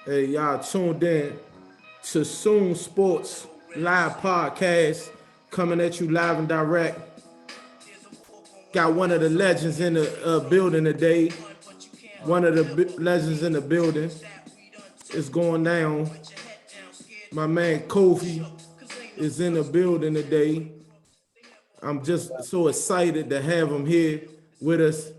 Hey, y'all tuned in to S.O.O.N Sports Live Podcast, coming at you live and direct. Got one of the legends in the building today. One of the legends in the building. It's going down. My man Kofi is in the building today. I'm just so excited to have him here with us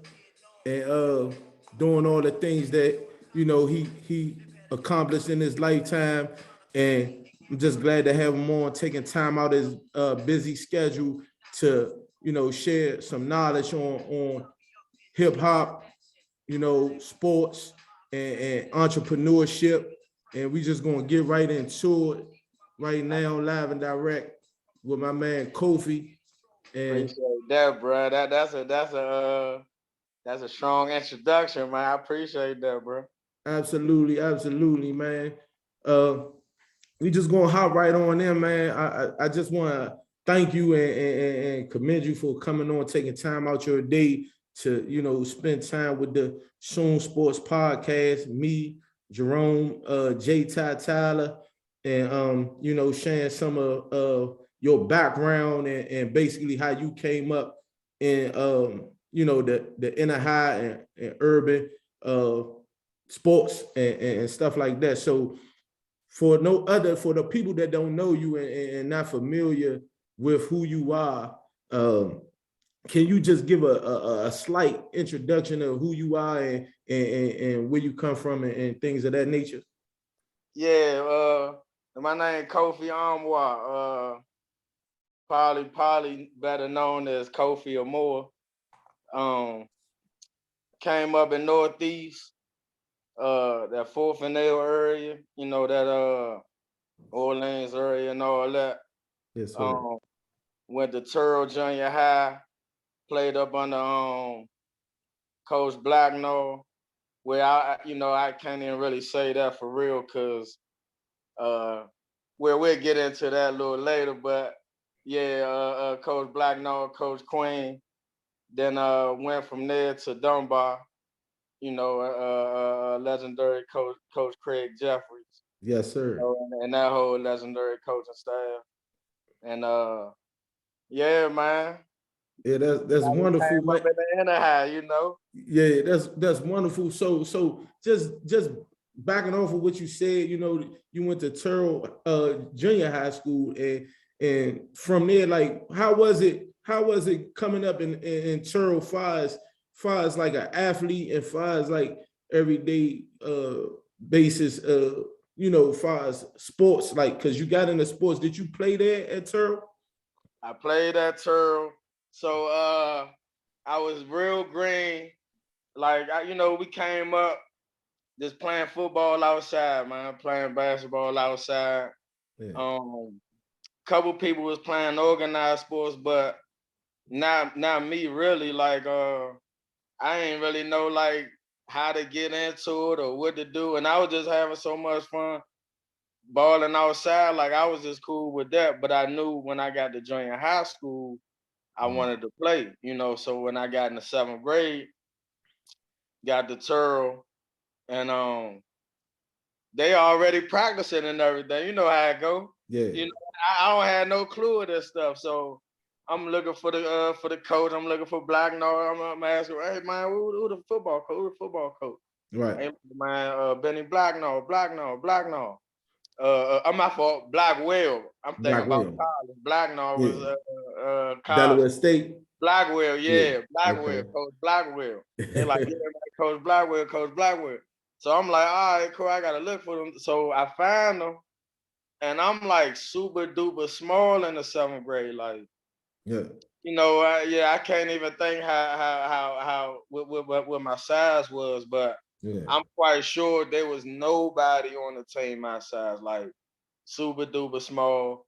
and doing all the things that he accomplished in his lifetime. And I'm just glad to have him on, taking time out his busy schedule to share some knowledge on hip hop, sports and entrepreneurship. And we just gonna get right into it right now, live and direct with my man Kofi. And Appreciate that, bro. That's a strong introduction, man. I appreciate that, bro. absolutely, man. Uh, we just gonna hop right on in, man. I just want to thank you and commend you for coming on, taking time out your day to spend time with the S.O.O.N Sports Podcast. Me, Jerome, J. Ty Tyler, and sharing some of your background and basically how you came up in the inner high and urban uh, sports and stuff like that. So for the people that don't know you and not familiar with who you are, can you just give a slight introduction of who you are and where you come from and things of that nature? Yeah, my name Kofi Amwa. Probably better known as Kofi or more. Um, Came up in Northeast, that Fourth and Nail area, that Orleans area and all that. Yes, sir. Um, Went to Turl Junior High, played up under Coach Blacknall, where I can't even really say that for real because uh, where we'll get into that a little later. But yeah, Coach Blacknall, Coach Queen, then went from there to Dunbar, legendary Coach Craig Jeffries, Yes, sir. and that whole legendary coaching staff. And yeah, man, Yeah, that's we wonderful, came up man. in the inner high. Yeah, that's wonderful. So just backing off of what you said, you went to Turl Junior High School, and from there, like, how was it? How was it coming up in Turl far as like an athlete and far as like everyday basis, far as sports, like, because you got into sports. Did you play there at Turl? I played at Turl, so I was real green. Like we came up just playing football outside, man, playing basketball outside. Yeah. Couple people was playing organized sports, but not me really. Like I ain't really know like how to get into it or what to do, and I was just having so much fun balling outside. Like I was just cool with that, but I knew when I got to junior high school, I wanted to play. So when I got in the 7th grade, got the Turl, and they already practicing and everything. You know how it go. Yeah. You know, I don't have no clue of this stuff. So I'm looking for the coach. I'm looking for Blacknall. I'm asking, hey man, who the football coach? Who the football coach? Right. Hey man, Benny Blacknall. I'm my fault. Blackwell. I'm thinking about Blackwell. college. Blacknall was Yeah. college. Delaware State. Blackwell, Yeah. yeah, Blackwell, Okay. Coach Blackwell. They like, yeah, man, Coach Blackwell, Coach Blackwell. So I'm like, all right, cool. I gotta look for them. So I found them, and I'm like super duper small in the 7th grade. Like, Yeah. yeah, I can't even think how what my size was, but Yeah. I'm quite sure there was nobody on the team my size, like super duper small.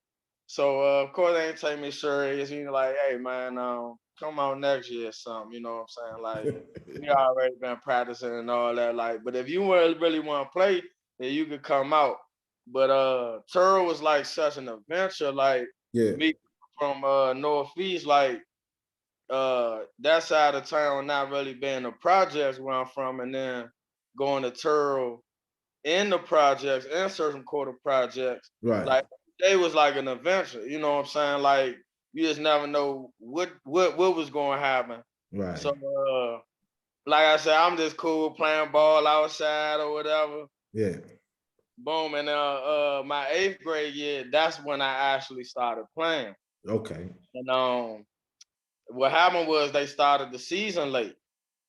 So of course they ain't take me serious. Like, hey man, come on next year or something. You know what I'm saying? Like, we already been practicing and all that. Like, but if you really want to play, then you could come out. But Turl was like such an adventure. Like Yeah. me from Northeast, like that side of town not really being the projects where I'm from, and then going to Turl in the projects and certain quarter projects. Right. Like they was like an adventure, you know what I'm saying? Like you just never know what was going to happen. Right. So like I said, I'm just cool playing ball outside or whatever. Yeah. Boom, and my 8th grade year, that's when I actually started playing. Okay. And what happened was they started the season late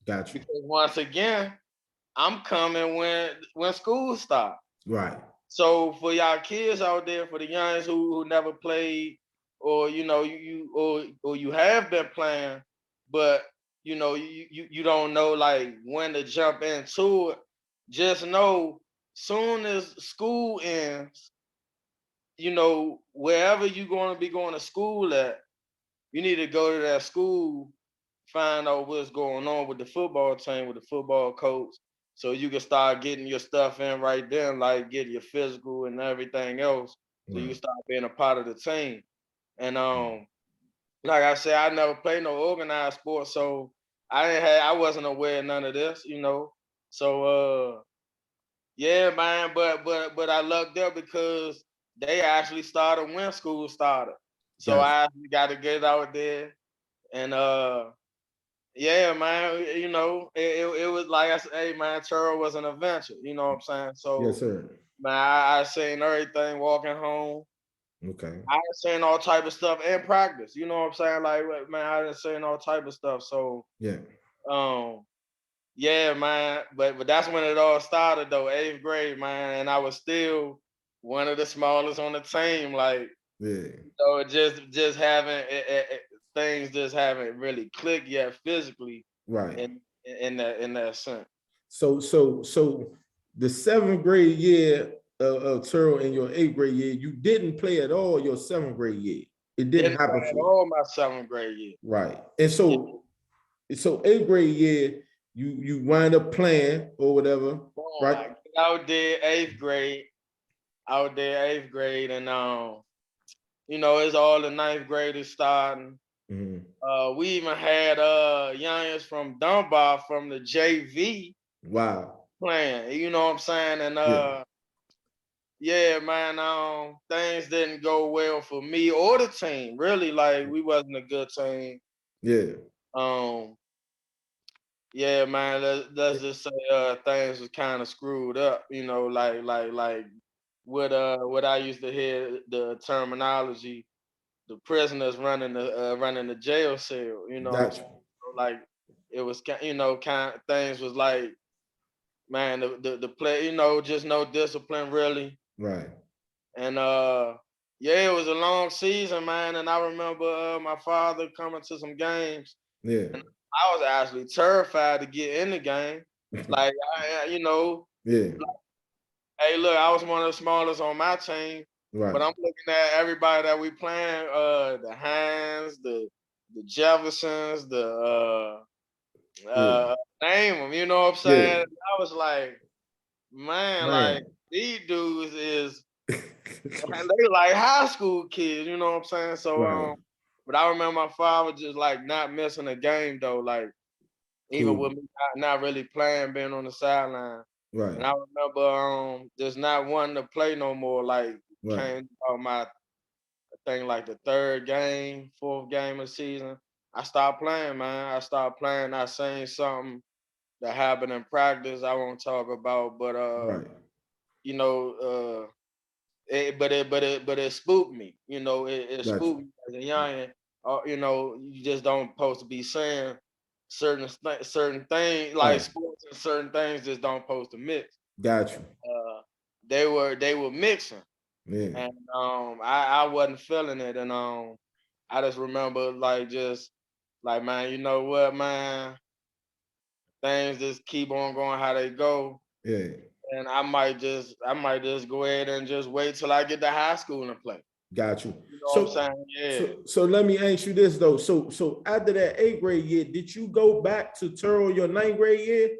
Got you. because once again, I'm coming when school starts. Right. So for y'all kids out there, for the youngs who never played, or you know or you have been playing, but you know you don't know like when to jump into it. Just know, soon as school ends, you know wherever you're going to be going to school at, you need to go to that school, find out what's going on with the football team, with the football coach, so you can start getting your stuff in right then, like get your physical and everything else, so you can Right. start being a part of the team. And like I said, I never played no organized sport, so I wasn't aware of none of this, you know. So yeah, man, but I lucked up because they actually started when school started. So Got you. I actually got to get out there and yeah, man, you know, it was like I said, hey man, Turl was an adventure, you know what I'm saying? Yes, So sir. man, I seen everything walking home. Okay. I seen all type of stuff in practice, you know what I'm saying? Like man, I done seen all type of stuff. So Yeah. um yeah, man, but that's when it all started though, 8th grade, man, and I was still one of the smallest on the team. Like, Yeah. so just haven't things just haven't really clicked yet physically Right. in that sense. So the 7th grade year of Turl in your 8th grade year, you didn't play at all your 7th grade year. It didn't Didn't happen play for at you. all my 7th grade year. Right. And Yeah. so 8th grade year, you wind up playing or whatever, Boom, right? I get out there 8th grade, and you know, it's all the 9th graders starting. Mhm. We even had youngins from Dunbar from the JV Wow. playing, you know what I'm saying? And Yeah. yeah, man, things didn't go well for me or the team. Really, like we wasn't a good team. Yeah. Um, yeah, man, let's just say things was kind of screwed up, you know, like what I used to hear the terminology, the prisoners running the jail cell, you know what I'm Got saying? you. So, like it was you know, kind of things was like, man, the play, you know, just no discipline really. Right. And yeah, it was a long season, man. And I remember my father coming to some games, Yeah. and I was actually terrified to get in the game. Like, you know, Yeah. hey, look, I was one of the smallest on my team, Right. but I'm looking at everybody that we playing, the Hines, the Jeffersons, the Yeah. name them, you know what I'm Yeah. saying? I was like, man, like Man. these dudes is, and they like high school kids, you know what I'm saying? So Right. but I remember my father just like not missing a game though, like even with Cool. me not really playing, being on the sideline. Right. And I remember just not wanting to play no more. Like Right. came out my thing like the 3rd game, 4th game of the season. I stopped playing, man. I stopped playing. I seen something that happened in practice I won't talk about, but Right. you know, but it spooked me. You know, it Got spooked you. me as a young. You know, you just don't supposed to be saying certain things like Right. sports and certain things just don't supposed to mix. Got you. Uh, they were mixing, Yeah. and I wasn't feeling it, and I just remember like just like, man, you know what, man, things just keep on going how they go, Yeah. and I might just go ahead and just wait till I get to high school and play. Got you. You know what I'm So saying? Yeah. so let me ask you this though. So after that 8th grade year, did you go back to Turl your 9th grade year?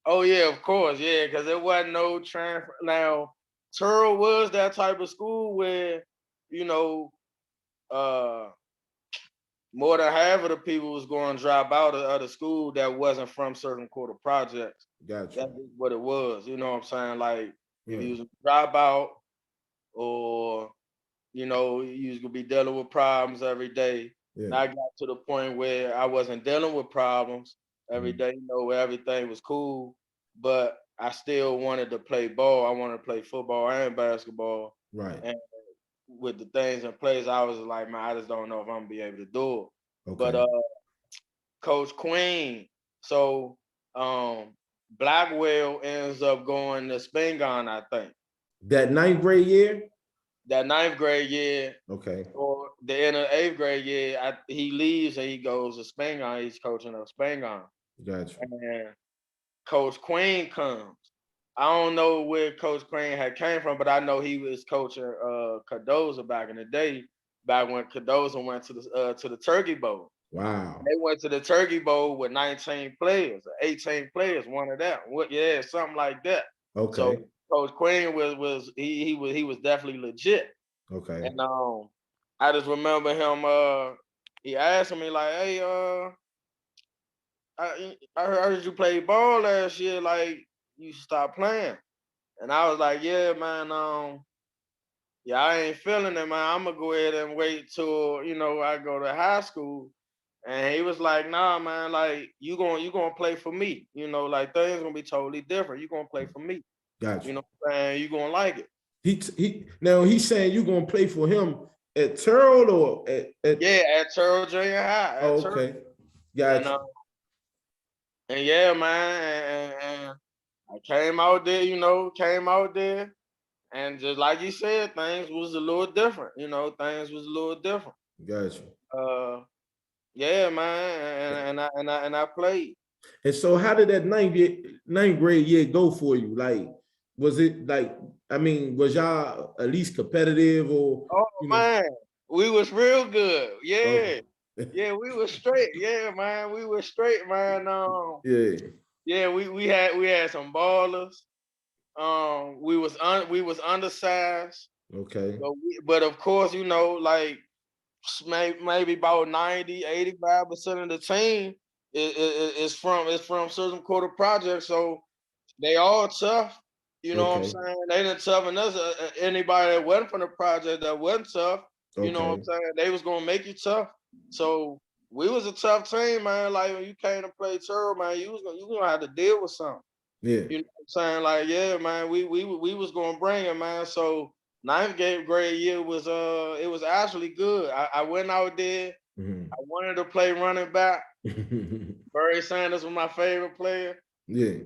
Oh yeah, of course, yeah, because there wasn't no transfer. Now, Turl was that type of school where, you know, uh, more than half of the people was going to drop out of the school that wasn't from certain quarter projects. Gotcha. That's what it was. You know what I'm saying? Like if Yeah. you was a dropout or you know, you was gonna be dealing with problems every day. Yeah. And I got to the point where I wasn't dealing with problems every day, you know, where everything was cool, but I still wanted to play ball. I wanted to play football and basketball. Right. And with the things in place, I was like, man, I just don't know if I'm gonna be able to do it. Okay. But Coach Queen, so Blackwell ends up going to Spingarn, I think. That 9th grade year? That 9th grade year, Okay. or the end of 8th grade year, he leaves and he goes to Spingarn. He's coaching at Spingarn. Gotcha. And Coach Queen comes. I don't know where Coach Queen had came from, but I know he was coaching Cardozo back in the day, back when Cardozo went to the Turkey Bowl. Wow. They went to the Turkey Bowl with 19 players, 18 players, one of them. Yeah, something like that. Okay. So Coach Queen was definitely legit. Okay. And I just remember him. He asked me like, "Hey, I heard you play ball last year. Like, you stopped playing." And I was like, "Yeah, man. Yeah, I ain't feeling it, man. I'm gonna go ahead and wait till I go to high school." And he was like, "Nah, man. Like, you gonna play for me. Like things gonna be totally different. You gonna play for me. Gotcha. You know what I'm saying? You gonna like it." Now he's saying you're gonna play for him at Terrell or at Yeah, at Terrell Junior High. At Terrell. okay. Gotcha. And yeah, man, and I came out there, and just like you said, things was a little different. Things was a little different. Gotcha. Yeah, man, and I played. And so how did that 9th grade year go for you? Like, was it like, I mean, was y'all at least competitive or Oh man, we was real good. Yeah. Okay. Yeah, we was straight. Yeah, man, we was straight, man. Yeah. Yeah, we had some ballers. We was undersized. Okay. But of course, like maybe about 85% of the team is from certain quarter projects. So they all tough. You know what I'm Okay. saying? They didn't toughen us. Anybody that wasn't from the project that wasn't tough, you know what I'm Okay. saying? They was gonna make you tough. So we was a tough team, man. Like when you came to play Turtle, man, you gonna have to deal with something. Yeah. You know what I'm saying? Like, yeah, man, we was gonna bring it, man. So 9th grade year was it was actually good. I went out there. I wanted to play running back. Barry Sanders was my favorite player. Yeah.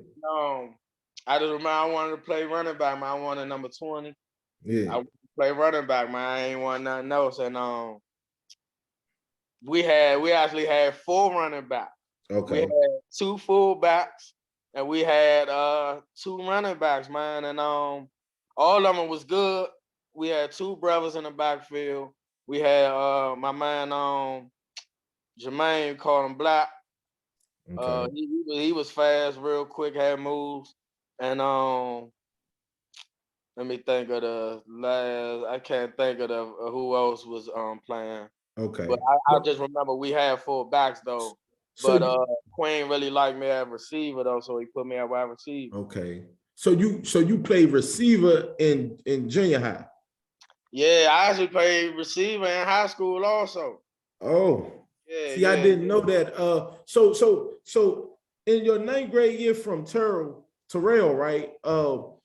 I just remember I wanted to play running back, man. I wanted number 20. Yeah. I wanted to play running back, man. I ain't want nothing else. And we actually had 4 running backs. We had Okay. 2 fullbacks and we had 2 running backs, man. And all of them was good. We had 2 brothers in the backfield. We had my man Jermaine, called him Black. Okay. He was fast, real quick, had moves. And let me think of the last. I can't think of who else was playing. Okay. But I just remember we had 4 backs though. So But Queen really liked me at receiver though, so he put me at wide receiver. okay. So you played receiver in junior high. Yeah, I actually played receiver in high school also. Oh. Yeah, See, I yeah. didn't know that. So in your 9th grade year from Terrell, right? Are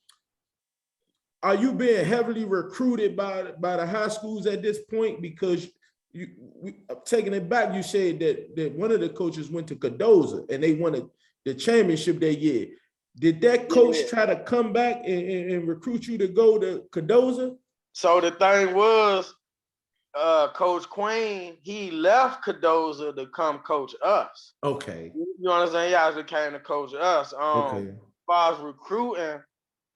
you being heavily recruited by the high schools at this point? Because taking it back, you said that one of the coaches went to Cardozo and they won the championship that year. Did that coach try to come back and recruit you to go to Cardozo? So the thing was, Coach Queen, he left Cardozo to come coach us. Okay. You understand? He actually came to coach us. Okay. As far as recruiting,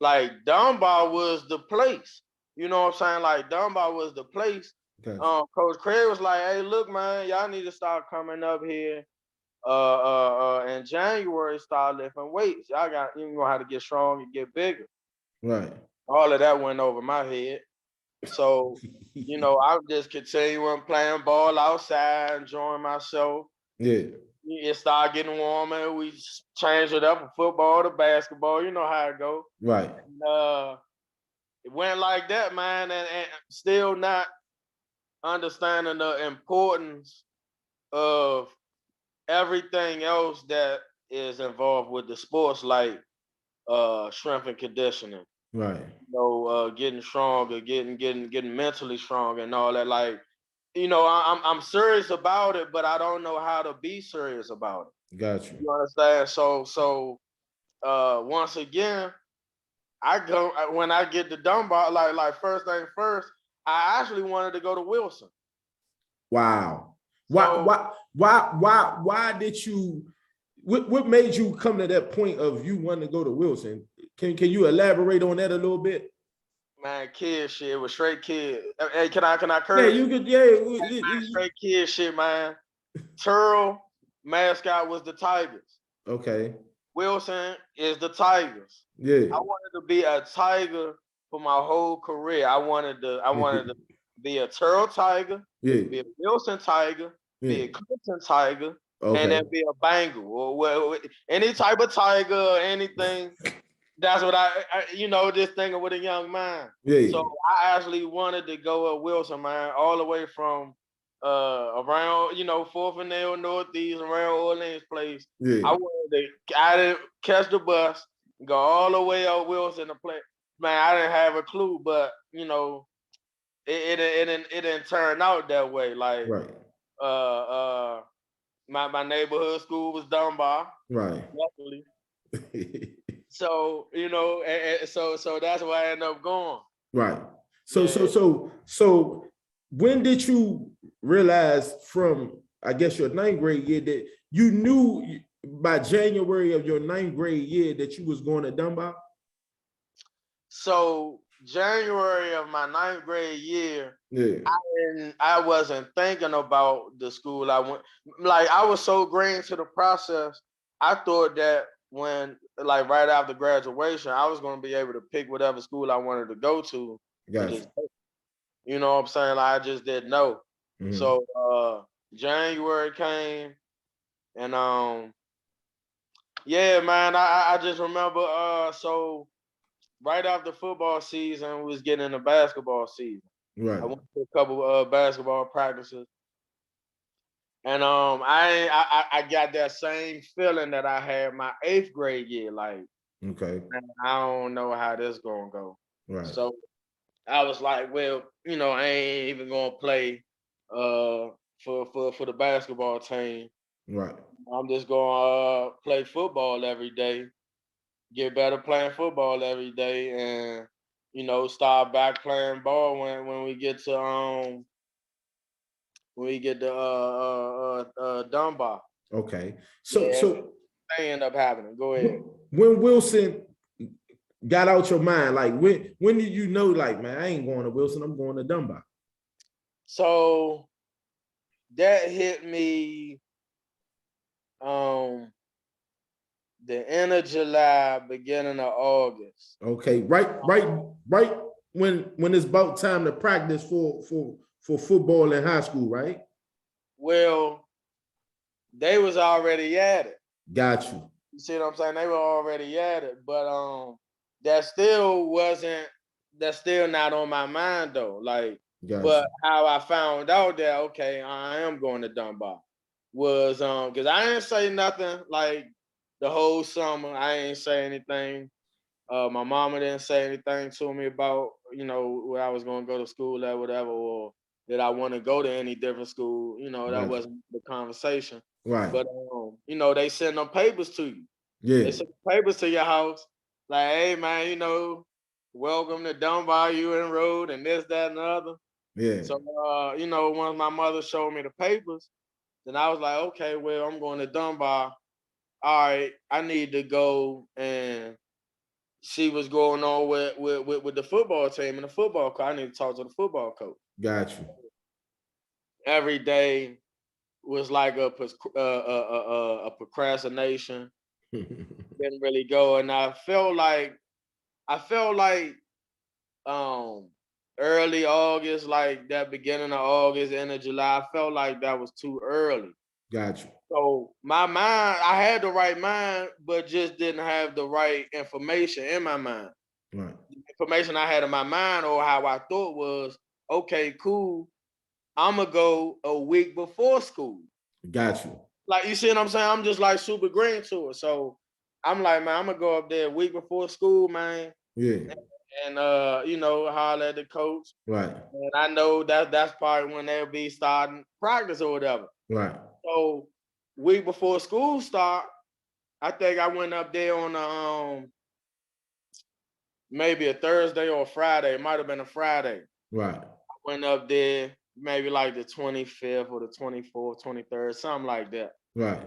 like Dunbar was the place. You know what I'm saying? Like Dunbar was the place. Gotcha. Coach Craig was like, "Hey, look, man, y'all need to start coming up here. In January, start lifting weights. Y'all got you know how to get strong and get bigger." Right. All of that went over my head. So, I'm just continuing playing ball outside, enjoying myself. Yeah. It started getting warmer. We changed it up from football to basketball. You know how it go. Right. And, it went like that, man, and still not understanding the importance of everything else that is involved with the sports, like strength and conditioning. Right. Getting stronger, getting mentally strong, and all that. Like, I'm serious about it, but I don't know how to be serious about it. Got you. You understand? So once again, I go when I get to Dunbar. Like first thing first, I actually wanted to go to Wilson. Wow. Why So why why did you what made you come to that point of you wanting to go to Wilson? Can you elaborate on that a little bit? man, kid shit, it was straight kid. Hey, can I Yeah, curse? you could. Man, straight kid shit, man. Turl mascot was the Tigers. Okay. Wilson is the Tigers. Yeah. I wanted to be a Tiger for my whole career. I wanted to be a Turl Tiger, Yeah. be a Wilson Tiger, be Yeah. a Clinton Tiger, and Okay. then be a Bengal or any type of Tiger or anything. That's what just thinking with a young mind. Yeah. So I actually wanted to go at Wilson, man, all the way from around, Fourth and Nail Northeast, around Orleans Place. I Yeah. wanted I didn't catch the bus, go all the way up Wilson to play. Man, I didn't have a clue, but it didn't turn out that way. Like Right. uh uh my neighborhood school was Dunbar, Right. luckily. So so that's why I ended up going. Right. So so Yeah. so so when did you realize from I guess your ninth grade year that you knew by January of your ninth grade year that you was going to Dunbar? So January of my ninth grade year, Yeah. I wasn't thinking about the school I went. Like I was so green to the process. I thought that when like right after graduation, I was going to be able to pick whatever school I wanted to go to and Gotcha. just you know what I'm saying? Like I just didn't know. Mm-hmm. So January came and yeah, man, I just remember so right after football season, we was getting into basketball season. I Right. went to a couple basketball practices, and I got that same feeling that I had my eighth grade year. Like, Okay. man, I don't know how this gonna go. Right. So I was like, well, I ain't even gonna play for the basketball team. Right. I'm just gonna play football every day, get better playing football every day, and start back playing ball when we get to Dunbar. Okay. So Yeah, so they end up happening. Go ahead. when Wilson got out your mind, like when did you know, like, man, I ain't going to Wilson, I'm going to Dunbar? So that hit me um the end of July, beginning of August. Okay, right when it's about time to practice for football in high school, right? Well, they was already at it. Got you. You see what I'm saying? They were already at it, but that still wasn't. That's still not on my mind though. Like, Got but you. how I found out that okay, I am going to Dunbar was because I didn't say nothing like the whole summer. I ain't say anything. My mama didn't say anything to me about where I was going to go to school at whatever, or that I want to go to any different school. That Got you. wasn't the conversation. Right. But they send them papers to you. They Yeah. send papers to your house, like, hey man, welcome to Dunbar, you enrolled, and this, that, and the other. Yeah. So once my mother showed me the papers, then I was like, okay, well, I'm going to Dunbar. All right, I need to go and see what's going on with the football team and the football coach. I need to talk to the football coach. Got you. Every day was like a procrastination. Didn't really go, and I felt like um early August, like that beginning of August, end of July. I felt like that was too early. Gotcha. So my mind, I had the right mind, but just didn't have the right information in my mind. Right. The information I had in my mind or how I thought was, okay, cool. I'm gonna go a week before school. Got you. Like, you see what I'm saying? I'm just like super green to it. So I'm like, man, I'm gonna go up there a week before school, man. Yeah. And holler at the coach. Right. And I know that's probably when they'll be starting practice or whatever. Right. So week before school start, I think I went up there on maybe a Thursday or a Friday. It might have been a Friday. Right. I went up there maybe like the 25th or the 24th, 23rd, something like that. Right.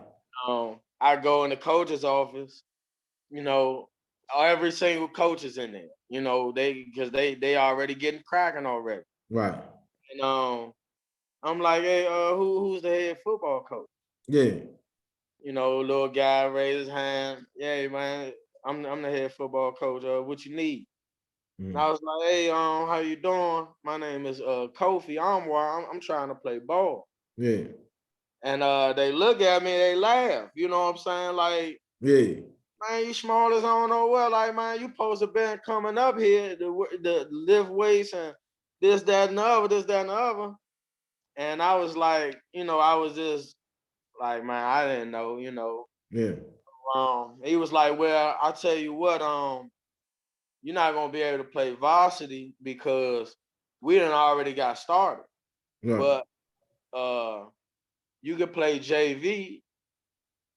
I go in the coach's office, you know, every single coach is in there, because they already getting cracking already. Right. And I'm like, hey, who's the head football coach? Yeah. Little guy raised his hand. Yeah, man, I'm the head football coach. What you need? And I was like, hey, how you doing? My name is Kofi. I'm trying to play ball. Yeah. And they look at me, they laugh. You know what I'm saying? Like, Yeah. man, you small as I don't know what. Like, man, you supposed to been coming up here to lift weights and this, that, and the other, this, that, and the other. And I was like, I was just like, man, I didn't know, Yeah. He was like, well, I'll tell you what, you're not gonna be able to play varsity because we done already got started. Right. But you could play JV,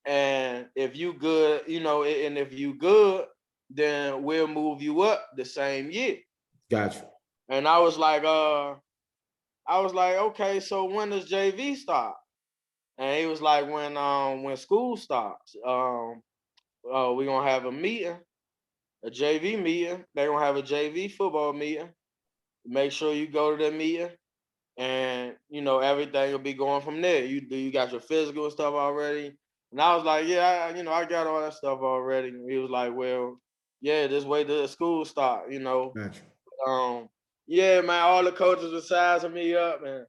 and if you good, and if you good, then we'll move you up the same year. Gotcha. And I was like, okay, so when does JV start? And he was like, when school starts, we're gonna have a meeting, a JV meeting. They're gonna have a JV football meeting. Make sure you go to the meeting, and everything will be going from there. You got your physical and stuff already? And I was like, yeah, I got all that stuff already. And he was like, well, yeah, just wait till the school start. Gotcha. Yeah, man, all the coaches were sizing me up, and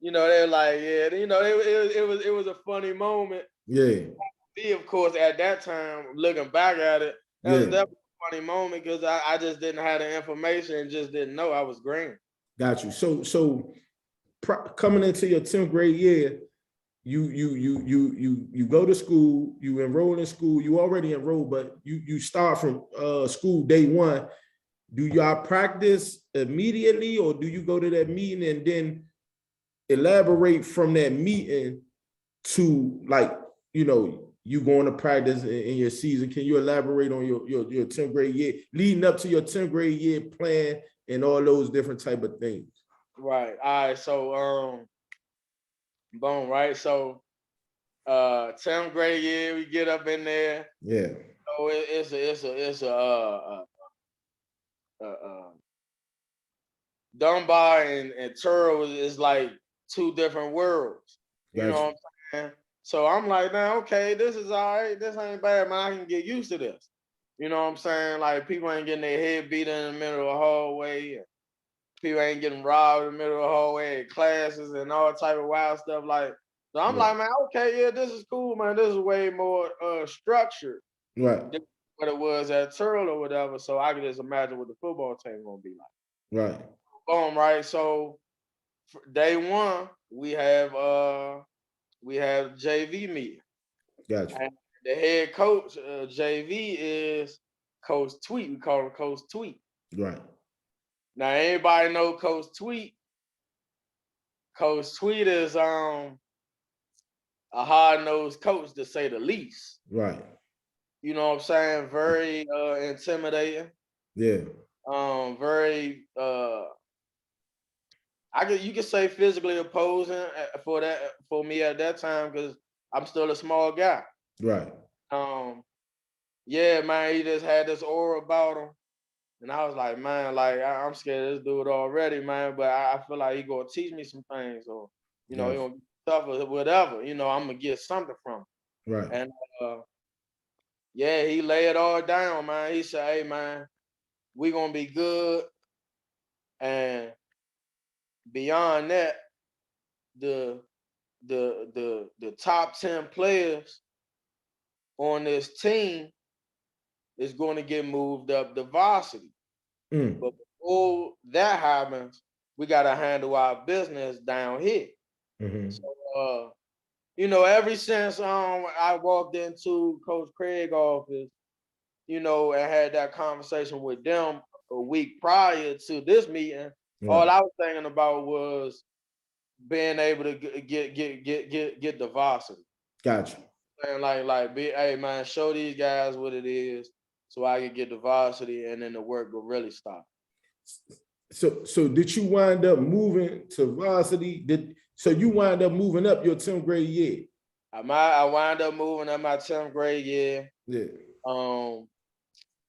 they're like, yeah, it was a funny moment. Yeah. Me, of course, at that time, looking back at it, that was Yeah. definitely a funny moment because I just didn't have the information and just didn't know I was green. Got you. So coming into your 10th grade year, you go to school, you enroll in school, you already enrolled, but you start from school day one. Do y'all practice immediately, or do you go to that meeting and then elaborate from that meeting to, like, you going to practice in your season? Can you elaborate on your 10th grade year, leading up to your 10th grade year plan and all those different type of things? Right. All right. So boom, right? So 10th grade year, we get up in there. Yeah. So it's a Dunbar and Turl is like two different worlds. You know what I'm saying? So I'm like, man, okay, this is all right. This ain't bad, man. I can get used to this. You know what I'm saying? Like, people ain't getting their head beat in the middle of the hallway. People ain't getting robbed in the middle of the hallway at classes and all type of wild stuff. Like, so I'm like, man, okay, yeah, this is cool, man. This is way more structured Right. than what it was at Turl or whatever. So I can just imagine what the football team gonna be like. Right. Boom, right? So day one, we have JV meeting. Gotcha. And the head coach JV is Coach Tweet. We call him Coach Tweet. Right. Now, anybody know Coach Tweet? Coach Tweet is a hard-nosed coach, to say the least. Right. You know what I'm saying? Very intimidating. Yeah. Very you could say physically opposing for me at that time, because I'm still a small guy. Right. Yeah, man, he just had this aura about him. And I was like, man, like, I'm scared of this dude already, man. But I feel like he gonna teach me some things, or he gonna be tough or whatever. I'm gonna get something from him. Right. And yeah, he lay it all down, man. He said, hey, man, we gonna be good, and beyond that, the top 10 players on this team is going to get moved up to varsity. But before that happens, we got to handle our business down here. So, ever since I walked into Coach Craig's office, and had that conversation with them a week prior to this meeting, all I was thinking about was being able to get the varsity. Gotcha. And hey man, show these guys what it is, so I can get the varsity, and then the work will really start. So did you wind up moving to varsity? So you wind up moving up your 10th grade year? I wind up moving up my 10th grade year. Yeah.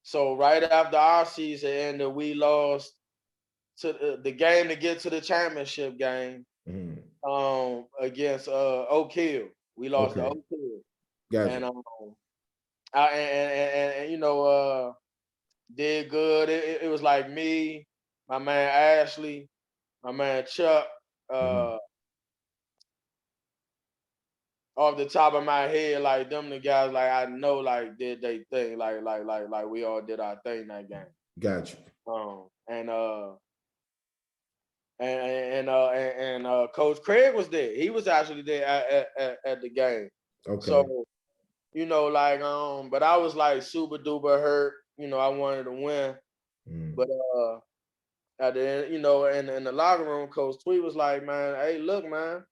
So right after our season ended, we lost to the game to get to the championship game. Against Oak Hill. We lost to Oak Hill. Gotcha. And did good. It was like me, my man Ashley, my man Chuck. Off the top of my head, like them the guys, like I know, like did they thing, like we all did our thing that game. Gotcha. And Coach Craig was there. He was actually there at the game. Okay. So, but I was like super duper hurt. I wanted to win. But at the end, in the locker room, Coach Tweet was like, man, hey, look, man,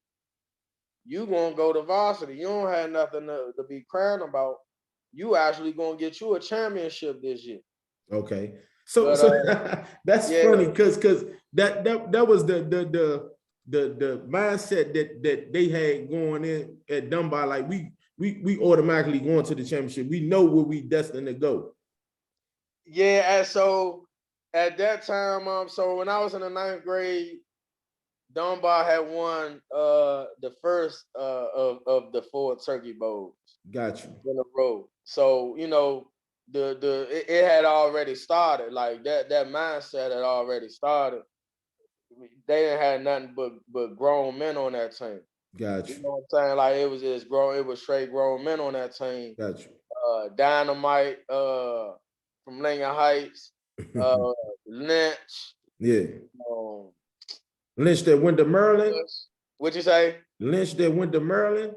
you gonna go to varsity. You don't have nothing to be crying about. You actually gonna get you a championship this year. Okay. So that's funny because that was the mindset that they had going in at Dunbar. Like we automatically going to the championship. We know where we destined to go. Yeah, and so at that time, so when I was in the 9th grade, Dunbar had won the first of the 4 Turkey Bowls. Got you. In a row. So it had already started. Like that mindset had already started. They didn't have nothing but grown men on that team. Gotcha. You know what I'm saying? Like it was straight grown men on that team. Gotcha. Dynamite from Lincoln Heights, Lynch. Yeah. Lynch that went to Maryland. What'd you say? Lynch that went to Maryland.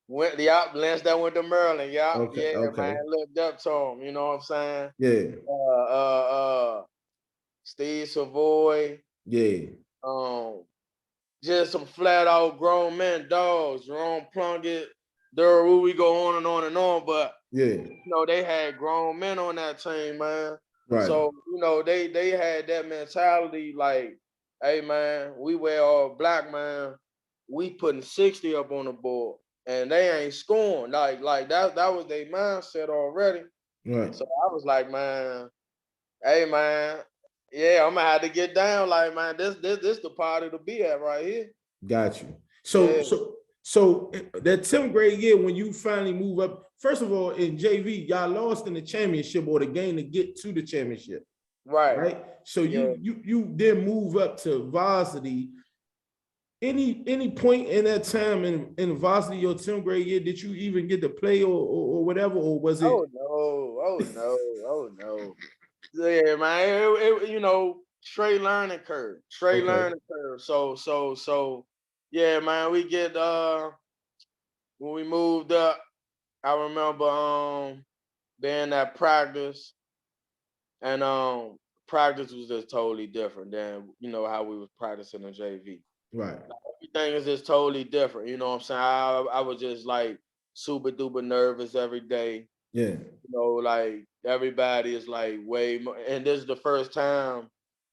Lynch that went to Maryland. Yeah. Okay. Yeah, okay. Man, looked up to him. You know what I'm saying? Yeah. Steve Savoy. Yeah. Just some flat out grown men, dogs. Jerome Plunkett, Durwood, we go on and on and on. But yeah, they had grown men on that team, man. Right. So, they had that mentality like, hey man, we wear all black, man. We putting 60 up on the board. And they ain't scoring. Like that was their mindset already. Right. So I was like, man, hey man, yeah, I'm gonna have to get down. Like, man, this the party to be at right here. Got you. So that 10th grade year when you finally move up, first of all, in JV, y'all lost in the championship or the game to get to the championship. Right. So you then move up to varsity. Any point in that time in varsity, your 10th grade year, did you even get to play or whatever, or was it? Oh no. Yeah, man. It straight learning curve. Learning curve. So yeah, man, we get when we moved up, I remember being at practice, and practice was just totally different than how we was practicing in JV. Right. Everything is just totally different. You know what I'm saying? I was just like super duper nervous every day. Yeah. Like everybody is like way more, and this is the first time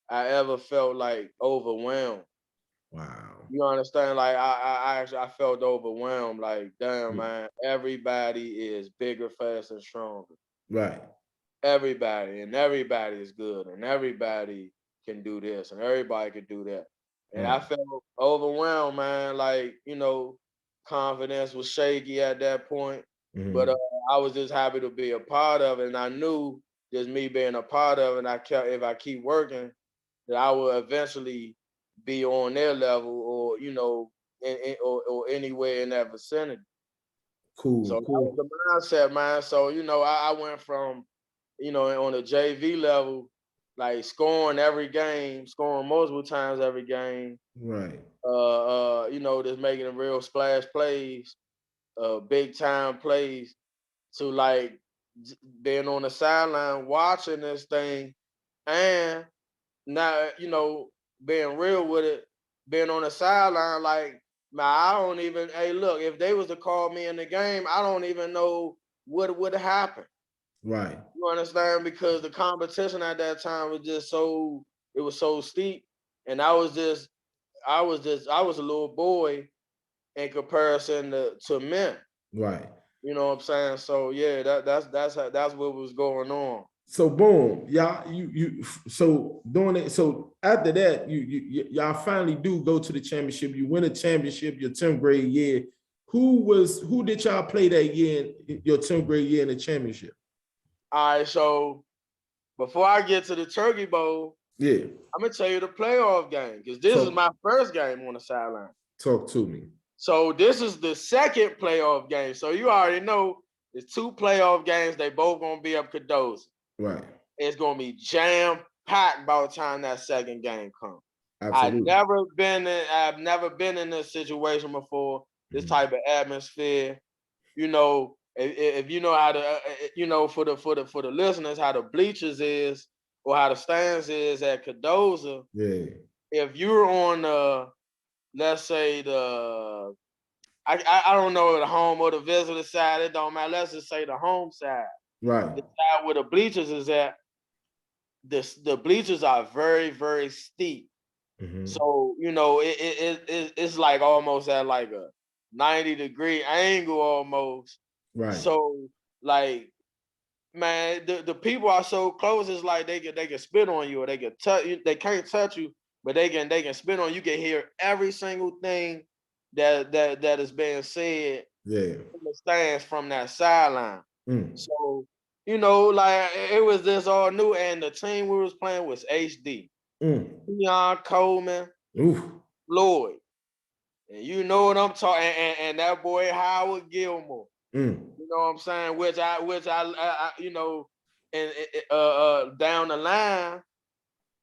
I ever felt like overwhelmed. Wow. You understand? Like I actually felt overwhelmed. Like, damn, man, everybody is bigger, faster, and stronger. Right. Everybody is good, and everybody can do this, and everybody can do that. And I felt overwhelmed, man. Like, confidence was shaky at that point. But I was just happy to be a part of it, and I knew just me being a part of it. And if I keep working, that I will eventually be on their level or, you know, or anywhere in that vicinity. Cool, So that cool. was the mindset, man. So, you know, I went from, you know, on the JV level, like scoring every game, scoring multiple times every game. Right. You know, just making a real splash plays, big time plays, to like being on the sideline watching this thing, and now, you know, being real with it, being on the sideline, like, man, I don't even, hey, look, if they was to call me in the game, I don't even know what would have happened. Right. You understand? Because the competition at that time was just so, it was so steep. And I was a little boy in comparison to men. Right. You know what I'm saying? So yeah, that's what was going on. So boom, y'all, you so doing it. So after that, y'all finally do go to the championship. You win a championship your 10th grade year. Who did y'all play that year in your 10th grade year in the championship? All right, so before I get to the Turkey Bowl, Yeah. I'm gonna tell you the playoff game, because this is my first game on the sideline. Talk to me. So this is the second playoff game. So you already know there's 2 playoff games. They both gonna be up Cadoza. Right. It's gonna be jam packed by the time that second game comes. Absolutely. I've never been in this situation before. This type of atmosphere. You know, if you know how to, you know, for the listeners, how the bleachers is or how the stands is at Cadoza. Yeah. If you're on let's say I don't know the home or the visitor side, it don't matter. Let's just say the home side. Right. The side where the bleachers is at, the bleachers are very, very steep. Mm-hmm. So, you know, it's like almost at like a 90-degree angle almost. Right. So like, man, the people are so close, it's like they can spit on you, or they can touch you. They can't touch you, but they can spit on you. You can hear every single thing that is being said in the stands from that sideline. So, you know, like it was this all new, and the team we was playing was HD. Leon Coleman, Floyd. And you know what I'm talking, and that boy Howard Gilmore. You know what I'm saying? Which I you know, and down the line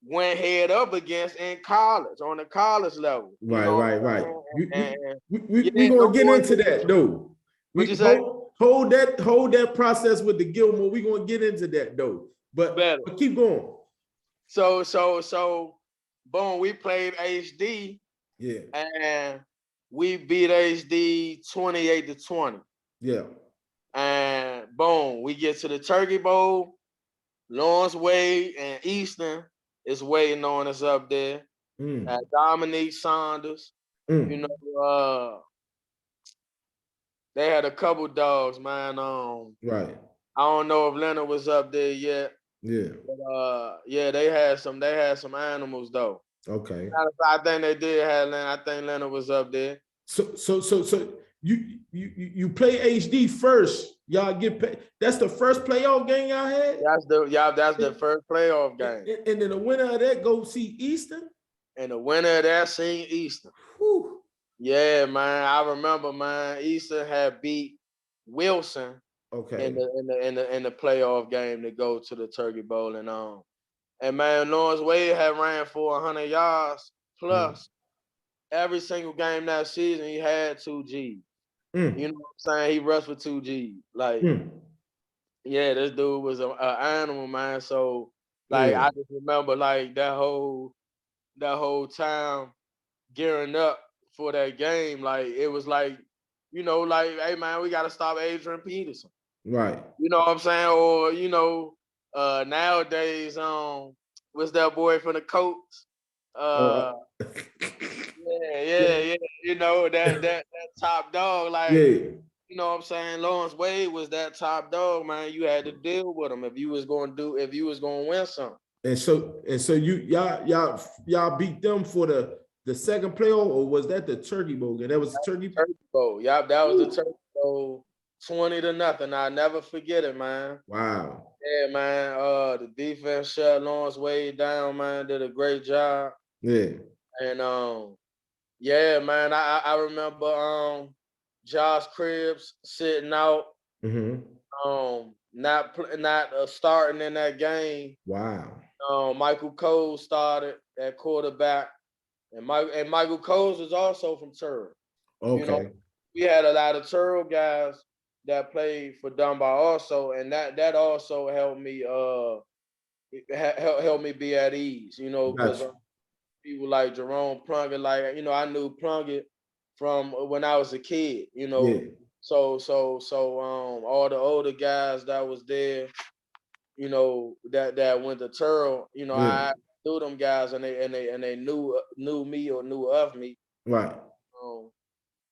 went head up against in college, on the college level. You Right, know right, what I'm right. saying? We gonna get into that though. What'd you say? Hold that process with the Gilmore. We gonna get into that though. But keep going. So boom, we played HD. Yeah. And we beat HD 28-20. Yeah. And boom, we get to the Turkey Bowl. Lawrence Wade and Easton is waiting on us up there. Dominique Saunders. You know, they had a couple dogs, man. Right. I don't know if Leonard was up there yet. Yeah. But yeah, they had some animals though. Okay. I think they did have Leonard. I think Leonard was up there. So you play HD first. Y'all get paid. That's the first playoff game y'all had? That's the first playoff game. And then the winner of that go see Easton? And the winner of that seen Easton. Whew. Yeah, man. I remember, man. Easton had beat Wilson in the playoff game to go to the Turkey Bowl and man, Lawrence Wade had ran for 100 yards plus. Every single game that season, he had 2 G's. You know what I'm saying? He rushed for 2 G's. Like, yeah, this dude was an animal, man. So, like, I just remember like that whole time gearing up for that game. Like, it was like, you know, like, hey man, we gotta stop Adrian Peterson. Right. You know what I'm saying? Or, you know, nowadays, what's that boy from the Colts? Yeah. You know, that top dog, like, you know what I'm saying? Lawrence Wade was that top dog, man. You had to deal with him if you was gonna win something. And so y'all beat them for the second playoff, or was that the Turkey Bowl game? That was the Turkey Bowl. Yeah, that was the Turkey Bowl, 20-0. I'll never forget it, man. Wow. Yeah, man. The defense shut Lawrence Wade down, man. Did a great job. Yeah. And yeah, man, I remember Josh Cribbs sitting out, not starting in that game. Wow. Michael Cole started at quarterback, and Michael Cole is also from Turl. You know, Okay. we had a lot of Turl guys that played for Dunbar also, and that also helped me help me be at ease. You know, because Gotcha. people like Jerome Plunkett, like I knew Plunkett from when I was a kid. You Yeah. know, so all the older guys that was there, that went to Turl, Yeah. I knew them guys, and they knew me or knew of me. Right. Um,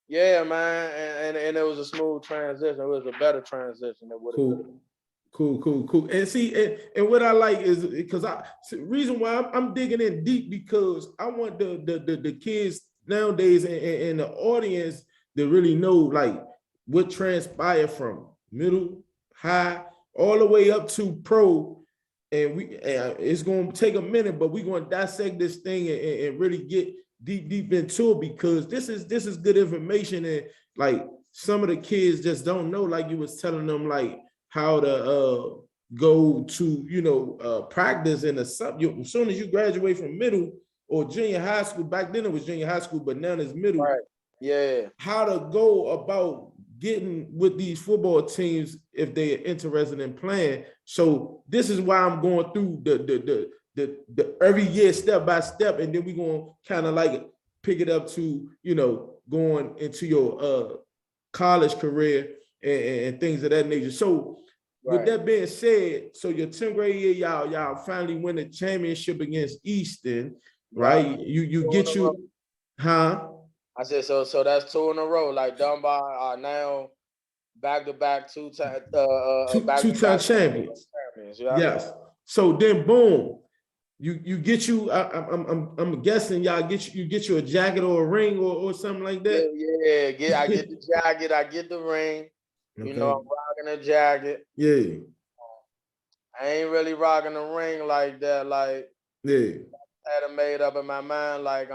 yeah, man, and it was a smooth transition. It was a better transition than what it could have been. Cool. Cool. And see, and what I like is because reason why I'm digging in deep because I want the kids nowadays and the audience to really know like what transpired from middle, high, all the way up to pro. And it's going to take a minute, but we're going to dissect this thing and really get deep into it because this is good information and like some of the kids just don't know. Like you was telling them like how to go to practice in the summer. As soon as you graduate from middle or junior high school, back then it was junior high school, but now it's middle. Right. Yeah. How to go about getting with these football teams if they're interested in playing. So this is why I'm going through the every year step by step, and then we're gonna kind of like pick it up to going into your college career and things of that nature. So with that being said, so your 10th grade year, y'all finally win the championship against Easton, right? You get you, huh? I said so that's 2 in a row. Like Dunbar are now back-to-back two-time Two-time back-to-back champions. champions. Yeah. Yes. So then, boom, you get you. I'm guessing y'all get you a jacket or a ring or something like that. Yeah. I get the jacket. I get the ring. Okay. I'm rocking a jacket. Yeah. I ain't really rocking the ring like that. Like, Yeah. I had it made up in my mind. Like,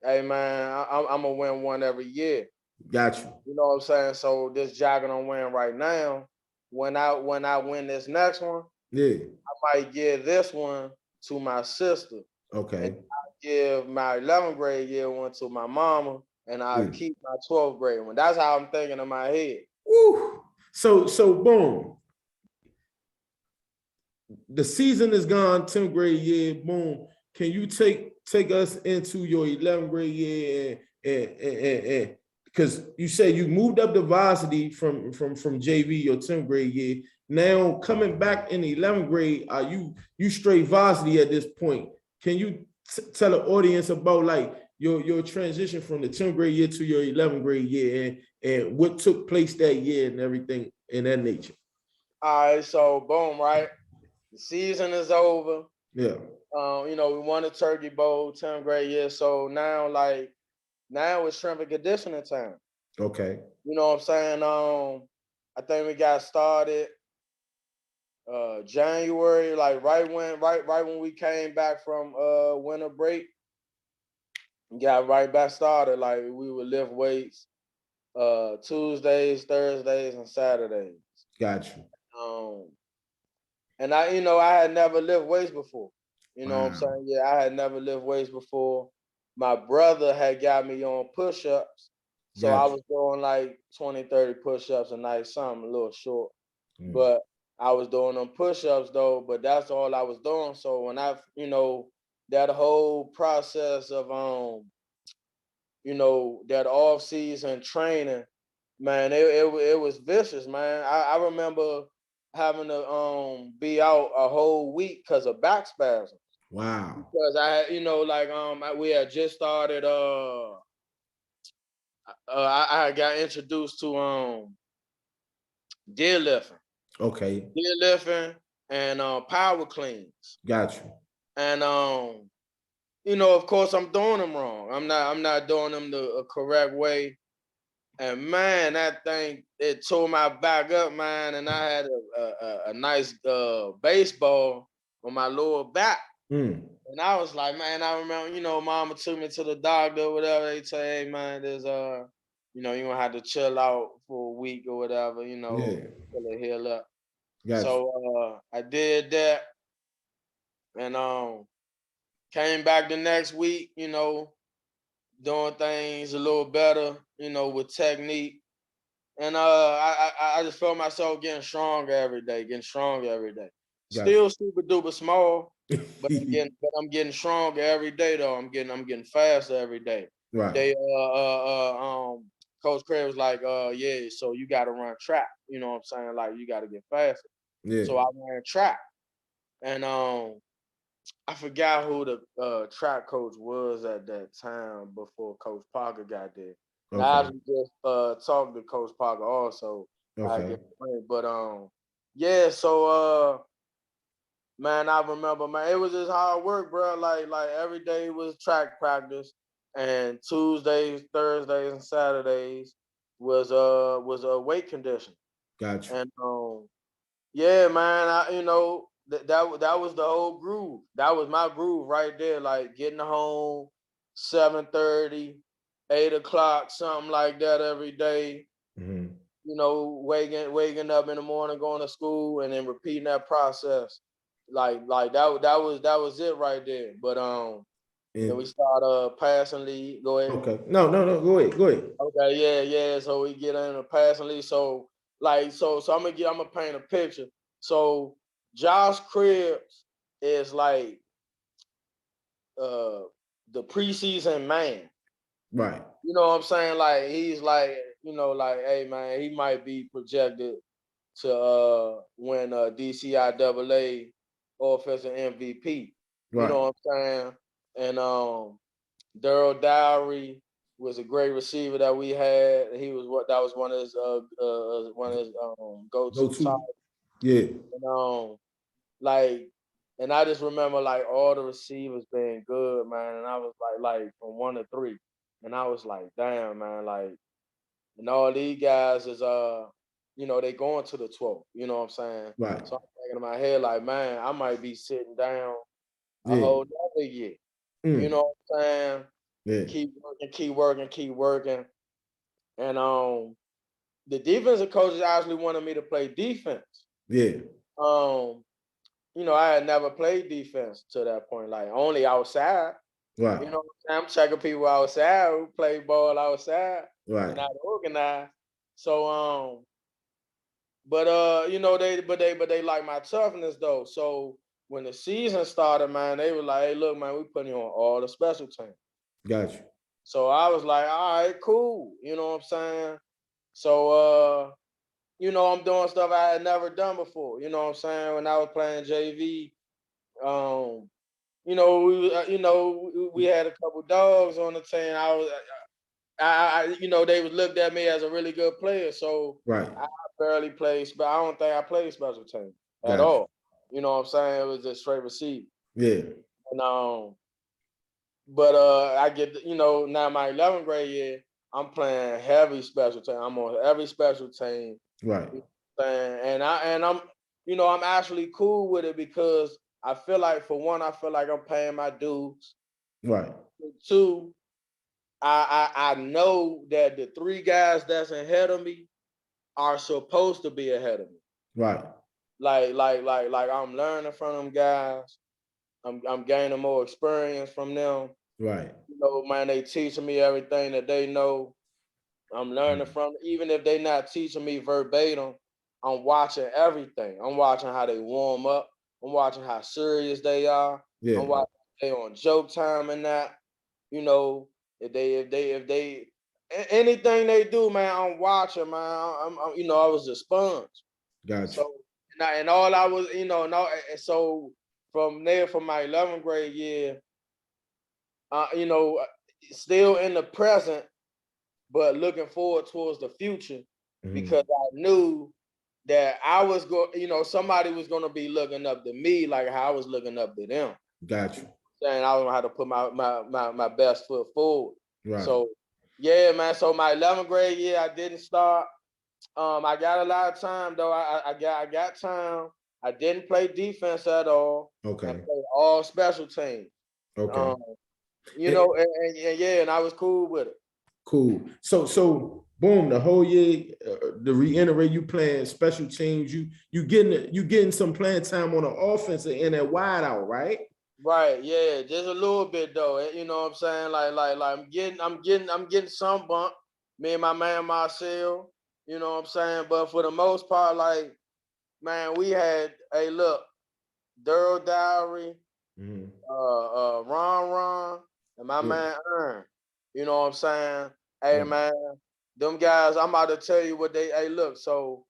hey man, I'm gonna win one every year. Got you. You know what I'm saying? So this jacket I'm wearing right now, when I win this next one, Yeah. I might give this one to my sister. Okay. And I give my 11th grade year one to my mama, and I keep my 12th grade one. That's how I'm thinking in my head. Woo. So boom. The season is gone, 10th grade year, boom. Can you take us into your 11th grade year and because you said you moved up the varsity from JV your 10th grade year. Now coming back in the 11th grade, are you straight varsity at this point? Can you tell the audience about like your transition from the 10th grade year to your 11th grade year and what took place that year and everything in that nature? All right, so boom, right? The season is over. Yeah. We won the Turkey Bowl 10th grade year. So now it's strength and conditioning time. Okay. You know what I'm saying? I think we got started January, like right when we came back from winter break. Got right back started. Like we would lift weights Tuesdays, Thursdays, and Saturdays. Got you. And I had never lift weights before. You know what I'm Wow. saying? Yeah, I had never lift weights before. My brother had got me on push-ups. So I was doing like 20, 30 push-ups a night, something a little short. But I was doing them push-ups though, but that's all I was doing. So when that whole process of that off-season training, man, it was vicious, man. I remember having to be out a whole week because of back spasms. Wow. Because I had, we had just started I got introduced to deadlifting. Okay. Deadlifting and power cleans. Got you. And of course I'm doing them wrong. I'm not doing them the correct way. And man, that thing, it tore my back up, man. And I had a nice baseball on my lower back. And I was like, man, I remember, mama took me to the doctor or whatever. They say, hey man, there's you're gonna have to chill out for a week or whatever, Yeah, till it heal up. got you. So I did that and came back the next week, doing things a little better, with technique. And I just felt myself getting stronger every day, getting stronger every day. Got Still super duper small, but you. I'm getting stronger every day though. I'm getting faster every day. Right. They Coach Craig was like, yeah, so you gotta run track. You know what I'm saying? Like you gotta get faster. Yeah. So I ran track. And I forgot who the track coach was at that time before Coach Parker got there. And I Okay. actually just talked to Coach Parker also. I Okay. get but yeah, so man, I remember, man, it was just hard work, bro. Like every day was track practice, and Tuesdays, Thursdays, and Saturdays was a weight condition. Got you. And yeah, man, that was the whole groove. That was my groove right there. Like getting home 7:30, 8 o'clock, something like that every day. Mm-hmm. Waking up in the morning, going to school, and then repeating that process. That was it right there. But then we And start passing league. Go ahead. okay. No, no, no. Go ahead. Go ahead. Okay, yeah. So we get in a passing league. So I'm gonna paint a picture. So Josh Cribbs is like uh the preseason man. Right. You know what I'm saying? Like he's like, like, hey man, he might be projected to win DCIAA offensive MVP. You Right. know what I'm saying? And Daryl Dowry was a great receiver that we had. That was one of his Go go-to top. to. Yeah. And like and I just remember like all the receivers being good, man. And I was like from 1 to 3. And I was like, damn, man, like, and all these guys is they going to the 12th, you know what I'm saying? Right. So I'm thinking in my head, like, man, I might be sitting down a Yeah. whole nother year. You Mm. know what I'm saying? Yeah. Keep working, keep working, keep working. And the defensive coaches actually wanted me to play defense. Yeah. Um, I had never played defense to that point, like only outside. Right. You know what I'm saying? I'm checking people outside who play ball outside and Right. not organized. So but they like my toughness though. So when the season started, man, they were like, hey, look, man, we putting you on all the special teams. Got you. So I was like, all right, cool. You know what I'm saying? So I'm doing stuff I had never done before. You know what I'm saying? When I was playing JV, um, we had a couple dogs on the team. They would looked at me as a really good player. So Right. I barely played, but I don't think I played special team at Got you. all. You know what I'm saying? It was just straight receive. Yeah. And but I get now my 11th grade year, I'm playing heavy special team. I'm on every special team. Right. You know what I'm saying? I'm actually cool with it because I feel like for one, I feel like I'm paying my dues. Right. Two, I know that the 3 guys that's ahead of me are supposed to be ahead of me. Right. Like I'm learning from them guys. I'm gaining more experience from them. Right. Man, they teaching me everything that they know. I'm learning Mm. from, even if they not teaching me verbatim, I'm watching everything. I'm watching how they warm up. I'm watching how serious they are. Yeah. I'm watching if they on joke time and that. You know, if they anything they do, man, I'm watching, man. I was a sponge. Got you. So and all I was, and so from there, from my 11th grade year, uh, you know, still in the present, but looking forward towards the future Mm-hmm. because I knew that I was going, somebody was going to be looking up to me like how I was looking up to them. Got you. Saying I don't know how to put my best foot forward. Right. So yeah, man. So my 11th grade year, I didn't start. I got a lot of time though. I got time. I didn't play defense at all and Okay. played all special teams. Okay. You know, and yeah, and I was cool with it. Cool. So boom, the whole year, to reiterate, you playing special teams. You getting some playing time on the offense and that wide out, right? Right, yeah, just a little bit though. You know what I'm saying? Like I'm getting some bump. Me and my man Marcel, you know what I'm saying? But for the most part, like, man, we had look, Daryl Dowry, Mhm. Ron, and my Yeah. man Ern. You know what I'm saying? Hey Right. man, them guys, I'm about to tell you what they look, so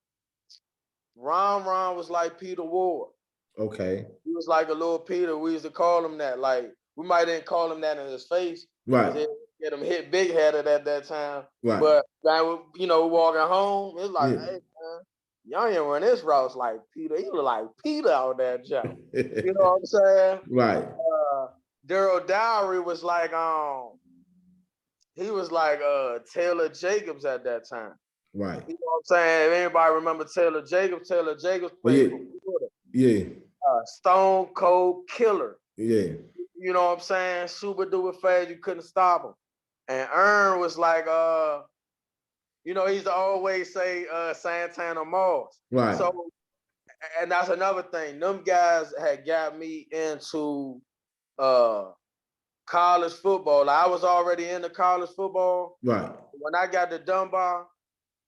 Ron was like Peter Ward. Okay. He was like a little Peter. We used to call him that. Like, we might didn't call him that in his face because Right. it get him hit big headed at that time. Right. But you know, walking home, it's like, Yeah. hey man, y'all ain't run this route like Peter. He look like Peter out that jump. You know what I'm saying? Right. Daryl Dowry was like he was like Taylor Jacobs at that time. Right. You know what I'm saying? If anybody remember Taylor Jacobs Oh, played yeah. for Florida. Yeah. Stone Cold Killer. Yeah. You know what I'm saying? Super duper fast, you couldn't stop him. And Ern was like, you know, he used to always say Santana Moss. Right. So, and that's another thing. Them guys had got me into college football. Like, I was already into college football. Right. When I got to Dunbar,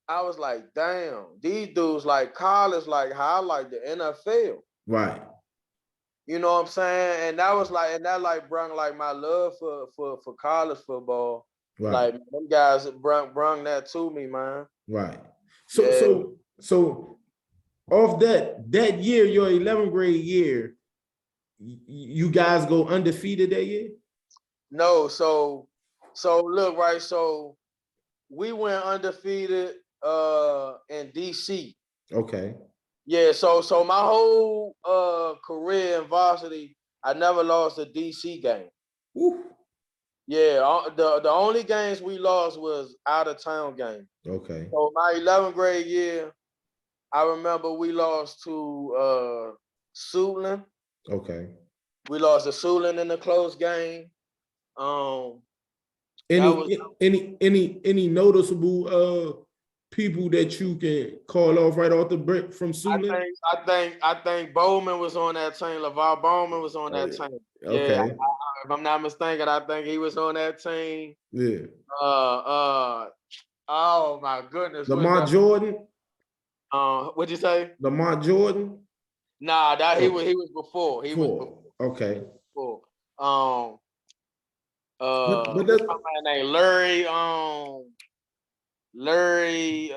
I was like, damn, these dudes like college, like how I like the NFL. Right. You know what I'm saying? And that was like, and that like brung like my love for college football. Right. Like, them guys brung that to me, man. Right. So Yeah. so so off that year, your 11th grade year, you guys go undefeated that year? No, so look, right. So we went undefeated in DC. Okay. Yeah, so my whole career in varsity, I never lost a DC game. Woo. Yeah, the only games we lost was out of town games. Okay. So my 11th grade year, I remember we lost to S.O.O.N. Okay. We lost to S.O.O.N in the close game. Um, that was Any noticeable people that you can call off right off the break from Sulin? I think Bowman was on that team. LeVar Bowman was on Oh, that yeah. team. Yeah, Okay. if I'm not mistaken, I think he was on that team. Yeah. Oh my goodness, was Lamar that? Jordan. What'd you say? Lamar Jordan. Nah, that he Oh, was before. He was four. Okay. before. Um, But what's that's my man name? Larry. Larry.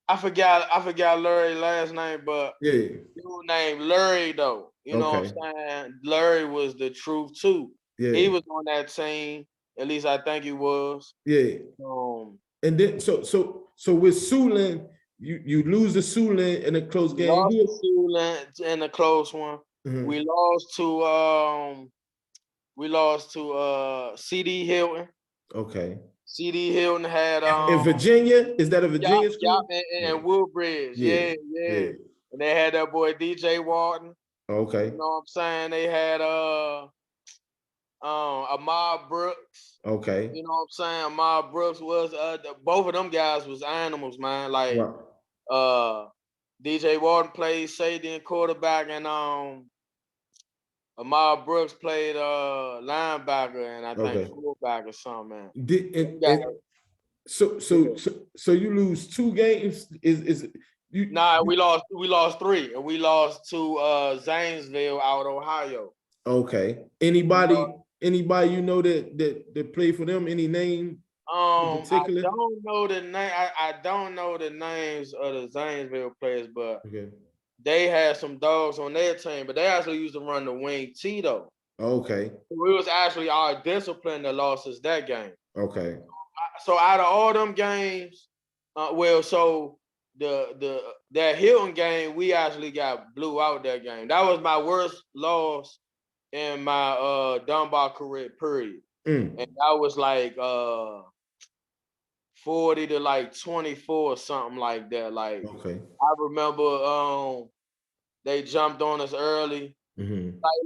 I forgot Larry last name, but yeah. dude named Larry though. You know what Okay. I'm saying? Larry was the truth too. He Yeah. was on that team. At least I think he was. Yeah. And then so with Sulin, you lose to Sulin in a close We game. lost to Who? Siouxland in a close one. Mhm. We lost to CD Hilton. Okay. CD Hilton had In Virginia, is that a Virginia school? and Woodbridge. Yeah. Yeah, yeah. Yeah. And they had that boy DJ Walton. You Okay. know what I'm saying? They had Ahmad Brooks. Okay. You know what I'm saying? Ahmad Brooks was both of them guys was animals, man. Like Right. DJ Walton played safety and quarterback, and Ahmad Brooks played linebacker and I think Okay. fullback or something, man. Did Them guys, so yeah. you lose two games? Is you? Nah, we lost three, and we lost to Zanesville out Ohio. Okay. You know, Anybody you know that play for them? Any name in I particular? don't know the name. I don't know the names of the Zanesville players, but Okay. they had some dogs on their team. But they actually used to run the wing T though. Okay. It was actually our discipline that lost us that game. Okay. So out of all them games, so that Hilton game, we actually got blew out that game. That was my worst loss in my Dunbar career period. And that was like 40 to like 24 or something like that. Like Okay. I remember they jumped on us early.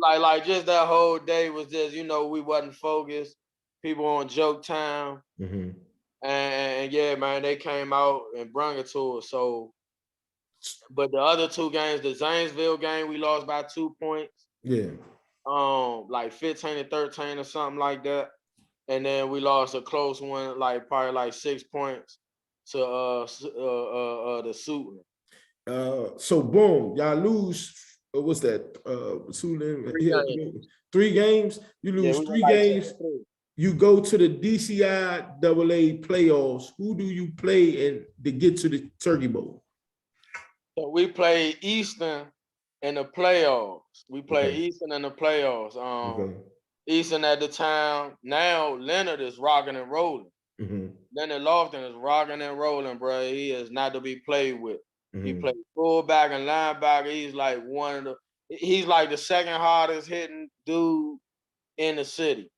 Like just that whole day was just, we wasn't focused. People on joke time. And yeah, man, they came out and brung it to us. So, but the other two games, the Zanesville game, we lost by 2 points. Yeah. Like 15-13 or something like that. And then we lost a close one, like probably like 6 points to the S.O.O.N. So boom, y'all lose. What's that? Three games. You Yeah, lose we were three like games. You go to the DCI AA playoffs. Who do you play and to get to the Turkey Bowl? So we played Eastern in the playoffs. Eastern in the playoffs. Eastern at the time. Now Leonard is rocking and rolling. Leonard Lofton is rocking and rolling, bro. He is not to be played with. He played fullback and linebacker. He's like the second hardest hitting dude in the city.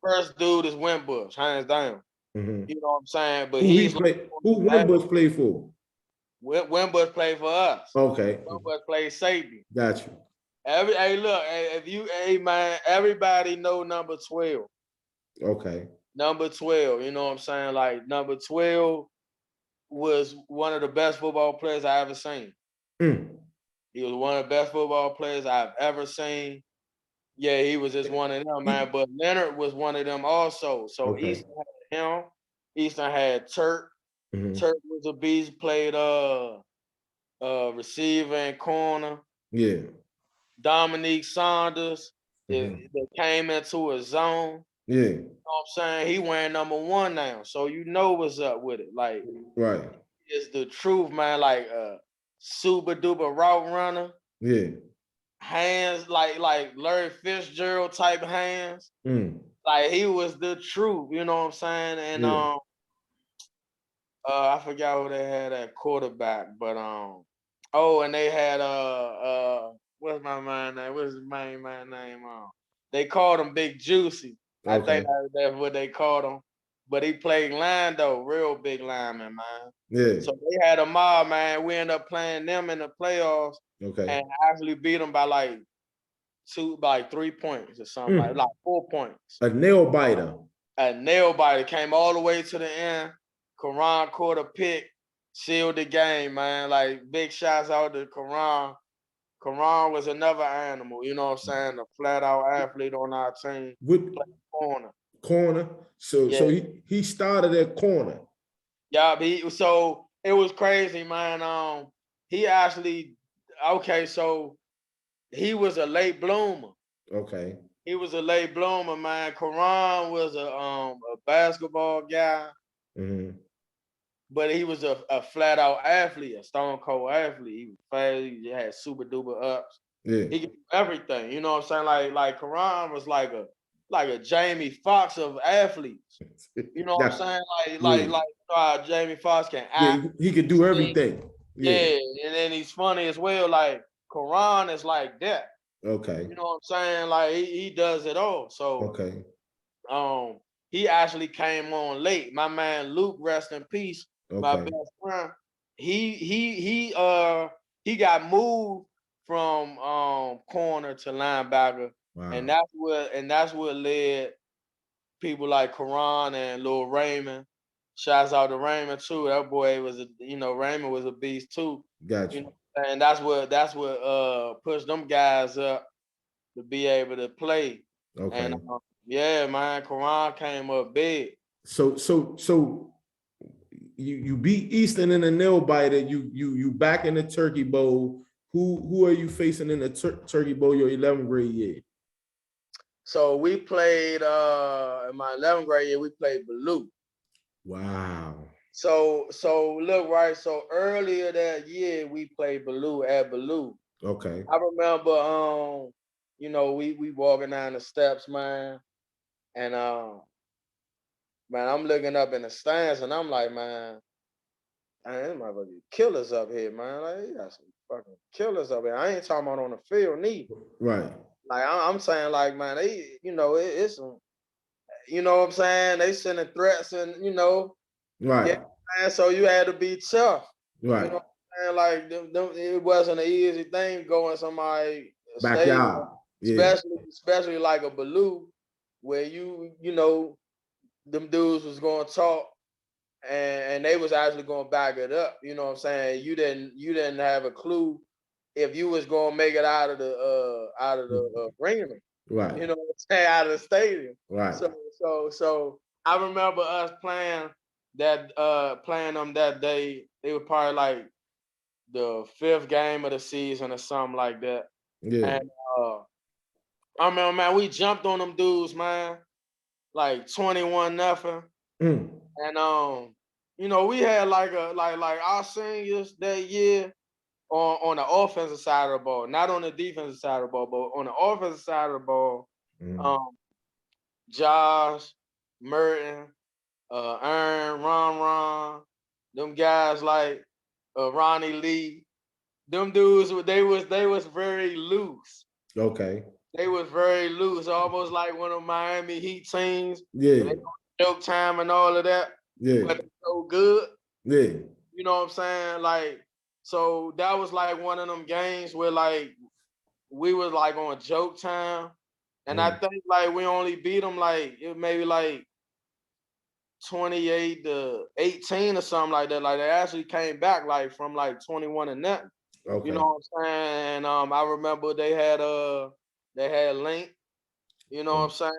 First dude is Wimbush, hands down. You know what I'm saying? But who Wimbush play for? Wimbush played for us. Okay. Wimbush played safety. Got you. Man, everybody know number 12. Okay. Number 12, you know what I'm saying? Like number 12 was one of the best football players I ever seen. He was one of the best football players I've ever seen. Yeah, he was just one of them, man. But Leonard was one of them also. So Eastern had him. Eastern had Turk. Turk was a beast, played receiver and corner. Yeah. Dominique Saunders that came into a zone. Yeah. You know what I'm saying? He wearing number 1 now. So you know what's up with it. Like, right. It's the truth, man. Like super duper route runner. Yeah. Hands like Larry Fitzgerald type hands. Like he was the truth, you know what I'm saying? And I forgot who they had at quarterback, but and they had what's my man name? What's his main man name? They called him Big Juicy. I think that's what they called him. But he played line though, real big lineman, man. Yeah. So they had a mob, man. We ended up playing them in the playoffs. And actually beat them by like 3 points or something, like 4 points. A nail biter. A nail biter came all the way to the end. Karan caught a pick, sealed the game, man. Like big shots out to Karan. Karan was another animal, you know what I'm saying? A flat out athlete on our team. Corner. So he started at corner. Yeah, so it was crazy, man. He actually so he was a late bloomer. Okay. He was a late bloomer, man. Karan was a basketball guy. But he was a flat out athlete, a stone cold athlete. He was fast, he had super duper ups. Yeah. He could do everything. You know what I'm saying? Like Karan was like a Jamie Foxx of athletes. You know what I'm saying? Like Jamie Foxx can act. Yeah, he could do everything. Yeah, and then he's funny as well. Like Karan is like that. Okay. You know what I'm saying? Like he does it all. So he actually came on late. My man Luke, rest in peace. My best friend. He got moved from corner to linebacker. Wow. And that's what led people like Karan and Lil Raymond. Shouts out to Raymond too. That boy was Raymond was a beast too. Gotcha. You know, and that's what pushed them guys up to be able to play. Okay. And yeah, man, Karan came up big. So you beat Eastern in a nail biter. You back in the Turkey Bowl. Who are you facing in the Turkey Bowl your 11th grade year? So we played in my 11th grade year. We played Baloo. Wow. So look, right. So earlier that year we played Baloo at Baloo. Okay. I remember we walking down the steps, man, and man, I'm looking up in the stands and I'm like, man, this motherfucker killers up here, man. Like, you got some fucking killers up here. I ain't talking about on the field neither. Right. Like I'm saying, like, man, they, it's some, you know what I'm saying? They sending threats and right. Yeah, man, so you had to be tough. Right. You know what I'm saying? Like it wasn't an easy thing going somebody stadium, Backyard. Yeah. especially like a Baloo, where you know them dudes was gonna talk and they was actually gonna back it up. You know what I'm saying? You didn't have a clue if you was gonna make it out of the arena. Right. You know what I'm saying? Out of the stadium. Right. So I remember us playing them that day. They were probably like the 5th game of the season or something like that. Yeah. And I remember, man, we jumped on them dudes, man, like 21-0. Mm. And you know, we had like our seniors that year on the offensive side of the ball, not on the defensive side of the ball, but on the offensive side of the ball. Mm. Josh, Merton, Aaron, Ron, them guys like Ronnie Lee, them dudes, they was very loose. Okay. They was very loose, almost like one of Miami Heat teams. Yeah. They joke time and all of that, Yeah. but so good. Yeah. You know what I'm saying? Like, so that was like one of them games where like we was like on joke time, and I think like we only beat them like maybe like 28-18 or something like that. Like they actually came back like from like 21 and nothing. Okay. You know what I'm saying? And I remember they had Link. You know what I'm saying?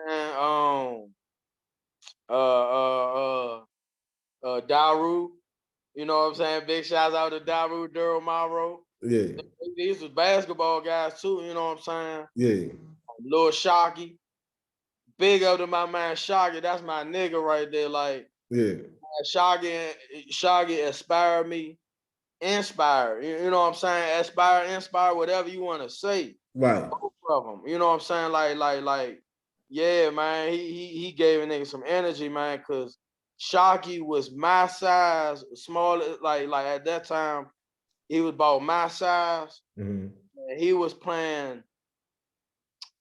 Daru. You know what I'm saying? Big shouts out to Daru, Daryl Morrow. Yeah. These was basketball guys too. You know what I'm saying? Yeah. Lil Shocky. Big up to my man Shocky. That's my nigga right there. Like Yeah. Shocky inspired me. Inspire. You know what I'm saying? Inspire, whatever you want to say. Right. Both of them. You know what I'm saying? Like, yeah, man. He gave a nigga some energy, man, because Shocky was my size, small, like at that time, he was about my size. Mm-hmm. And he was playing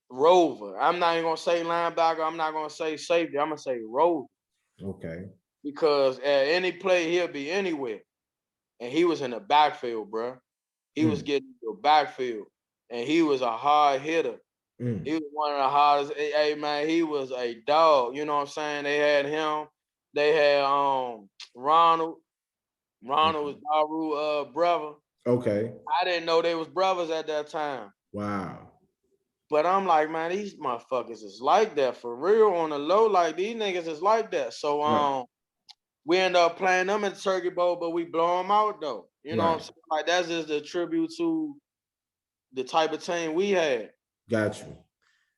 Rover. I'm not even gonna say linebacker, I'm not gonna say safety, I'm gonna say Rover. Okay. Because at any play, he'll be anywhere. And he was in the backfield, bro. He was getting the backfield. And he was a hard hitter. He was one of the hardest. Hey, man, he was a dog. You know what I'm saying? They had him. They had Ronald. Ronald was Daru's brother. Okay. I didn't know they was brothers at that time. Wow. But I'm like, man, these motherfuckers is like that for real on the low. Like these niggas is like that. So Right. we end up playing them in the Turkey Bowl, but we blow them out though. You know what I'm saying? Like that's just a tribute to the type of team we had. Got you.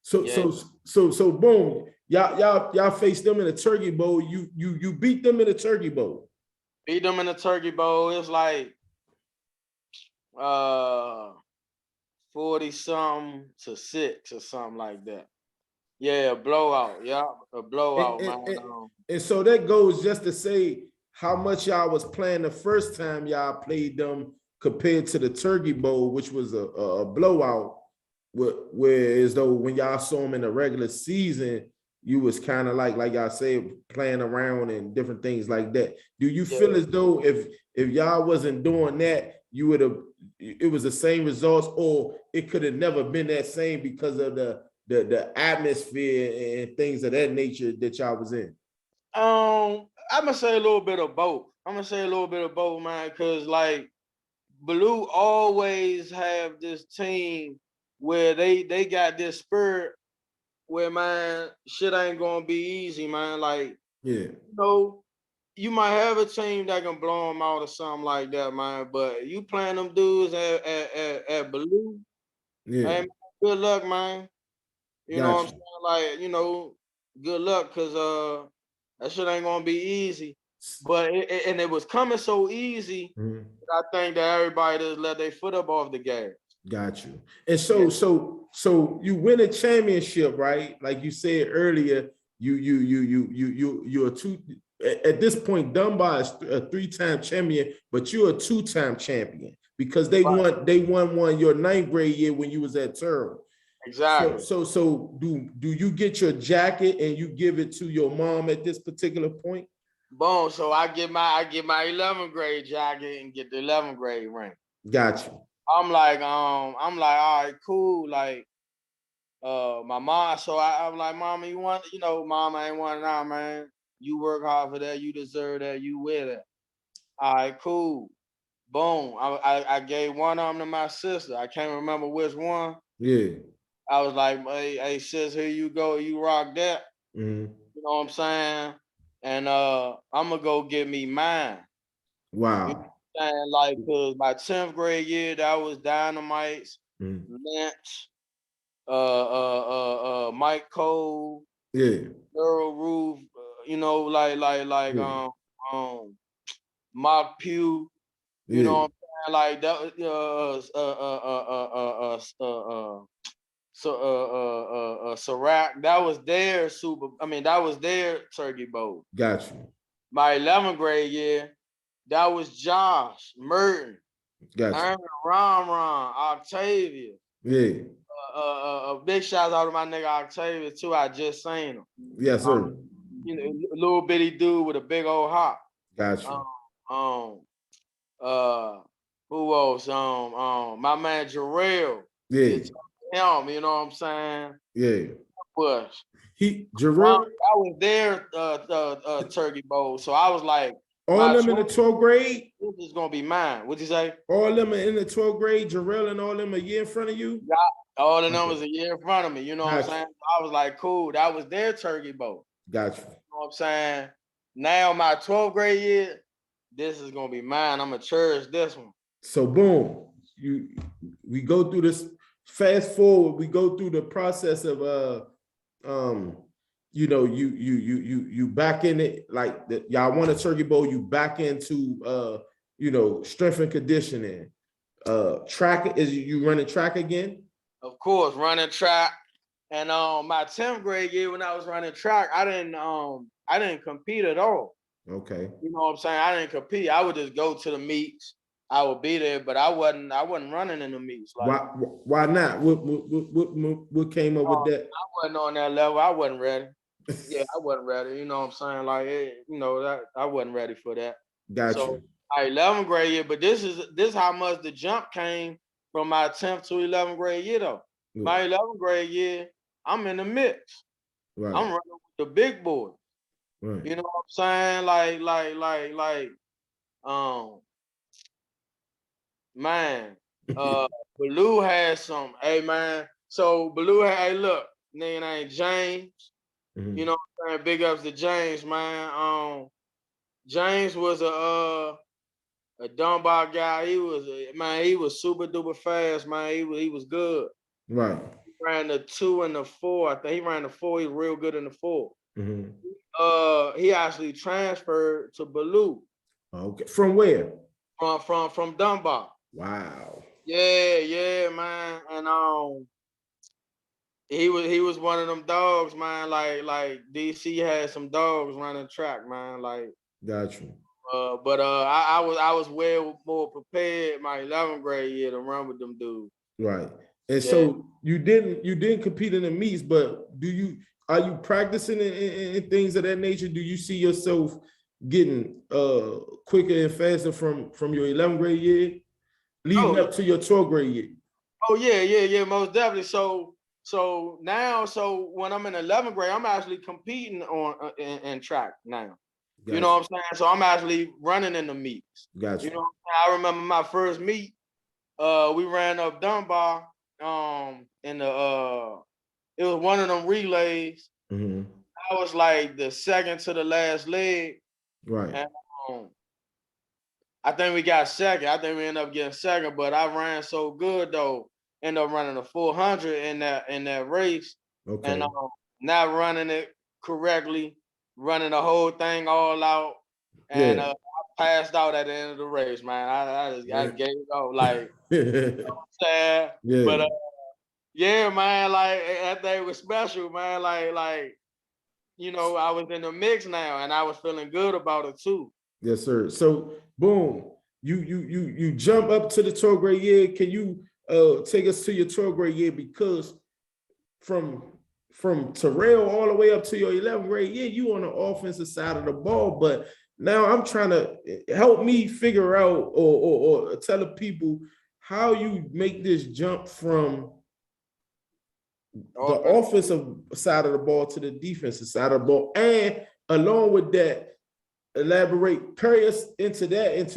So boom. Y'all faced them in the Turkey Bowl. You beat them in the Turkey Bowl. Beat them in the Turkey Bowl. It's like 40-something to 6 or something like that. Yeah, a blowout. Yeah, a blowout, man. And so that goes just to say how much y'all was playing the first time y'all played them compared to the Turkey Bowl, which was a blowout. Whereas though when y'all saw them in the regular season, you was kind of like y'all say, playing around and different things like that. Do you feel as though if y'all wasn't doing that, you would have, it was the same results, or it could have never been that same because of the atmosphere and things of that nature that y'all was in? I'm gonna say a little bit of both. Man, because like Blue always have this team where they got this spirit where, man, shit ain't gonna be easy, man. Like, Yeah. you know, you might have a team that can blow them out or something like that, man. But you playing them dudes at Blue, Yeah. hey, man, good luck, man. You know what I'm saying? Like, you know, good luck, cause that shit ain't gonna be easy. But it was coming so easy. I think that everybody just let their foot up off the gas. Got you. And so you win a championship, right? Like you said earlier, you're a two. At this point, Dunbar is a 3-time champion, but you're a 2-time champion because they won one your 9th grade year when you was at Turl. Exactly. So do you get your jacket and you give it to your mom at this particular point? Boom. So I get my 11th grade jacket and get the 11th grade ring. Got you. I'm like, all right, cool. Like, my mom. So I'm like, Mama, you want, Mama ain't want now, man. You work hard for that. You deserve that. You with it. All right, cool. Boom. I gave one of them to my sister. I can't remember which one. Yeah. I was like, hey, sis, here you go. You rock that. Mm-hmm. You know what I'm saying? And I'm gonna go get me mine. You know Wow. what I'm saying? Like, cause my 10th grade year, that was Dynamites, Mm-hmm. Lynch, Mike Cole, Yeah. Earl Roof, Yeah. Mock Pew, you know Yeah. what I'm saying? Like that, Sirac, that was their that was their Turkey Bowl. Got you. My 11th grade year, that was Josh, Merton, Got you. Aaron, Ron, Octavia. Yeah. Big shout out to my nigga Octavia too. I just seen him. Yes, sir. Little bitty dude with a big old hop. Got Um, you. um, who else? My man Jarrell. Yeah. It's him. You know what I'm saying? Yeah. Bush. Jarrell, I was there Turkey Bowl, so I was like, all my them in the 12th grade, this is gonna be mine. What'd you say? all them are in the 12th grade, Jarrell and all them a year in front of you? Yeah, all the Okay. numbers a year in front of me. You know what I'm Got saying? you. I was like, cool. That was their Turkey Bowl. Got you. You know what I'm saying? Now my 12th grade year, this is gonna be mine. I'm gonna cherish this one. So boom, we go through this. Fast forward, we go through the process of you back in it, like y'all won a Turkey Bowl, you back into strength and conditioning. Track, is you running track again? Of course, running track. And my 10th grade year when I was running track, I didn't compete at all. Okay. You know what I'm saying? I didn't compete. I would just go to the meets. I would be there, but I wasn't running in the meets. Like, why not? What came up with that? I wasn't on that level. I wasn't ready. Yeah, I wasn't ready. You know what I'm saying? Like, that I wasn't ready for that. Got So you. 11th grade year, but this how much the jump came from my 10th to 11th grade year though. My 11th grade year, I'm in the mix. Right. I'm running with the big boys. Right. You know what I'm saying? Man, Baloo had some. Hey man, so Baloo had. Hey, look, nigga named James. Mm-hmm. You know what I'm saying? Big ups to James, man. James was a Dunbar guy. He was super duper fast, man. He was good. Right. He ran the 2 and the 4. I think he ran the 4. He was real good in the 4. Mm-hmm. He actually transferred to Baloo. Okay. From where? From Dunbar. Wow. Yeah, man. And he was one of them dogs, man. Like DC had some dogs running track, man. Like, got you. But I was way more prepared my 11th grade year to run with them dudes. Right. And Yeah. so you didn't compete in the meets, but are you practicing in things of that nature? Do you see yourself getting quicker and faster from your 11th grade year leading up to your 12th grade year? Oh yeah, most definitely. So when I'm in 11th grade, I'm actually competing on in track now. Gotcha. You know what I'm saying? So I'm actually running in the meets. Gotcha. You know what I'm saying? I remember my first meet. We ran up Dunbar. In the it was one of them relays. Mm-hmm. I was like the second to the last leg. Right. And I think we got second. I think we ended up getting second, but I ran so good though. Ended up running a 400 in that race. Okay. And not running it correctly, running the whole thing all out. And I passed out at the end of the race, man. I gave up, like, you know what I'm saying? Yeah. But yeah, man, like that thing was special, man. Like, I was in the mix now, and I was feeling good about it too. Yes, sir. So, boom, you jump up to the 12th grade year. Can you take us to your 12th grade year? Because from Terrell all the way up to your 11th grade year, you on the offensive side of the ball. But now I'm trying to help me figure out or tell the people how you make this jump from the Offense. offensive side of the ball to the defensive side of the ball, and along with that, carry us into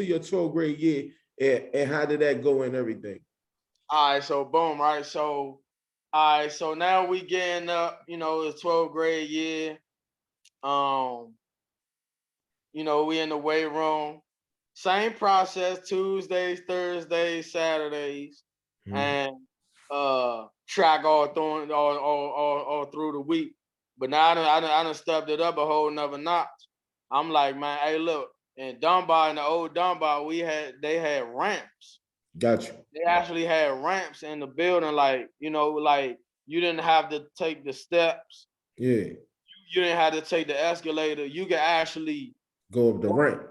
your 12th grade year, and how did that go and everything? All right, so boom, right? So, all right, so now we getting up, the 12th grade year. We in the weight room. Same process, Tuesdays, Thursdays, Saturdays, and track all through the week. But now I done stepped it up a whole nother notch. I'm like, man, hey, look, in Dunbar, in the old Dunbar, they had ramps. Gotcha. They actually had ramps in the building, like you didn't have to take the steps. Yeah. You didn't have to take the escalator. You could actually go up the ramp.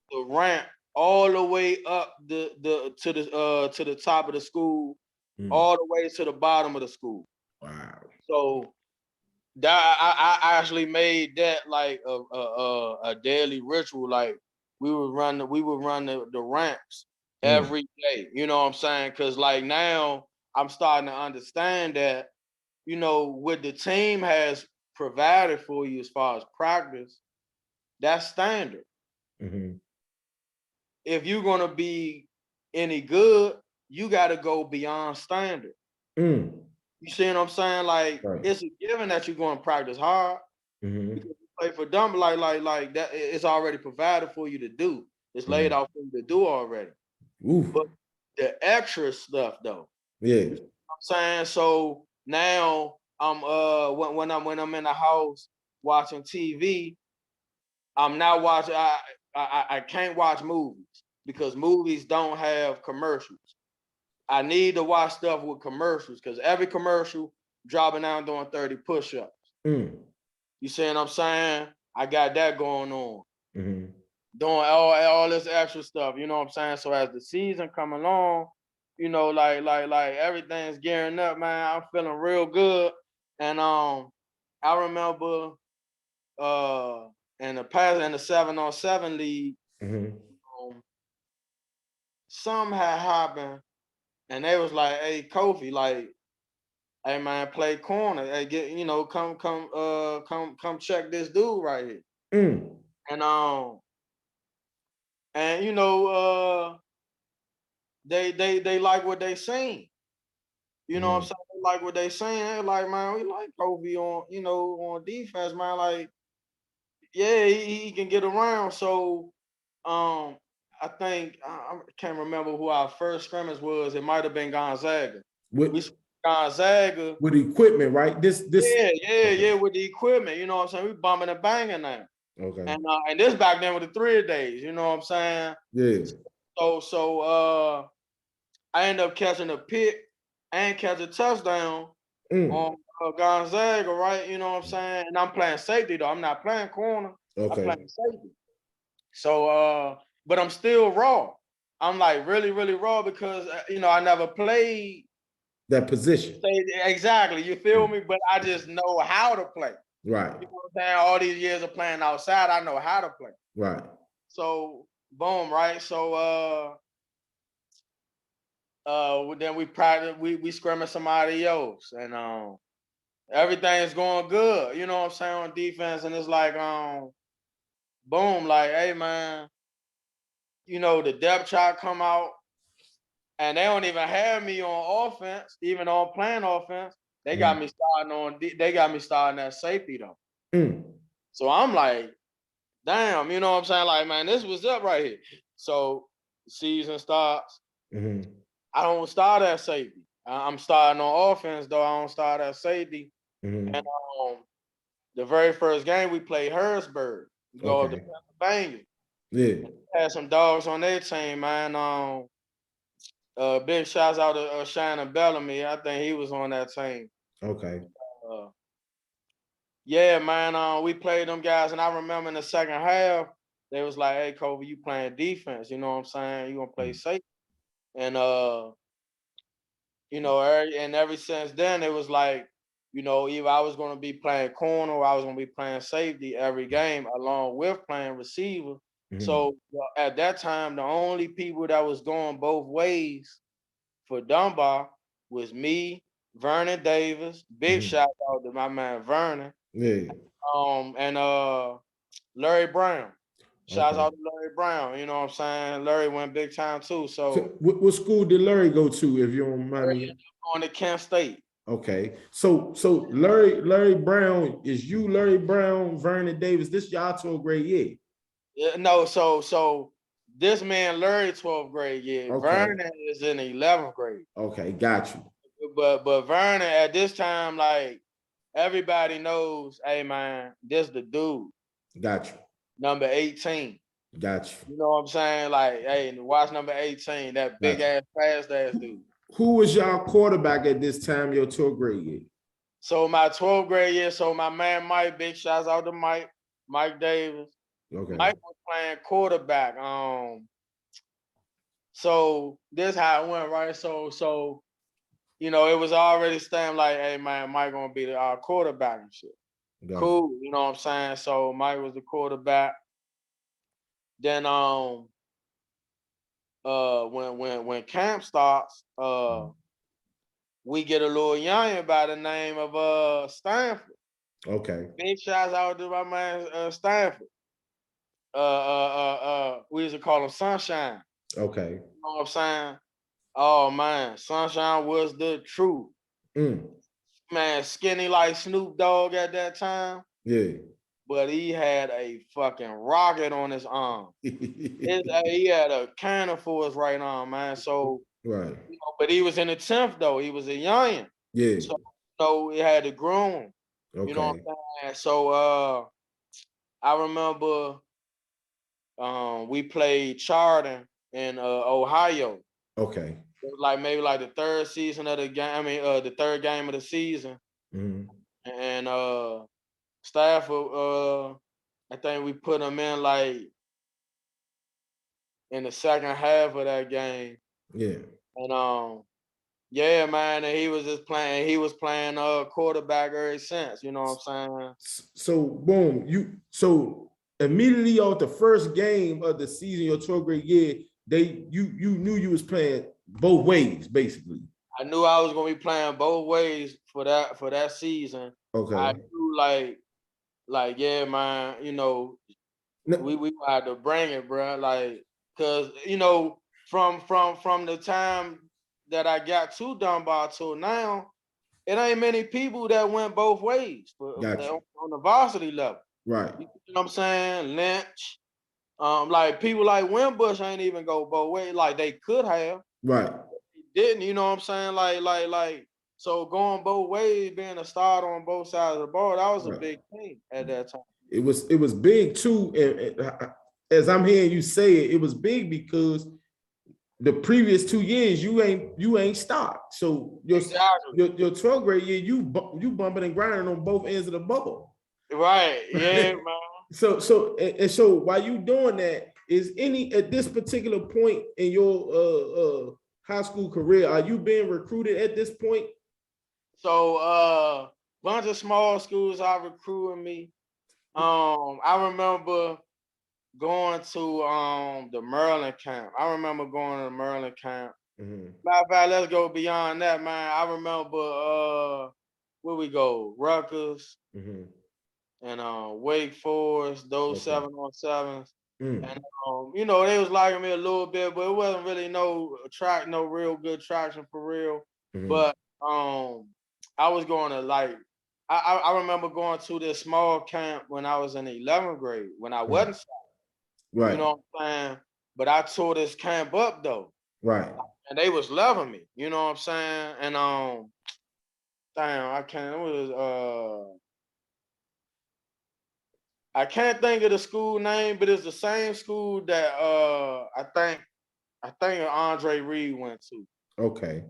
The ramp all the way up to the top of the school, all the way to the bottom of the school. Wow. So that I actually made that like a daily ritual. Like we would run the ramps every day. You know what I'm saying? Because like now I'm starting to understand that what the team has provided for you as far as practice, that's standard. If you're gonna be any good, you got to go beyond standard. You see what I'm saying? Like it's a given that you're going to practice hard because you play for Dunbar, like that. It's already provided for you to do. It's laid out for you to do already. But the extra stuff, though. Yeah. You know what I'm saying? So now I'm when I'm in the house watching TV, I'm not watching. I can't watch movies because movies don't have commercials. I need to watch stuff with commercials because every commercial dropping down doing 30 push-ups. You see what I'm saying? I got that going on. Doing all this extra stuff, you know what I'm saying? So as the season come along, like everything's gearing up, man. I'm feeling real good. And I remember in the 7-on-7 league, something had happened, and they was like, "Hey, Kofi, like, hey man, play corner. Hey, come check this dude right here." And they like what they seen. You know what I'm saying? They like what they saying. They're like, man, we like Kofi on defense, man. Like, yeah, he can get around. So I think I can't remember who our first scrimmage was. It might have been Gonzaga. We Gonzaga with equipment, right? This yeah, with the equipment. You know what I'm saying? We bumping and banging now. Okay. And this back then with the 3 days. You know what I'm saying? Yeah. So I ended up catching a pick and catch a touchdown on Gonzaga, right? You know what I'm saying? And I'm playing safety though. I'm not playing corner. Okay. I'm playing safety. So, but I'm still raw. I'm like really, really raw because I never played that position. Exactly. You feel me? But I just know how to play. Right. You know what I'm saying? All these years of playing outside, I know how to play. Right. So boom, right? So then we practice, we scrimmage somebody else, and everything is going good. You know what I'm saying, on defense, and it's like boom, like, hey man, the depth chart come out, and they don't even have me on offense, even on playing offense. They got me starting at safety though. So I'm like, damn, you know what I'm saying? Like, man, this was up right here. So the season starts. I don't start at safety. I'm starting on offense, though. I don't start at safety. And the very first game we played Harrisburg. We go up to Pennsylvania. Yeah. Had some dogs on their team, man. Big shouts out to Shannon Bellamy. I think he was on that team. Okay. Yeah, man. We played them guys, and I remember in the second half, they was like, "Hey, Kofi, you playing defense? You know what I'm saying? You gonna play safe?" And and ever since then, it was like, either I was gonna be playing corner or I was gonna be playing safety every game, along with playing receiver. So at that time, the only people that was going both ways for Dunbar was me, Vernon Davis, big shout out to my man Vernon. Yeah. And Larry Brown. Shouts Okay. out to Larry Brown. You know what I'm saying? Larry went big time too. So So what school did Larry go to, if you don't mind Larry me? ended up going to Kent State. Okay. So Larry Brown, is you Larry Brown, Vernon Davis? This y'all 12th grade year. Yeah, no, so this man Larry 12th grade year. Okay. Vernon is in 11th grade. Okay, got you. But Vernon at this time, like everybody knows, hey man, this the dude. Got you. Number 18. Got you. You know what I'm saying? Like, hey, watch number 18, that big ass, fast ass dude. Who was y'all quarterback at this time, your 12th grade year? So my 12th grade year, so my man Mike, big shouts out to Mike Davis. Okay. Mike was playing quarterback. So this how it went, right? So you know, it was already stamped like, hey man, Mike gonna be our quarterback and shit. Got Cool, you know what I'm saying? So Mike was the quarterback. Then when camp starts, we get a little young by the name of Stanford. Okay. Big shouts out to my man Stanford. We used to call him Sunshine. Okay. You know what I'm saying? Oh man, Sunshine was the truth. Man, skinny like Snoop Dogg at that time. Yeah. But he had a fucking rocket on his arm. He had a cannon for his right arm, man. So, right. you know, but he was in the 10th though. He was a youngin'. Yeah. So he had to groom. Okay. You know what I'm saying? So I remember we played Chardon in Ohio. Okay. It was like maybe like the third season of the game. I mean, the third game of the season. And Stafford, I think we put him in like in the second half of that game. Yeah. And yeah, man, and he was just playing. He was playing quarterback ever since. You know what I'm saying? So boom, so immediately off the first game of the season, your 12th grade year, you knew you was playing both ways, basically. I knew I was gonna be playing both ways for that season. Okay. I knew like yeah, man, you know, we had to bring it, bro. Like, cause you know, from the time that I got to Dunbar till now, it ain't many people that went both ways on the varsity level. Right. You know what I'm saying? Lynch. Like people like Wimbush ain't even go both ways. Like they could have. Right. Didn't, you know what I'm saying? Like so going both ways, being a starter on both sides of the ball, that was a big thing at that time. It was big too. And as I'm hearing you say it, it was big because the previous 2 years you ain't stopped. So your 12th grade year, you bumping and grinding on both ends of the ball. Right. Yeah, man. So while you doing that, is any at this particular point in your high school career, are you being recruited at this point? So bunch of small schools are recruiting me. I remember going to the Maryland camp. I remember going to the Maryland camp. Matter of fact, let's go beyond that, man. I remember where we go, Rutgers and Wake Forest, those 7-on-7s. And you know, they was liking me a little bit, but it wasn't really no real good traction for real. But I was going to like I remember going to this small camp when I was in the 11th grade when I wasn't signed. Right. You know what I'm saying? But I tore this camp up though. Right. And they was loving me. You know what I'm saying? And damn, I can't think of the school name, but it's the same school that I think Andre Reed went to. Okay.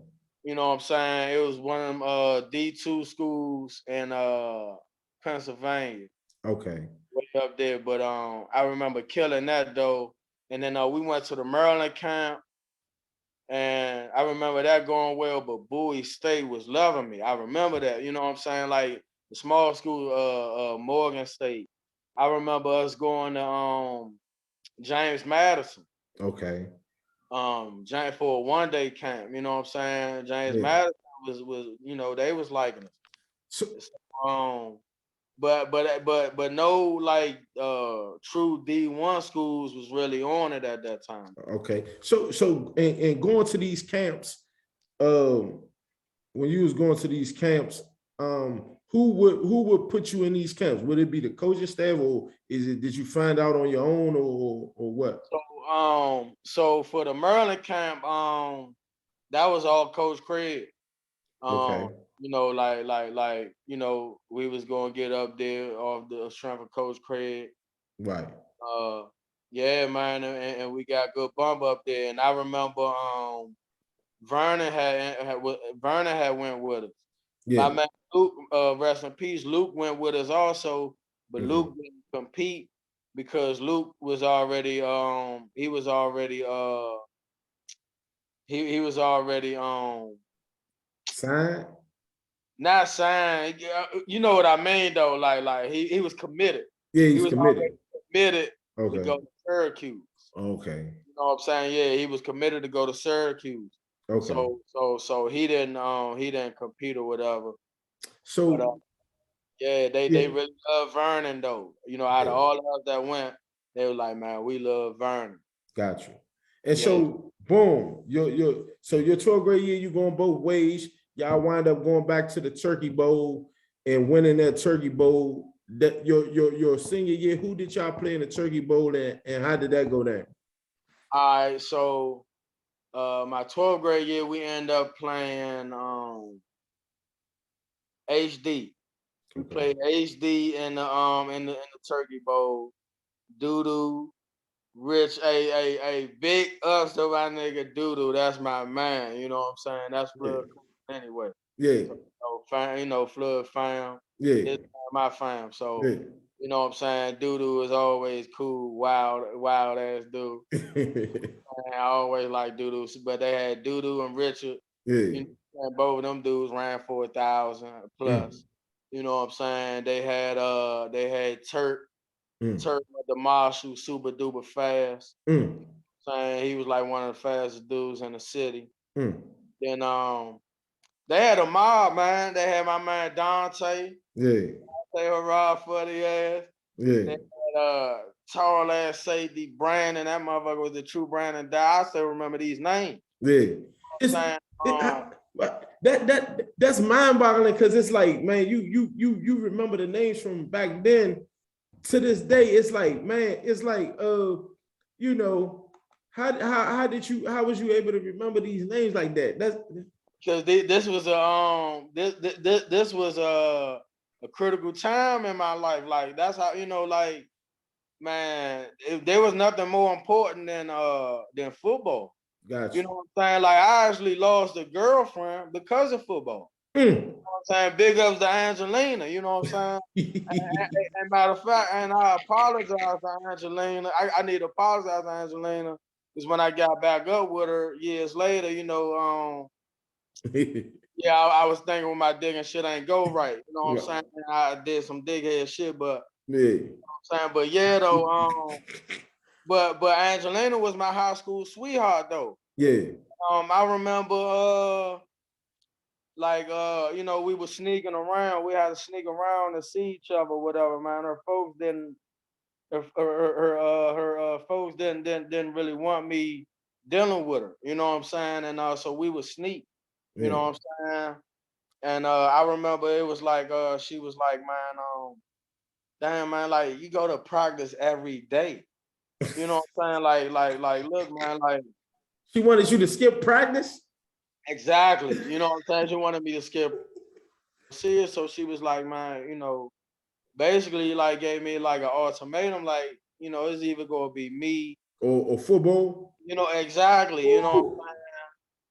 You know what I'm saying? It was one of them D2 schools in Pennsylvania. Okay. Way up there. But I remember killing that though. And then we went to the Maryland camp. And I remember that going well, but Bowie State was loving me. I remember that, you know what I'm saying? Like the small school, Morgan State. I remember us going to James Madison. Okay. James for a 1-day camp. You know what I'm saying? James Yeah. Madison was they was liking us. So, But no like true D1 schools was really on it at that time. okay. So and going to these camps, um, when you was going to these camps, who would put you in these camps? Would it be the coaching staff, or did you find out on your own, or what? So for the Maryland camp, that was all Coach Craig. Okay. We was gonna get up there off the strength of Coach Craig. Right. Uh, yeah, man, and we got good bump up there. And I remember Vernon had went with us. My Yeah. man Luke, rest in peace. Luke went with us also, but Luke didn't compete because Luke was already he was already Signed. not signed. You know what I mean though. Like he was committed. Yeah, He he's was committed. already committed to Okay. go to Syracuse. Okay. You know what I'm saying? Yeah, he was committed to go to Syracuse. Okay. So he didn't compete or whatever. But So yeah, yeah, they really love Vernon though. Out of yeah, all of us that went, they were like, man, we love Vernon. got you. And Yeah. so boom, your 12th grade year, you going both ways. Y'all wind up going back to the Turkey Bowl and winning that Turkey Bowl. That your senior year, who did y'all play in the Turkey Bowl, and how did that go down? All right, so my 12th grade year, we end up playing HD. We Okay. played HD in the Turkey Bowl. Doodoo, Rich, a big ups to my nigga Doodoo. That's my man. You know what I'm saying? That's Yeah. Flood anyway. Yeah. So, Flood fam. Yeah. This my fam. So, Yeah. you know what I'm saying? Doodoo is always cool, wild ass dude. I always like Doodoo, but they had Doodoo and Richard. Yeah. You know, and both of them dudes ran 4,000 Mm. plus. You know what I'm saying? They had Mm. Turk the Marshall super duper fast. Mm. Saying he was like one of the fastest dudes in the city. Mm. Then they had a mob, man. They had my man Dante. Yeah. They hurrah for the ass. They Yeah. had tall ass safety Brandon. That motherfucker was the true Brandon. I still remember these names. Yeah. It's Saying, that's mind-boggling, because it's like, man, you remember the names from back then to this day. It's like, man, it's like you know, how was you able to remember these names like that? That's because this was this was a critical time in my life. Like that's how like man, there was nothing more important than football. You gotcha. know what I'm saying? Like I actually lost a girlfriend because of football. You know what I'm saying? Big ups to Angelina. You know what I'm saying? And matter of fact, and I apologize to Angelina. I need to apologize to Angelina because when I got back up with her years later, yeah, I was thinking with my dick and shit ain't go right. You know what I'm saying? I did some dig head shit, but Yeah. you know what I'm saying? But yeah, though, but Angelina was my high school sweetheart though. Yeah. I remember we were sneaking around. We had to sneak around to see each other, whatever, man. Her folks didn't her folks didn't really want me dealing with her. You know what I'm saying? And so we would sneak. You Yeah. know what I'm saying? And I remember it was like she was like, man, damn man, like you go to practice every day. You know what I'm saying? Like look, man, like She wanted you to skip practice? exactly. You know what I'm saying? She wanted me to skip see it. So she was like, man, basically like gave me like an ultimatum, like, it's either gonna be me, Or football? exactly, Ooh.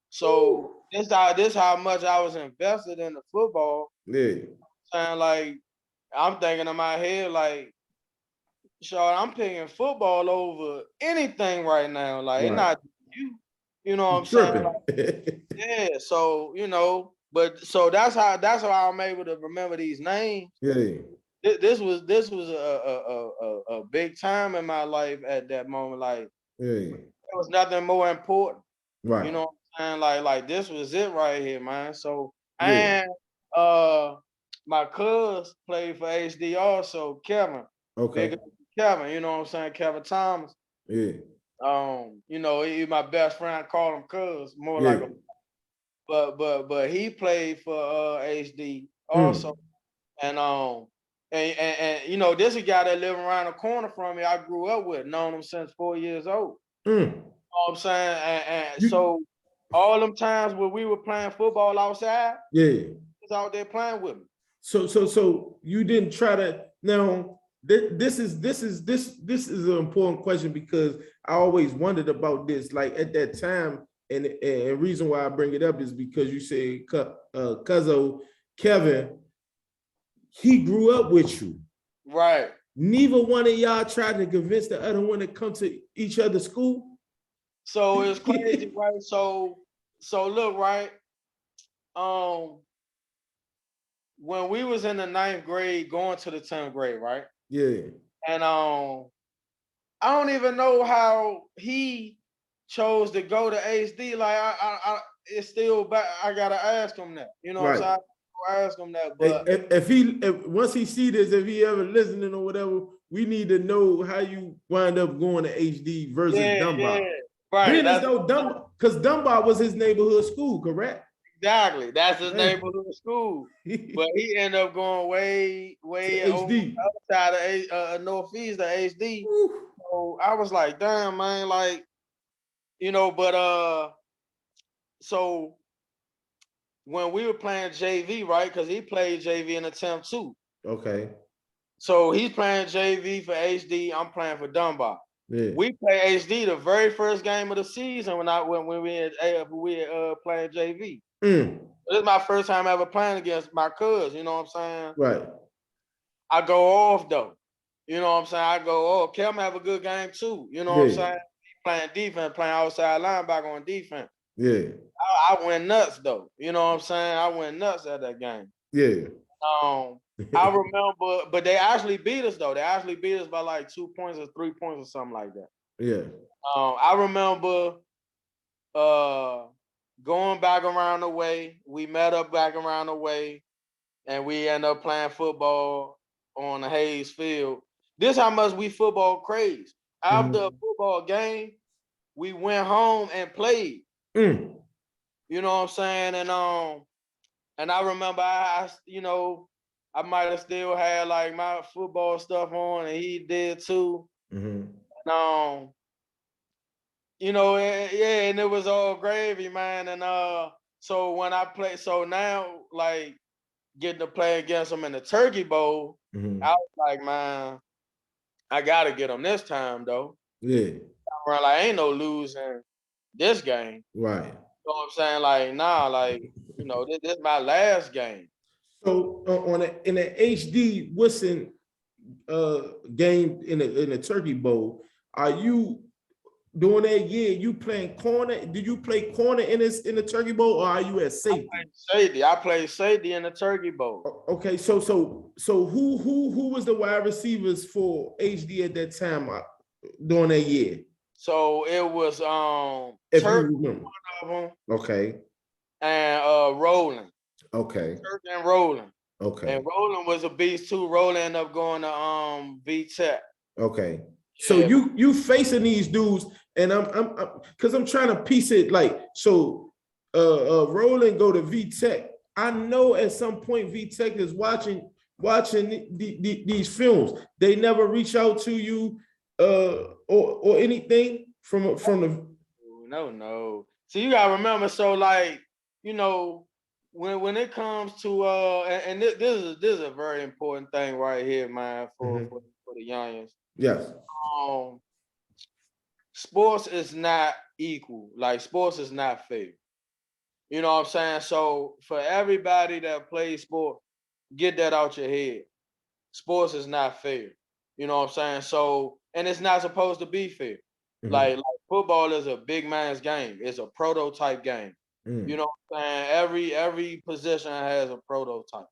so this how much I was invested in the football. Yeah. And like I'm thinking in my head, like, Sean, I'm picking football over anything right now. Like it's Right. not you know what You I'm saying? tripping. Like, yeah, so but so that's how I'm able to remember these names. Yeah. This was a big time in my life at that moment. Like Yeah. there was nothing more important. Right. You know what I'm saying? Like this was it right here, man. So Yeah. and my cuz played for HD also, Kevin. Big Okay. up to Kevin, you know what I'm saying? Kevin Thomas. Yeah. You know, he my best friend, I call him cuz, more like Yeah. a but he played for HD Mm. also. And and you know, this is a guy that living around the corner from me. I grew up with, known him since 4 years old. Mm. Know what I'm saying? And You, so all them times when we were playing football outside, yeah. he was out there playing with me. So you didn't try to now. This is an important question because I always wondered about this. Like at that time, and reason why I bring it up is because you say Cuzzo Kevin, he grew up with you. Right. Neither one of y'all tried to convince the other one to come to each other's school. So it's crazy, right? So look, right. Um, when we was in the 9th grade, going to the 10th grade, right? Yeah. And I don't even know how he chose to go to HD. Like it's still back. I gotta ask him that. You know what I'm Right. saying? I ask him that, but If once he see this, if he ever listening or whatever, we need to know how you wind up going to HD versus yeah, Dunbar. right. Being as That's though Dunbar, because Dunbar was his neighborhood school, correct? exactly that's his Yeah. neighborhood school. But he ended up going To way over HD. the other side of Northeast to HD. So I was like, damn, man, like, you know, but so when we were playing JV, right? Because he played JV in the temp too. Okay. So he's playing JV for HD. I'm playing for Dunbar. Yeah. We play HD the very first game of the season when we playing JV. Mm. This is my first time ever playing against my cuz. You know what I'm saying? Right. I go off though. You know what I'm saying? I go, oh, Kelm have a good game too. You know what I'm Yeah. saying? Playing defense, playing outside linebacker on defense. Yeah. I went nuts though. You know what I'm saying? I went nuts at that game. Yeah. I remember, but they actually beat us though. They actually beat us by like 2 points or 3 points or something like that. Yeah. I remember going back around the way. We met up back around the way, and we end up playing football on the Hayes Field. This how much we football crazy. After a Mhm. football game, we went home and played. Mm. You know what I'm saying? And I remember you know, I might have still had like my football stuff on, and he did too. Mhm. And, you know, yeah, and it was all gravy, man. And so when I play, so now like getting to play against him in the Turkey Bowl, I Mhm. was like, man, I gotta get him this time though. Yeah. Like, ain't no losing this game. Right. You know what I'm saying? Like, nah, like, you know, this my last game. So in the HD Wilson game in the Turkey Bowl, are you during that year you playing corner? Did you play corner in the Turkey Bowl, or are you at safety? Safety. I played safety in the Turkey Bowl. Okay, so who was the wide receivers for HD at that time during that year? So it was If you Turk, remember. one of them, Okay. and Roland. Okay. Turk and Roland. And Okay. Roland was a beast too. Roland ended up going to V Tech. Okay. So Yeah, you facing these dudes, and I'm because I'm trying to piece it like so. Roland go to V Tech. I know at some point V Tech is watching these films. They never reach out to you or anything from the. no. So you gotta remember, so like, you know, when it comes to and this is a very important thing right here, man, Mhm. for the youngins. Yes. Um, sports is not equal. Like sports is not fair. You know what I'm saying? So for everybody that plays sport, get that out your head. Sports is not fair. You know what I'm saying? So, and it's not supposed to be fair. Mhm. Like football is a big man's game. It's a prototype game. You Mm. know what I'm saying? Every position has a prototype.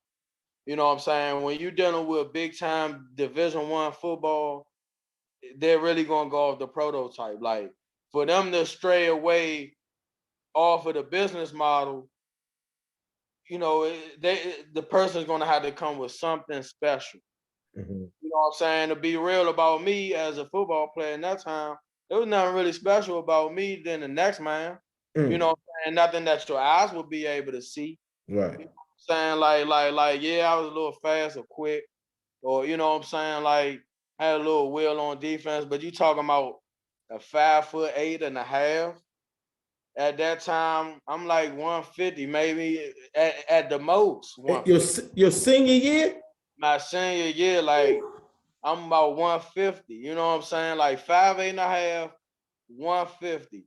You know what I'm saying? When you're dealing with big time Division 1 football, they're really gonna go off the prototype. Like for them to stray away off of the business model, you know, the person's gonna have to come with something special. Mm-hmm. You know what I'm saying? To be real about me as a football player in that time, there was nothing really special about me than the next man. You know what I'm saying? Nothing that your eyes would be able to see. Right. You know what I'm saying? Like, yeah, I was a little fast or quick, or you know what I'm saying? Like, I had a little wheel on defense, but you talking about a 5'8.5". At that time, I'm like 150, maybe at the most Your 150. your senior year? My senior year, like I'm about 150. You know what I'm saying? Like 5'8.5", 150.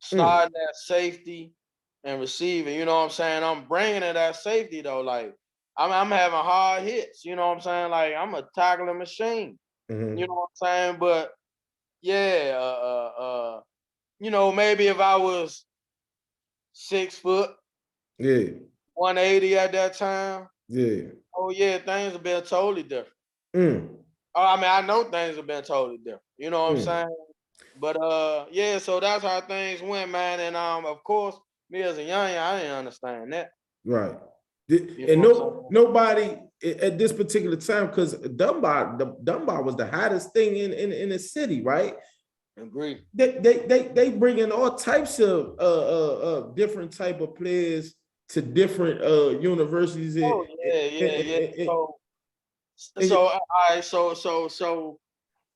Starting at safety and receiving. You know what I'm saying? I'm bringing it at safety though. Like I'm having hard hits. You know what I'm saying? Like I'm a tackling machine. Mm-hmm. You know what I'm saying? But yeah, you know, maybe if I was 6 foot, Yeah. 180 at that time. Yeah. Oh yeah, things have been totally different. Mm. Oh, I mean, I know things have been totally different. You know what I'm Mm. saying? But yeah, so that's how things went, man. And of course, me as a young, I didn't understand that. Right. You And know what I'm saying? nobody at this particular time, because Dunbar was the hottest thing in the city, right? Agree. They bring in all types of different type of players to different universities. Oh yeah, yeah, yeah. So all right, so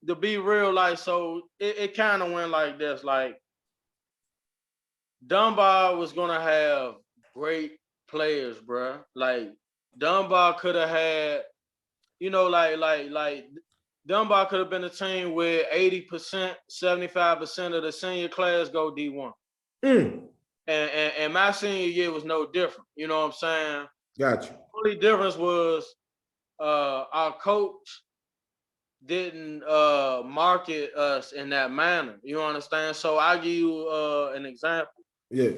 to be real, like, so it kind of went like this. Like Dunbar was gonna have great players, bruh. Like Dunbar could have had, you know, like Dunbar could have been a team where 80%, 75% of the senior class go D1. Mm. And my senior year was no different. You know what I'm saying? Got you. The only difference was our coach didn't market us in that manner. You understand? So I give you an example. Yeah.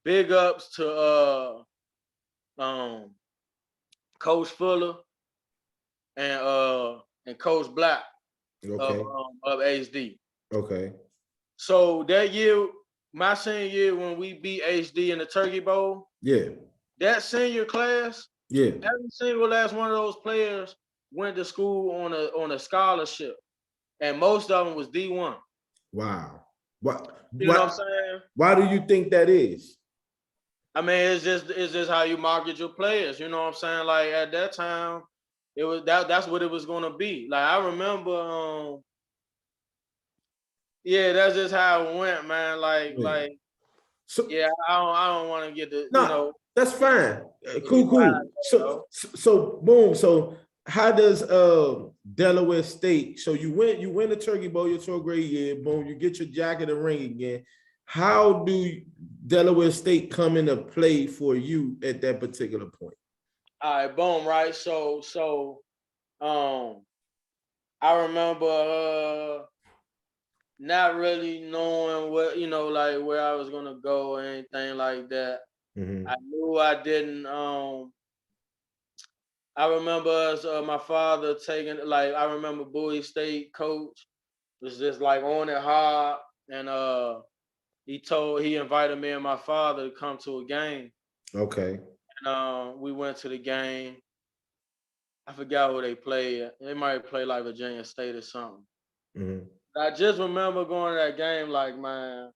Big ups to um, Coach Fuller and Coach Black Okay. of HD. Okay. So that year, my senior year, when we beat HD in the Turkey Bowl, Yeah. that senior class, Yeah. every single last one of those players went to school on a scholarship, and most of them was D1. Wow. What? You know what I'm What? saying? Why do you think that is? I mean, it's just how you market your players. You know what I'm saying? Like at that time, it was that's what it was gonna be. Like I remember, yeah, that's just how it went, man. Like Yeah. like So yeah, I don't want to get the no, that's fine. you Cool, cool. know. So boom. So how does Delaware State? So you win the Turkey Bowl your 12th grade year. Boom, you get your jacket and ring again. How do Delaware State come into play for you at that particular point? All right, boom, right. Um, I remember not really knowing what like where I was gonna go or anything like that. Mm-hmm. I knew I didn't. I remember us, my father taking like I remember Bowie State coach was just like on it hard, and he invited me and my father to come to a game, Okay. and we went to the game. I forgot who they played. They might play like Virginia State or something. Mm-hmm. I just remember going to that game like, man,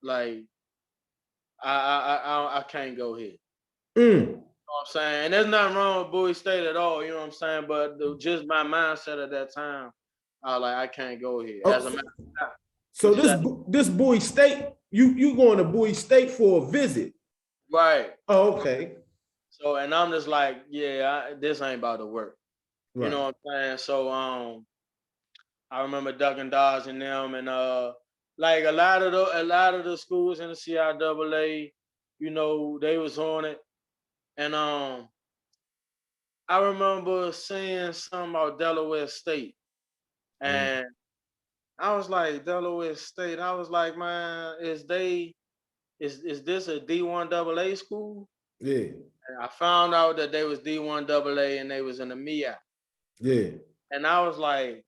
like I can't go here. Mm. You know what I'm saying? And there's nothing wrong with Bowie State at all, you know what I'm saying? But just my mindset at that time, I was like, I can't go here. As a Oh, matter of fact, so which is this Bowie State, you going to Bowie State for a visit? right. Oh, okay. So and I'm just like, yeah, this ain't about to work. You Right. know what I'm saying? So I remember ducking dodging them and like a lot of the schools in the CIAA, they was on it. And I remember seeing something about Delaware State. And I was like, Delaware State. I was like, man, is this a D1 AA school? Yeah. And I found out that they was D1 AA and they was in the MIA. Yeah. And I was like,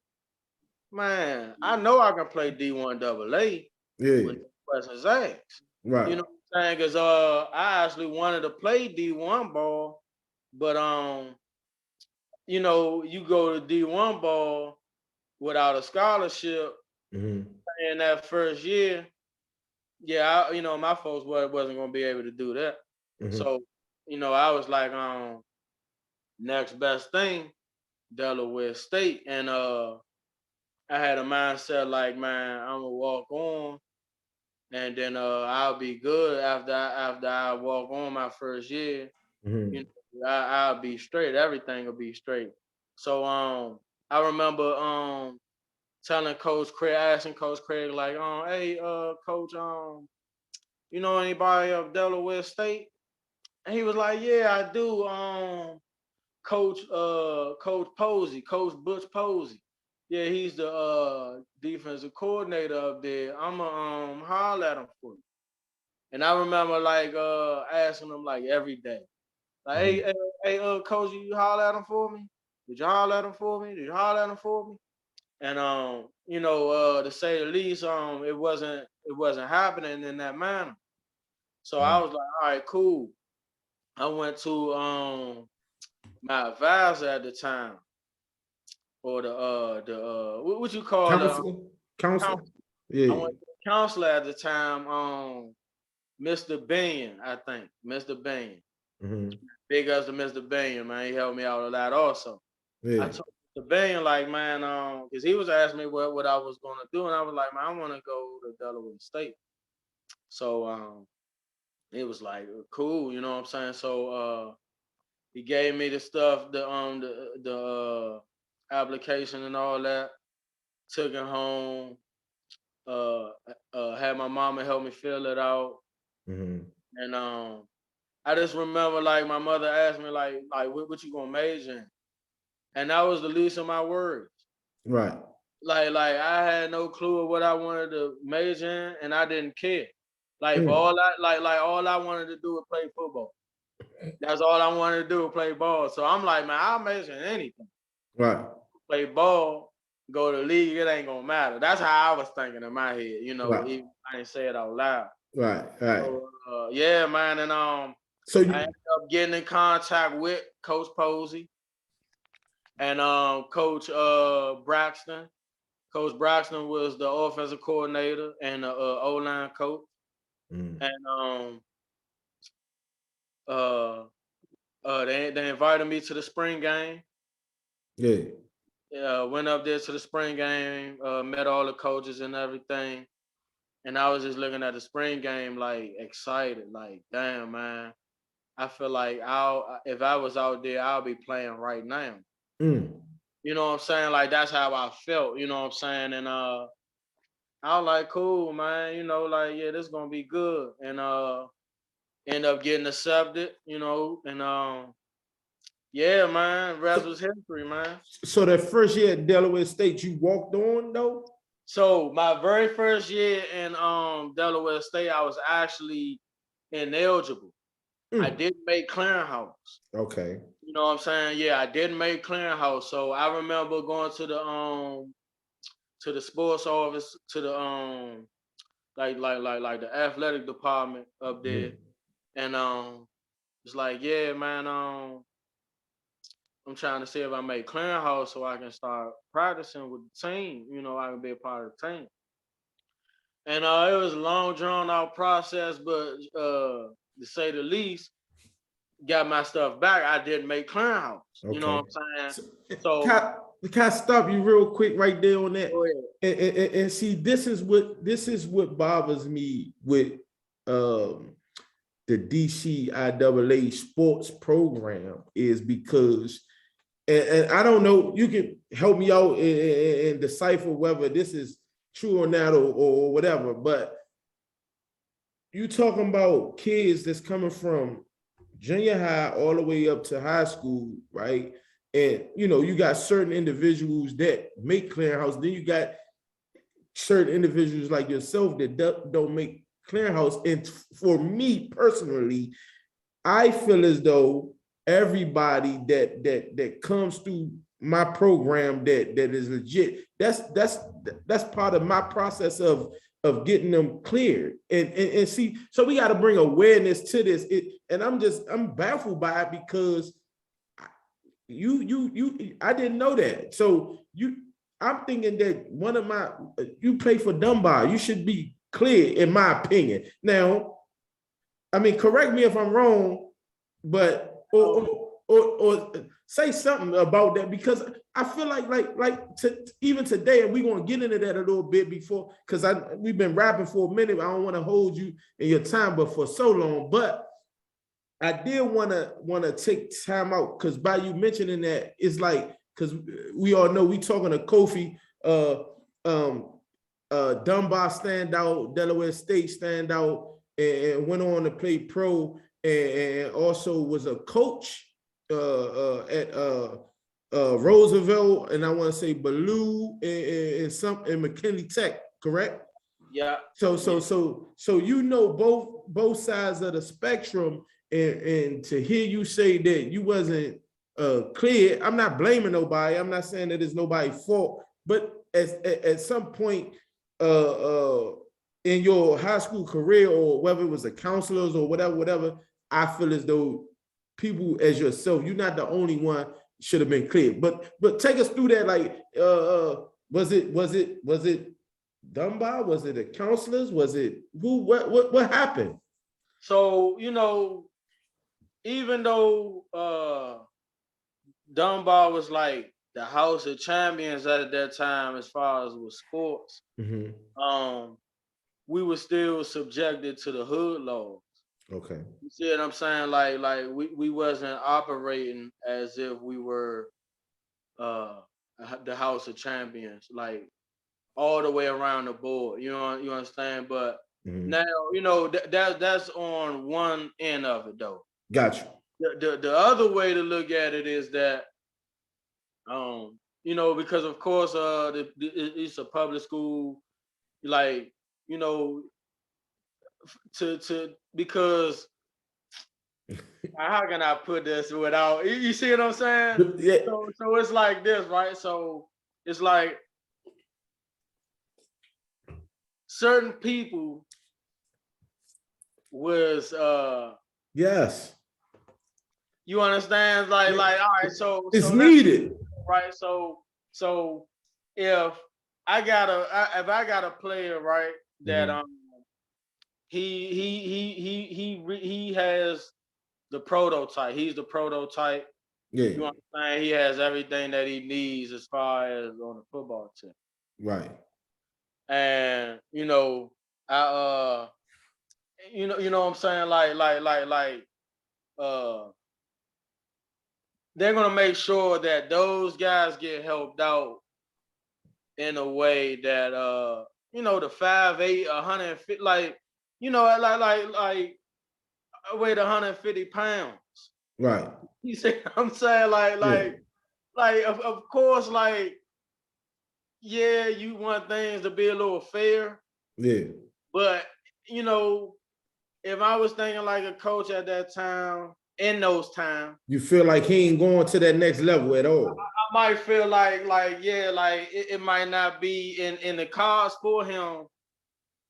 man, I know I can play D1 AA Yeah. with no questions asked. You Right. know what I'm saying? Because I actually wanted to play D1 ball, but you know, you go to D1 ball without a scholarship Mm-hmm. in that first year. Yeah, you know, my folks wasn't gonna be able to do that. Mm-hmm. So, you know, I was like, next best thing, Delaware State, and I had a mindset like, man, I'm gonna walk on, and then I'll be good after I walk on my first year. Mm-hmm. You know, I'll be straight. Everything will be straight. So I remember telling Coach Craig, asking Coach Craig, like, hey, Coach, you know anybody of Delaware State? And he was like, yeah, I do. Coach Posey, Coach Butch Posey. Yeah, he's the defensive coordinator up there. I'ma holler at him for you. And I remember like asking him like every day. Like, Mm-hmm. hey, coach, you holler at him for me? Did you holler at him for me? Did you holler at him for me? And you know, to say the least, it wasn't happening in that manner. So I was like, all right, cool. I went to my advisor at the time, or what you call the Counselor. Counselor. counselor. I Yeah. went to the counselor at the time, Mr. Benyon, I think. Mr. Benyon. Mm-hmm. Big ups to Mr. Benyon, man. He helped me out a lot also. I Yeah. told Mr. Benyon, like, man, because he was asking me what I was gonna do, and I was like, man, I want to go to Delaware State. So it was like cool, you know what I'm saying? So he gave me the stuff, the application and all that. Took it home. Uh, had my mama help me fill it out, Mm-hmm. and I just remember like my mother asked me like what you gonna major in, and that was the least of my worries. Right. Like I had no clue of what I wanted to major in, and I didn't care. Like Mm. all I wanted to do was play football. That's all I wanted to do was play ball. So I'm like, man, I'll major in anything. Right. Play ball, go to the league, it ain't gonna matter. That's how I was thinking in my head, you know, Right. even if I didn't say it out loud. Right. Right. So yeah, man, and So I you ended up getting in contact with Coach Posey and Coach Braxton. Coach Braxton was the offensive coordinator and the O-line coach. mm. And uh, they invited me to the spring game. Yeah. Went up there to the spring game, met all the coaches and everything. And I was just looking at the spring game like excited, like, damn, man. I feel like if I was out there, I'll be playing right now. Mm. You know what I'm saying? Like that's how I felt, you know what I'm saying? And I was like, cool, man, you know, like, yeah, this is gonna be good. And end up getting accepted, you know, and yeah, man, rest So, was history, man. so that first year at Delaware State, you walked on though? So my very first year in Delaware State, I was actually ineligible. I Mm. didn't make clearinghouse. Okay. You know what I'm saying? Yeah, I didn't make clearinghouse. So I remember going to the sports office, to the like the athletic department up there. Mm. And it's like, yeah, man, I'm trying to see if I make clearinghouse so I can start practicing with the team. You know, I can be a part of the team. And it was a long, drawn out process, but to say the least, got my stuff back. I didn't make clearinghouse. You know Okay. what I'm saying? So, So can I stop you real quick right there on that? go ahead. And see, this is what bothers me with the DCIAA sports program is because, and I don't know, you can help me out and decipher whether this is true or not or whatever, but you talking about kids that's coming from junior high all the way up to high school, right? And you got certain individuals that make clearinghouse. Then you got certain individuals like yourself that don't make clearinghouse. And for me personally, I feel as though everybody that comes through my program that is legit. That's part of my process of getting them cleared. And see, so we got to bring awareness to this. And I'm baffled by it because I didn't know that. So I'm thinking that you play for Dunbar, you should be clear, in my opinion. Now, I mean, correct me if I'm wrong, but or say something about that, because I feel even today, and we're gonna get into that a little bit before, because we've been rapping for a minute. I don't want to hold you in your time, but for so long. But I did want to take time out, because by you mentioning that, it's like, because we all know we talking to Kofi, Dunbar Standout, Delaware State Standout, and went on to play pro, and also was a coach at Roosevelt, and I want to say Ballou and McKinley Tech, correct? Yeah. So you know both sides of the spectrum, and to hear you say that you wasn't clear, I'm not blaming nobody. I'm not saying that it's nobody's fault, but at some point in your high school career, or whether it was the counselors or whatever, I feel as though people as yourself, you're not the only one should have been clear. But take us through that. Like, was it Dunbar? Was it the counselors? Was it who? What happened? So, even though Dunbar was like the house of champions at that time as far as with sports, we were still subjected to the hood laws. Okay. You see what I'm saying? Like we wasn't operating as if we were the house of champions, like all the way around the board. You understand? But now, that's on one end of it though. Gotcha. The other way to look at it is that because of course it's a public school, like, because how can I put this without, you see what I'm saying? Yeah. So it's like this, right? So it's like certain people was yes. You understand? Like all right, so it's needed. Right. So if I got a player, right, that he has the prototype. He's the prototype. Yeah. You understand? He has everything that he needs as far as on the football team. Right. And I what I'm saying? Like they're gonna make sure that those guys get helped out in a way that the 5'8", 150, like I weighed 150 pounds. Right. You see what I'm saying? Like of course, like, yeah, you want things to be a little fair. Yeah. But if I was thinking like a coach at that time, in those times, you feel like he ain't going to that next level at all. I might feel like it might not be in the cards for him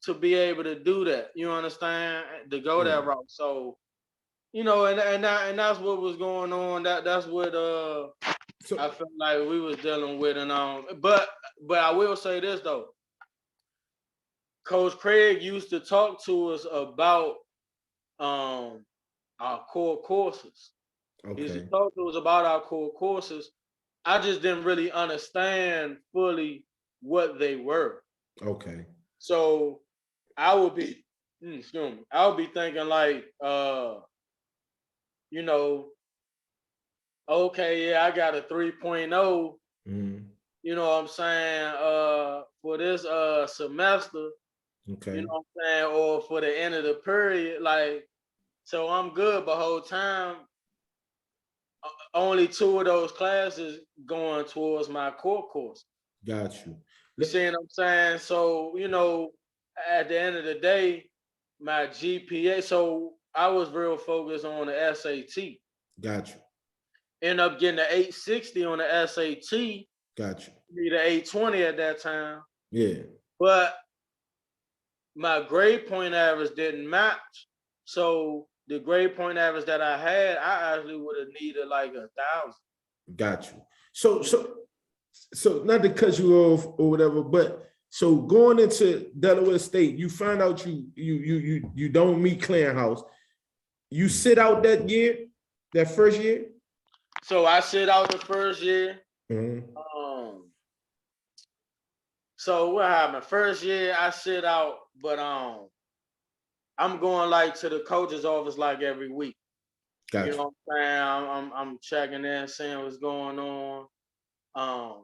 to be able to do that. You understand? To go that route. So, and that's what was going on. That's what I felt like we was dealing with. And but I will say this though. Coach Craig used to talk to us about our core courses. Okay. He used to talk to us about our core courses. I just didn't really understand fully what they were. Okay. So I would be, I would be thinking like, okay, yeah, I got a 3.0. You know what I'm saying? For this semester. Okay. You know what I'm saying? Or for the end of the period, like, so I'm good, but whole time, only 2 of those classes going towards my core course. Got you. You see what I'm saying? So, at the end of the day, my GPA, so I was real focused on the SAT. Got you. End up getting an 860 on the SAT. Got you. Need an 820 at that time. Yeah. But my grade point average didn't match. So the grade point average that I had, I actually would have needed like 1,000. Got you. So not to cut you off or whatever, but so going into Delaware State, you find out you don't meet clearinghouse. You sit out that year, that first year. So I sit out the first year. Mm-hmm. So what happened? First year I sit out, but I'm going like to the coach's office like every week. Gotcha. You know what I'm saying? I'm checking in, seeing what's going on.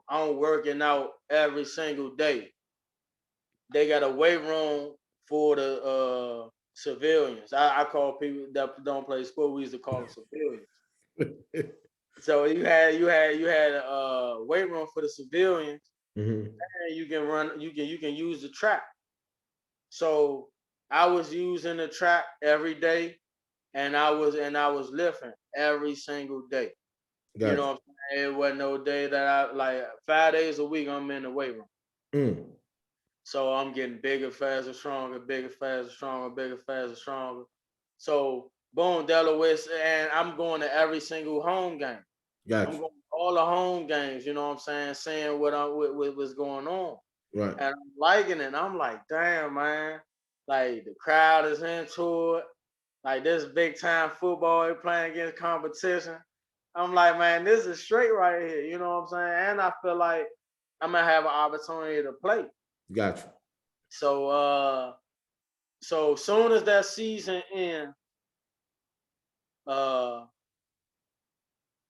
I'm working out every single day. They got a weight room for the civilians. I call people that don't play sport, we used to call them civilians. So you had a weight room for the civilians, mm-hmm. and you can run, you can use the track. So I was using the track every day, and I was lifting every single day. Gotcha. You know what I'm saying? It wasn't no day that I like 5 days a week I'm in the weight room. Mm. So I'm getting bigger, faster, stronger, bigger, faster, stronger, bigger, faster, stronger. So boom, Delaware, and I'm going to every single home game. Gotcha. I'm going to all the home games, you know what I'm saying, seeing what's going on. Right. And I'm liking it. I'm like, damn, man. Like the crowd is into it. Like this big time football, they playing against competition. I'm like, man, this is straight right here. You know what I'm saying? And I feel like I'm gonna have an opportunity to play. Gotcha. So so soon as that season ends,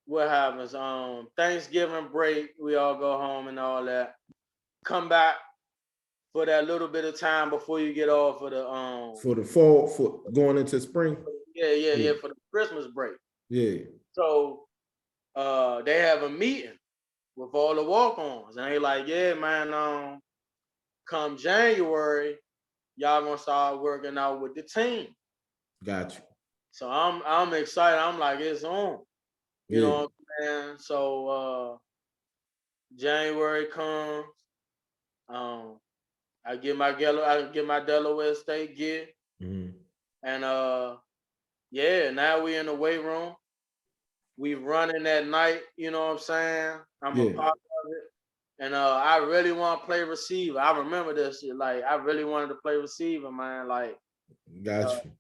what happens? Thanksgiving break, we all go home and all that. Come back for that little bit of time before you get off for the fall, for going into spring. Yeah, for the Christmas break. Yeah. So they have a meeting with all the walk-ons, and they like, yeah, man, come January, y'all gonna start working out with the team. Got you. So I'm excited. I'm like, it's on. You know what I'm saying? So January comes. I get my Delaware State gear. Mm-hmm. And yeah, now we in the weight room. We running that night, you know what I'm saying? I'm a part of it. And I really want to play receiver. I remember this shit. Like, I really wanted to play receiver, man. Like, got you.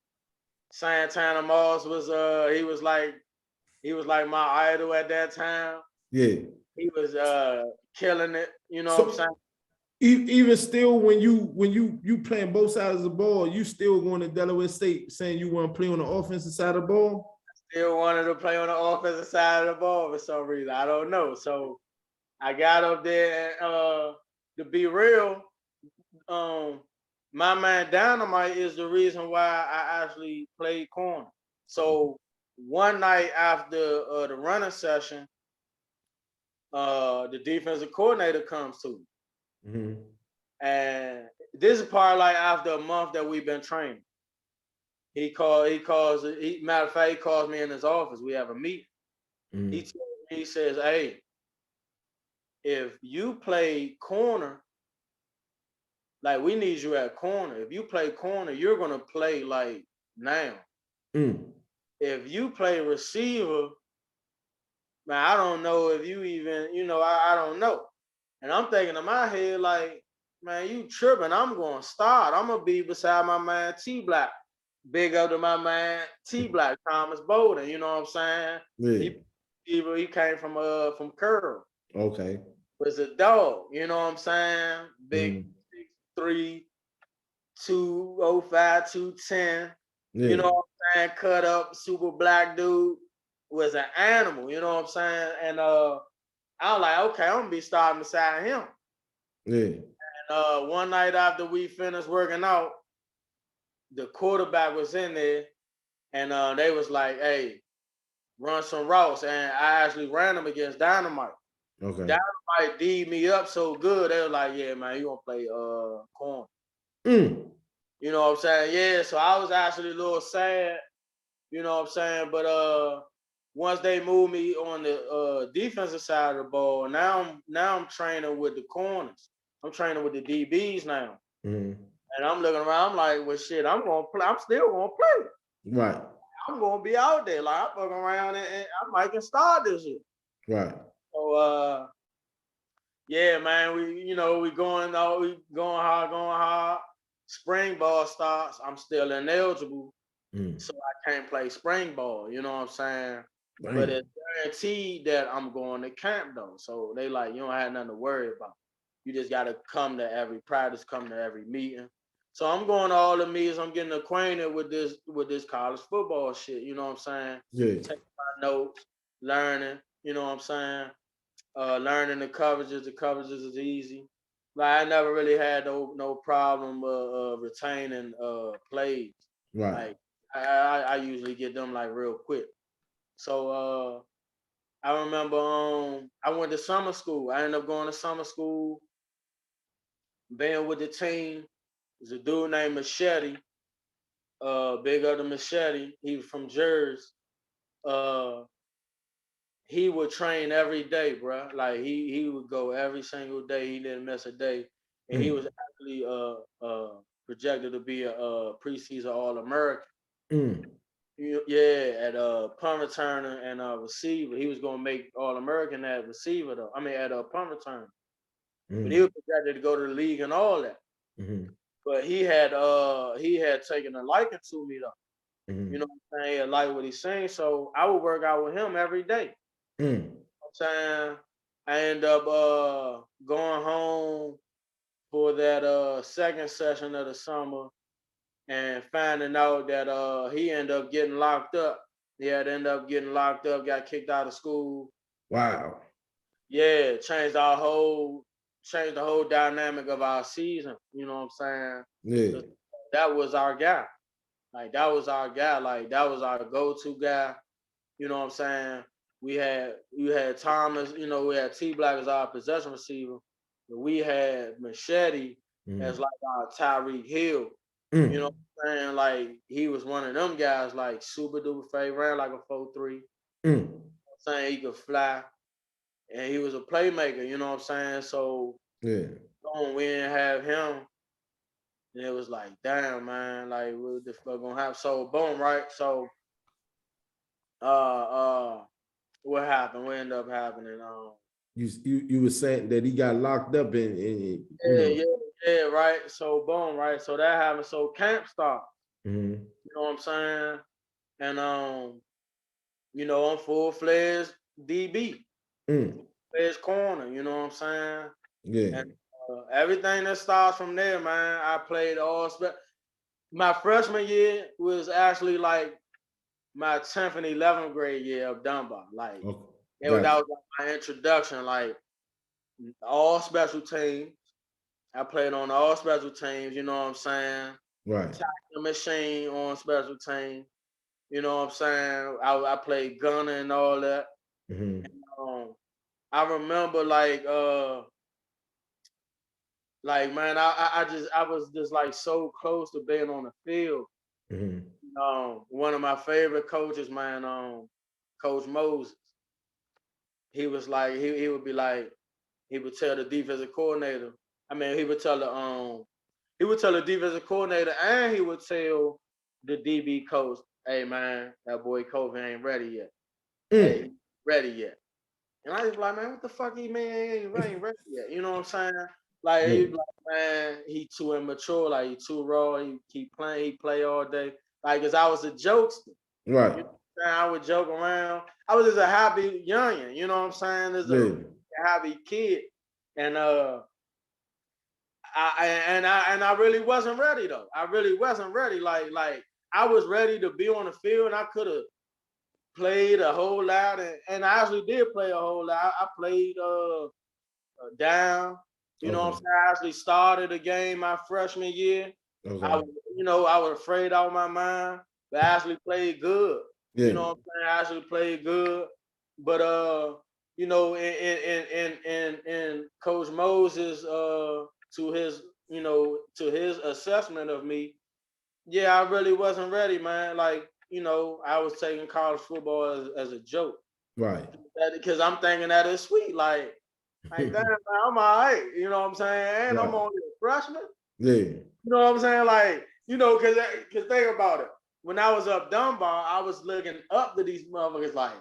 Santana Moss was he was like my idol at that time. Yeah. He was killing it, you know what I'm saying? Even still, when you playing both sides of the ball, you still going to Delaware State saying you want to play on the offensive side of the ball? Still wanted to play on the offensive side of the ball for some reason. I don't know. So I got up there and to be real, my man Dynamite is the reason why I actually played corner. So one night after the running session, the defensive coordinator comes to me. Mm-hmm. And this is probably like after a month that we've been training. Matter of fact, he calls me in his office. We have a meeting. Mm-hmm. He says, hey, if you play corner, like we need you at corner. If you play corner, you're gonna play like now. Mm. If you play receiver, man, I don't know if you even, I don't know. And I'm thinking in my head, like, man, you tripping. I'm gonna start. I'm gonna be beside my man T Black. Big up to my man T Black, Thomas Bowden, you know what I'm saying? Yeah. He came from Curl. Okay. Was a dog, you know what I'm saying? Big 6'3", 205, 210. Yeah. You know what I'm saying? Cut up, super black dude. Was an animal, you know what I'm saying? And I was like, okay, I'm gonna be starting beside him. Yeah. And one night after we finished working out, the quarterback was in there, and they was like, hey, run some routes. And I actually ran them against Dynamite. Okay. Dynamite D'd me up so good, they were like, yeah, man, you gonna play corner. Mm. You know what I'm saying? Yeah, so I was actually a little sad, you know what I'm saying? But once they moved me on the defensive side of the ball, now I'm training with the corners. I'm training with the DBs now. Mm-hmm. And I'm looking around, I'm like, well shit, I'm gonna play, I'm still gonna play. Right. I'm gonna be out there. Like I'm fucking around and I might can start this shit. Right. So yeah, man, we going out, we going hard. Spring ball starts. I'm still ineligible, so I can't play spring ball. You know what I'm saying? But Right. it's guaranteed that I'm going to camp though. So they like, you don't have nothing to worry about. You just gotta come to every practice, come to every meeting. So I'm going to all the meetings. I'm getting acquainted with this college football shit. You know what I'm saying? Yeah. Taking my notes, learning. You know what I'm saying? Learning the coverages. The coverages is easy. Like I never really had no problem retaining plays. Right. Like I usually get them like real quick. So I remember I went to summer school. I ended up going to summer school, being with the team. There's a dude named Machete, Big Up the Machete. He was from Jersey. Uh, he would train every day, bro. Like he would go every single day. He didn't miss a day, and he was actually projected to be a preseason All American. Yeah, at punt returner and receiver. He was gonna make All American at receiver though. I mean at a punt return. But he was projected to go to the league and all that. But he had taken a liking to me though. You know what I'm saying? He like what he's saying. So I would work out with him every day. You know what I'm saying? I end up going home for that second session of the summer and finding out that he ended up getting locked up. He had ended up getting locked up, got kicked out of school. Wow. Yeah, changed the whole dynamic of our season. You know what I'm saying? Yeah. That was our guy. Like that was our guy. Like that was our go-to guy. You know what I'm saying? We had Thomas. You know, we had T Black as our possession receiver. But we had Machete as like our Tyreek Hill. You know what I'm saying? Like he was one of them guys, like super duper fast, ran like a 4.3. You know what I'm saying? He could fly. And he was a playmaker, you know what I'm saying? So yeah, we didn't have him. And it was like, damn, man, like what the fuck gonna happen? So boom, right? So what happened? What ended up happening? you were saying that he got locked up in Yeah, right. So boom, right. So that happened. So camp starts. Mm-hmm. You know what I'm saying? And I'm full-fledged DB. Full-fledged corner, you know what I'm saying? Yeah. And everything that starts from there, man. I played my freshman year was actually like my 10th and 11th grade year of Dunbar. Like that was like my introduction, like all special teams. I played on all special teams, you know what I'm saying? Right. Tackling machine on special team. You know what I'm saying? I played gunner and all that. And, I remember man, I was just like so close to being on the field. One of my favorite coaches, man, Coach Moses. He was like, he would be like, he would tell the defensive coordinator. I mean, he would tell the defensive coordinator, and he would tell the DB coach, "Hey, man, that boy Kofi ain't ready yet. Hey, he ready yet?" And I was like, "Man, what the fuck he mean? He ain't ready yet?" You know what I'm saying? Like, he was like, "Man, he too immature. Like, he too raw. He keep playing. He play all day." Like, cause I was a jokester. Right. You know what I'm saying? I would joke around. I was just a happy youngin'. You know what I'm saying? Just a happy kid. And I really wasn't ready though. I really wasn't ready. Like I was ready to be on the field, and I could have played a whole lot, and I actually did play a whole lot. I played down. You know what I'm saying? I actually started a game my freshman year. I was afraid out of my mind, but I actually played good. Yeah. You know what I'm saying? I actually played good. But in Coach Moses to his assessment of me, yeah, I really wasn't ready, man. Like I was taking college football as a joke. Right. Because I'm thinking that it's sweet. Like damn, man, I'm all right. You know what I'm saying? And Right. I'm only a freshman. Yeah. You know what I'm saying? Like, because think about it. When I was up Dunbar, I was looking up to these motherfuckers like,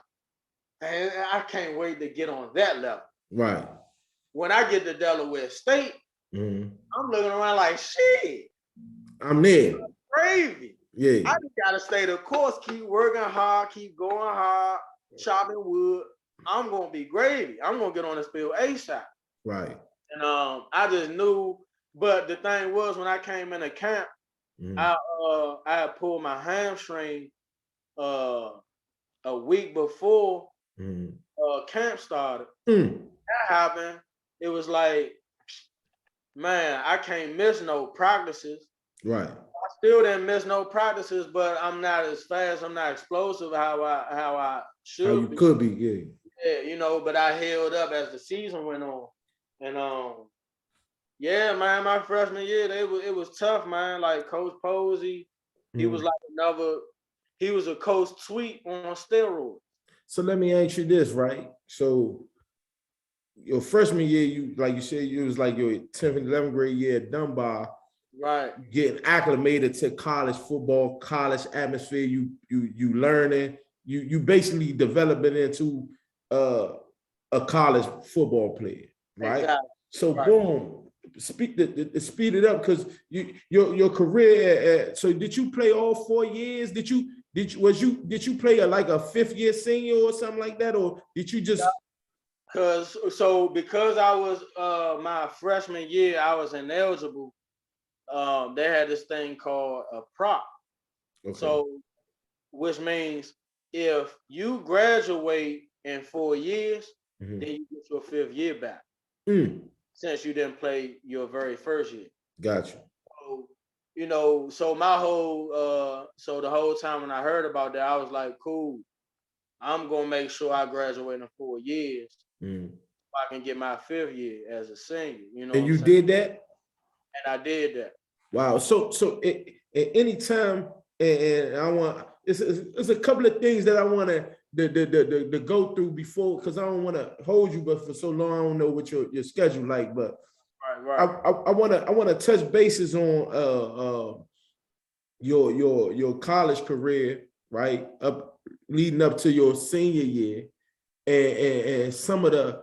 man, I can't wait to get on that level. Right. When I get to Delaware State, I'm looking around like, shit. I'm there. Crazy. Yeah. I just gotta stay the course, keep working hard, keep going hard, chopping wood. I'm gonna be gravy. I'm gonna get on this field ASAP. Right. And I just knew, but the thing was when I came into camp, I had pulled my hamstring a week before camp started. That happened. It was like, man, I can't miss no practices. Right. I still didn't miss no practices, but I'm not as fast. I'm not explosive how I should. How you could be, yeah. Yeah, but I held up as the season went on, and yeah, man, my freshman year, it was tough, man. Like Coach Posey, he was like he was a Coach Tweet on steroids. So let me ask you this, right? So your freshman year, you like you said, it was like your 10th and 11th grade year at Dunbar. Right. Getting acclimated to college football, college atmosphere, you learning, you basically developing into a college football player, right? Exactly. So boom, speed it up because your career. So did you play all 4 years? Did you play like a 5th year senior or something like that, or did you just? Because I was my freshman year, I was ineligible. They had this thing called a prop. Okay. So, which means if you graduate in 4 years, then you get your 5th year back. Since you didn't play your very first year. Gotcha. So, so my whole so the whole time when I heard about that, I was like, cool, I'm gonna make sure I graduate in 4 years. So I can get my 5th year as a senior. And you did that? And I did that. Wow. So at any time, and I want it's a couple of things that I want to go through before, because I don't want to hold you, but for so long I don't know what your schedule like. But right. I want to touch bases on your college career, right, up leading up to your senior year, and some of the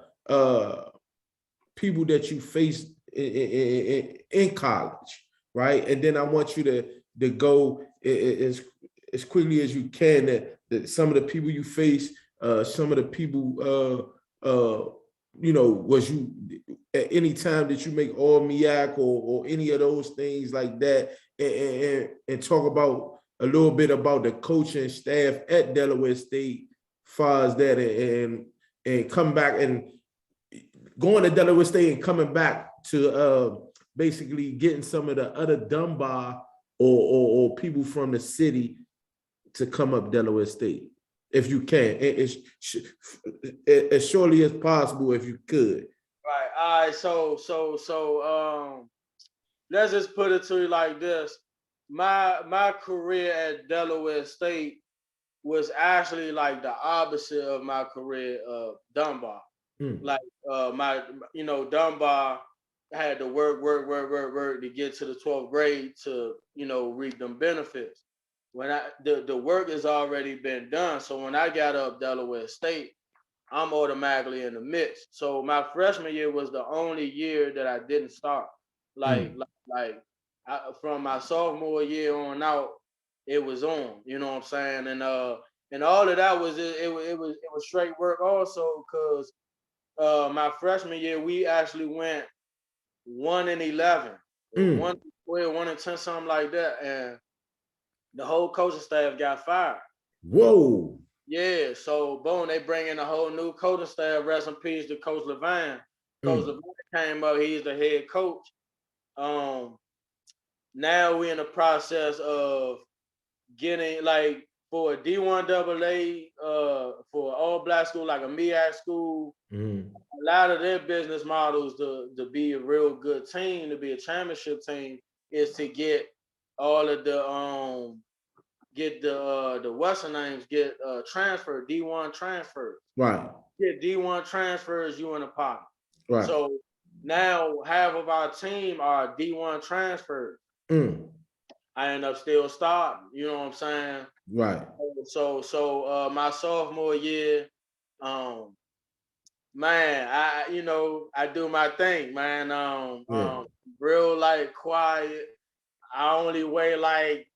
people that you faced in college. Right. And then I want you to go as quickly as you can that some of the people you face, some of the people, was you at any time that you make all MIAC or any of those things like that, and talk about a little bit about the coaching staff at Delaware State, far as that, and come back and going to Delaware State and coming back to basically getting some of the other Dunbar or people from the city to come up Delaware State, if you can, as surely as possible, if you could. Right. All right. So let's just put it to you like this. My career at Delaware State was actually like the opposite of my career of Dunbar. Like Dunbar had to work to get to the 12th grade to, reap them benefits. When the work has already been done. So when I got up Delaware State, I'm automatically in the mix. So my freshman year was the only year that I didn't start. From my sophomore year on out, it was on. You know what I'm saying? And all of that was it was straight work also, because my freshman year we actually went 1-11, 1-12, 1-10, something like that, and the whole coaching staff got fired. Whoa. Yeah, so boom, they bring in a whole new coaching staff. Rest in peace to Coach Levine. Coach Levine came up, he's the head coach. Now we're in the process of getting, like, for a D1 AA, for an all-black school, like a MIAC school, a lot of their business models to be a real good team, to be a championship team, is to get all of get the Western names get transferred, D1 transfers. Right. Get D1 transfers, you in a pocket. Right. So now half of our team are D1 transfers. I end up still starting, you know what I'm saying? Right. So my sophomore year, man, I do my thing, man. Real like quiet. I only weigh like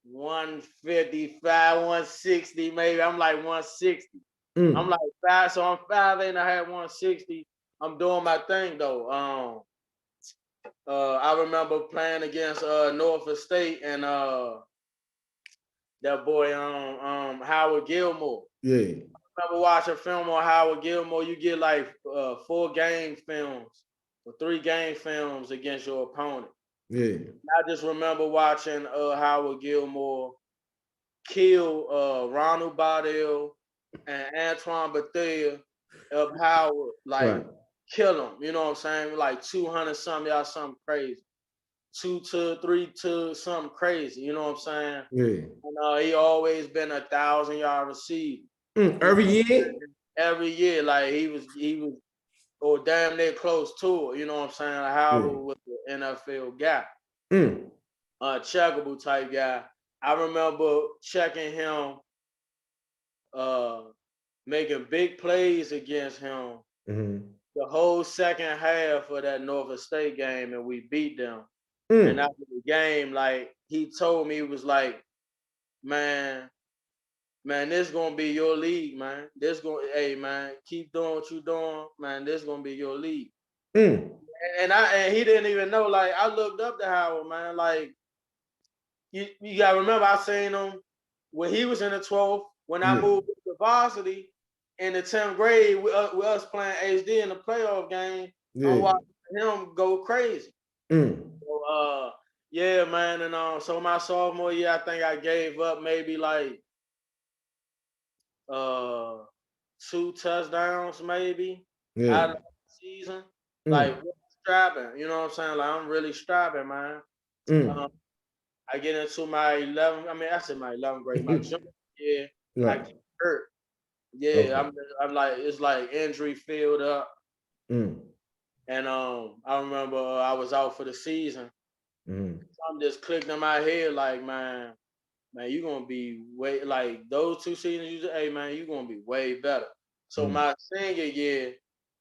155, 160, maybe. I'm like 160. I'm like 5, so I'm 5'8" and I had 160. I'm doing my thing though. I remember playing against Norfolk State and that boy Howard Gilmore. Yeah. I remember watching film on Howard Gilmore. You get like 4 game films or 3 game films against your opponent. Yeah. I just remember watching Howard Gilmore kill Ronald Baudel and Antoine Bethea of Howard, like Right. kill them. You know what I'm saying? Like 200 something, y'all something crazy. 2 to 3 to something crazy. You know what I'm saying? Yeah. And he always been 1,000-yard receiver. Every year? Every year, like he was or damn near close to it. You know what I'm saying? Like Howard was the NFL guy. Checkable type guy. I remember checking him, making big plays against him the whole second half of that Norfolk State game, and we beat them. And after the game, like he told me, he was like, man, this gonna be your league, man. Hey man, keep doing what you doing, man. This gonna be your league. And he didn't even know. Like I looked up to Howard, man. Like you gotta remember, I seen him when he was in the 12th. When I moved to varsity in the 10th grade, with us playing HD in the playoff game, I'm watching him go crazy. So, yeah, man. And so my sophomore year, I think I gave up maybe like 2 touchdowns, maybe out of the season. Like strapping, you know what I'm saying? Like I'm really strapping, man. I get into my 11th. I mean, I said my 11th grade, my junior year. I get hurt. Yeah, I'm like, it's like injury filled up. And I remember I was out for the season. Something just clicked in my head, like, man, you gonna be way like those 2 seasons. Hey, man, you gonna be way better. So my senior year,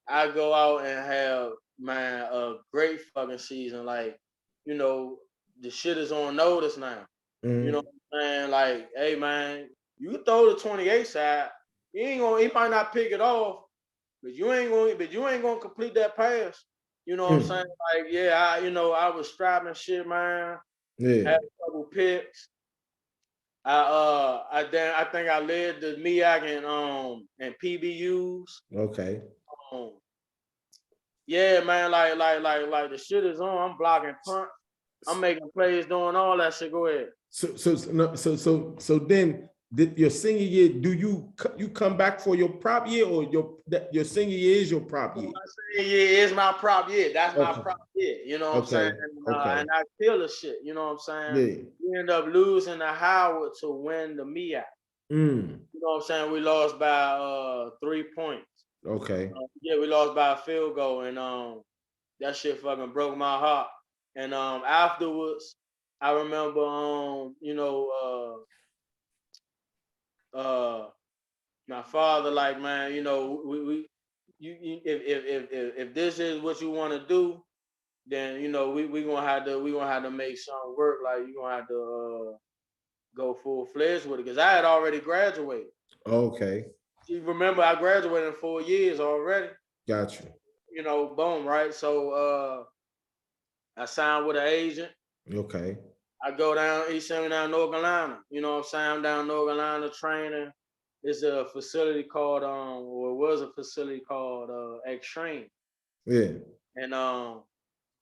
I go out and have a great fucking season. Like, you know, the shit is on notice now. You know what I'm saying? Like, hey man, you can throw the 28 side. He might not pick it off, but you ain't gonna complete that pass. You know what I'm saying? Like, yeah, I was strapping shit, man. Yeah. Had a couple picks. I think I led the MEAC and PBUs. Okay. Yeah, man, like the shit is on. I'm blocking punt. I'm making plays, doing all that shit. Go ahead. So then your senior year, do you come back for your prop year, or your senior year is your prop year? My senior year is my prop year. That's my prop year. You know what I'm saying? And I kill the shit. You know what I'm saying? Yeah. We end up losing to Howard to win the MEAC. You know what I'm saying? We lost by 3 points. Okay. Yeah, we lost by a field goal, and that shit fucking broke my heart. And afterwards, I remember my father, like, man, if this is what you want to do, then we gonna have to make something work. Like you gonna have to go full fledged with it, because I had already graduated. Okay. You remember I graduated in 4 years already. Got you. Boom, right? So I signed with an agent. Okay. I go down, he sent me down North Carolina. You know what I'm saying? I'm down North Carolina training. It's a facility called or it was a facility called Extreme. Yeah. And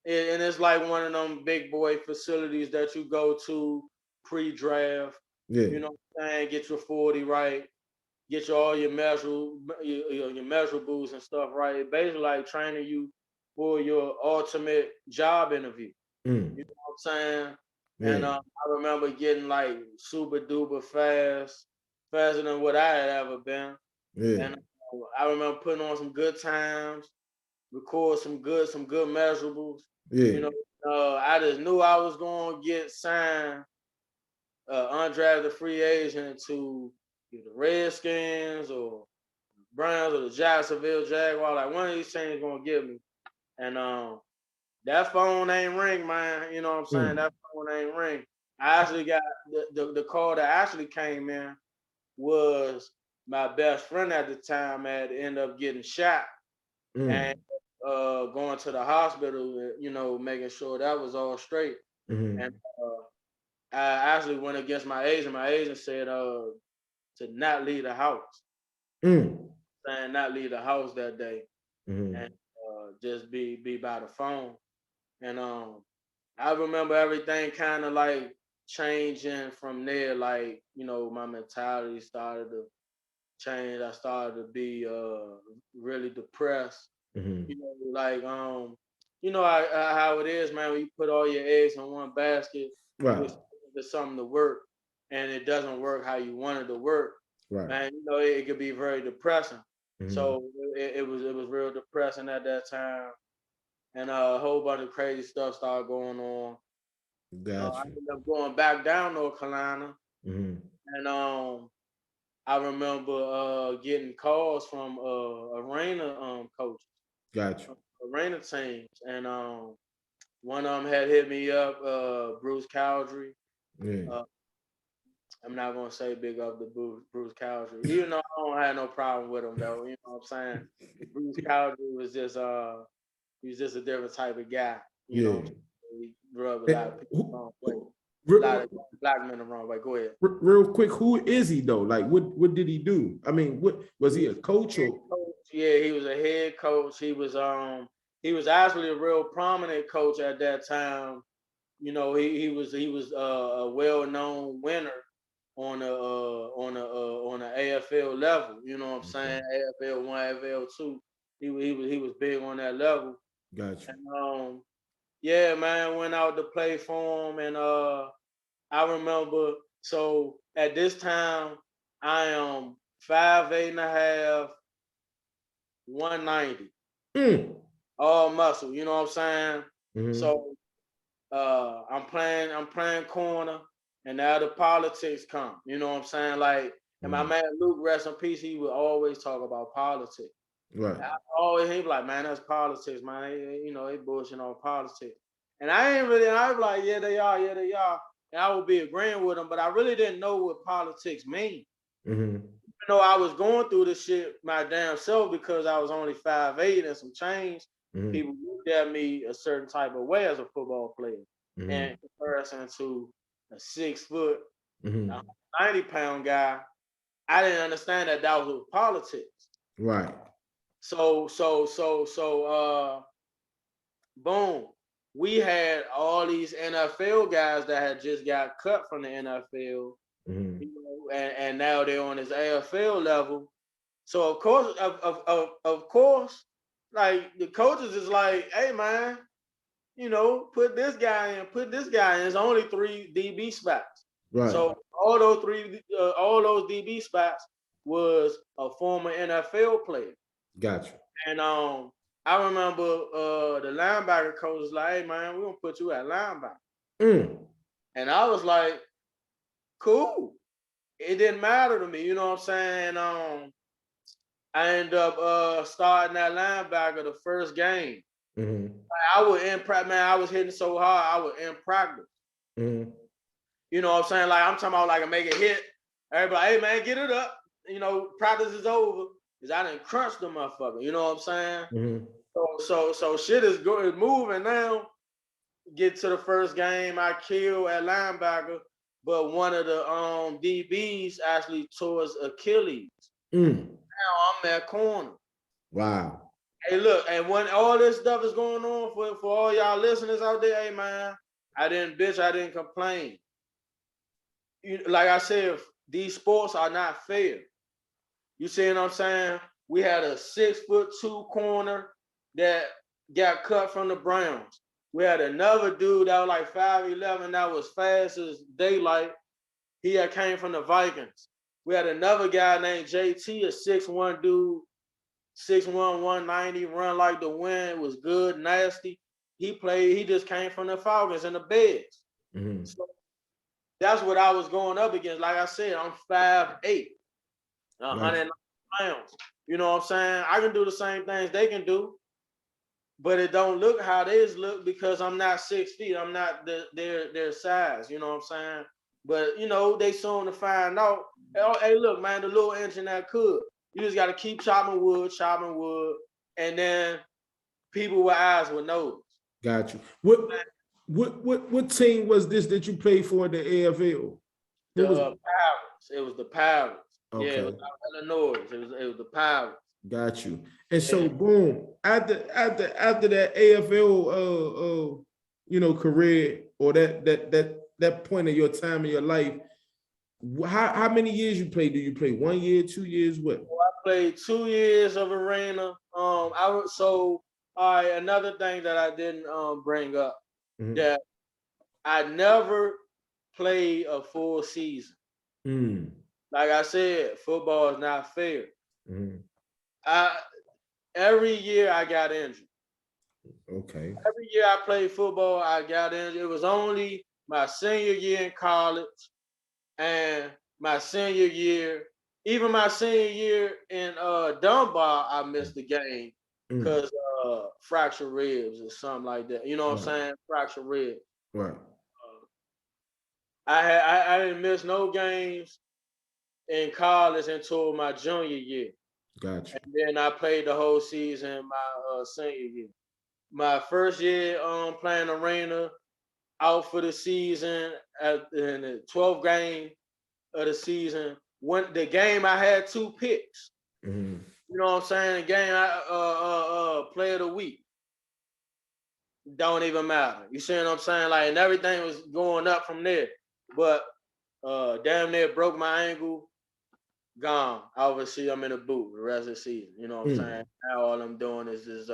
it's like one of them big boy facilities that you go to pre-draft. Yeah. You know what I'm saying? Get your 40 right, get all your measurables and stuff right. Basically like training you for your ultimate job interview. You know what I'm saying? And I remember getting like super duper fast, faster than what I had ever been. Yeah. And I remember putting on some good times, record some good measurables. Yeah. You know, I just knew I was going to get signed, undrafted free agent to either Redskins or Browns or the Jacksonville Jaguars. Like one of these teams going to get me. And that phone ain't ring, man. You know what I'm saying? That phone ain't ring. I actually got the call that actually came in was my best friend at the time had ended up getting shot and going to the hospital, you know, making sure that was all straight. And I actually went against my agent. My agent said to not leave the house. Saying not leave the house that day and just be by the phone. And I remember everything kind of like changing from there. Like, you know, my mentality started to change. I started to be really depressed. You know, like you know how it is, man. When you put all your eggs in one basket, you Right. expect something to work, and it doesn't work how you want it to work. Right. Man, you know it could be very depressing. So it was real depressing at that time, and a whole bunch of crazy stuff started going on. I Gotcha. ended up going back down North Carolina, and I remember getting calls from arena coaches, Gotcha. arena teams, and one of them had hit me up, Bruce Cowdery. Yeah. I'm not gonna say big up the Bruce Cowdery, even though I don't have no problem with him though. You know what I'm saying? Bruce Cowdery was just he was just a different type of guy. You know Yeah. what I'm saying? He rubbed a lot And of people the wrong way. A lot real, of black men the wrong way. Go ahead. real quick, who is he though? Like, what did he do? I mean, what was he a coach or? Yeah, he was a head coach. He was actually a real prominent coach at that time. You know, he was a well-known winner on a AFL level. You know what I'm saying? AFL 1, AFL 2. He was big on that level. Gotcha. And yeah, man, went out to play for him, and I remember. So at this time, I am 5'8.5", 190, all muscle. You know what I'm saying? So I'm playing corner, and now the politics come. You know what I'm saying? Like, and my man Luke, rest in peace, he would always talk about politics. Right. He'd be like, man, that's politics, man. You know, they bullshit on politics. And I was like, yeah, they are. And I would be agreeing with them, but I really didn't know what politics mean. Even though I was going through this shit my damn self because I was only 5'8" and some change, people looked at me a certain type of way as a football player in comparison to a 6 foot, 90-pound guy. I didn't understand that was politics. Right. So, boom. We had all these NFL guys that had just got cut from the NFL, you know, and now they're on this AFL level. So of course, like the coaches is like, hey man, you know, put this guy in. It's only 3 DB spots. Right. So all those DB spots was a former NFL player. Gotcha. And I remember the linebacker coach was like, hey man, we're gonna put you at linebacker. And I was like, cool. It didn't matter to me, you know what I'm saying? I ended up starting that linebacker the first game. I would in practice, man. I was hitting so hard, I would in practice. You know what I'm saying? Like I'm talking about like I make a hit. Everybody, hey man, get it up. You know, practice is over. Cause I didn't crunch the motherfucker. You know what I'm saying? So shit is good, moving now. Get to the first game, I kill at linebacker, but one of the DBs actually tore his Achilles. Now I'm at corner. Wow. Hey, look, and when all this stuff is going on for all y'all listeners out there, hey man, I didn't complain. Like I said, these sports are not fair. You see what I'm saying? We had a 6'2" corner that got cut from the Browns. We had another dude that was like 5'11", that was fast as daylight. He had came from the Vikings. We had another guy named JT, a 6'1" dude, 6'1", 190, run like the wind, was good, nasty. He just came from the Falcons and the Bears. Mm-hmm. So that's what I was going up against. Like I said, I'm 5'8", 190 pounds. You know what I'm saying? I can do the same things they can do, but it don't look how theirs look because I'm not 6 feet. I'm not their size. You know what I'm saying? But you know, they soon to find out. Oh, hey, look, man, the little engine that could. You just got to keep chopping wood, and then people with eyes will know. Got you. What team was this that you played for in the AFL? The What was Pirates. It was the Pirates. Yeah, it okay? was out of Illinois. It was the Pirates. Got you. And so, boom. After that AFL, career or that point of your time in your life, how many years you played? Do you play 1 year, 2 years? What? I played 2 years of arena. All right. Another thing that I didn't bring up, that I never played a full season. Like I said, football is not fair. Every year I got injured. Okay. Every year I played football, I got injured. It was only my senior year in college and my senior year. Even my senior year in Dunbar, I missed the game because fractured ribs or something like that. You know what I'm saying? Fractured ribs. Right. I didn't miss no games in college until my junior year. Gotcha. And then I played the whole season my senior year. My first year playing arena, out for the season in the 12th game of the season. When the game I had 2 picks. You know what I'm saying? The game I play of the week. Don't even matter. You see what I'm saying? Like, and everything was going up from there. But damn near broke my ankle. Gone. Obviously, I'm in a boot the rest of the season. You know what I'm saying? Now all I'm doing is just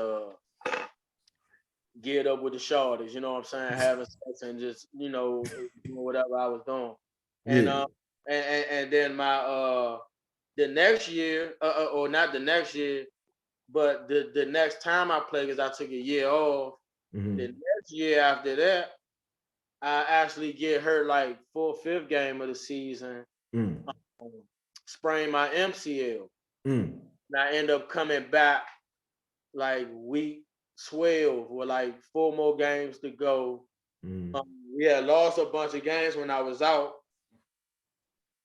geared up with the shorties, you know what I'm saying, having sex and just, doing whatever I was doing. And and then my the next year, or not the next year, but the next time I played, because I took a year off. The next year after that, I actually get hurt like 4th, 5th game of the season. Sprained my MCL. And I end up coming back like week 12 with like 4 more games to go. We had lost a bunch of games when I was out.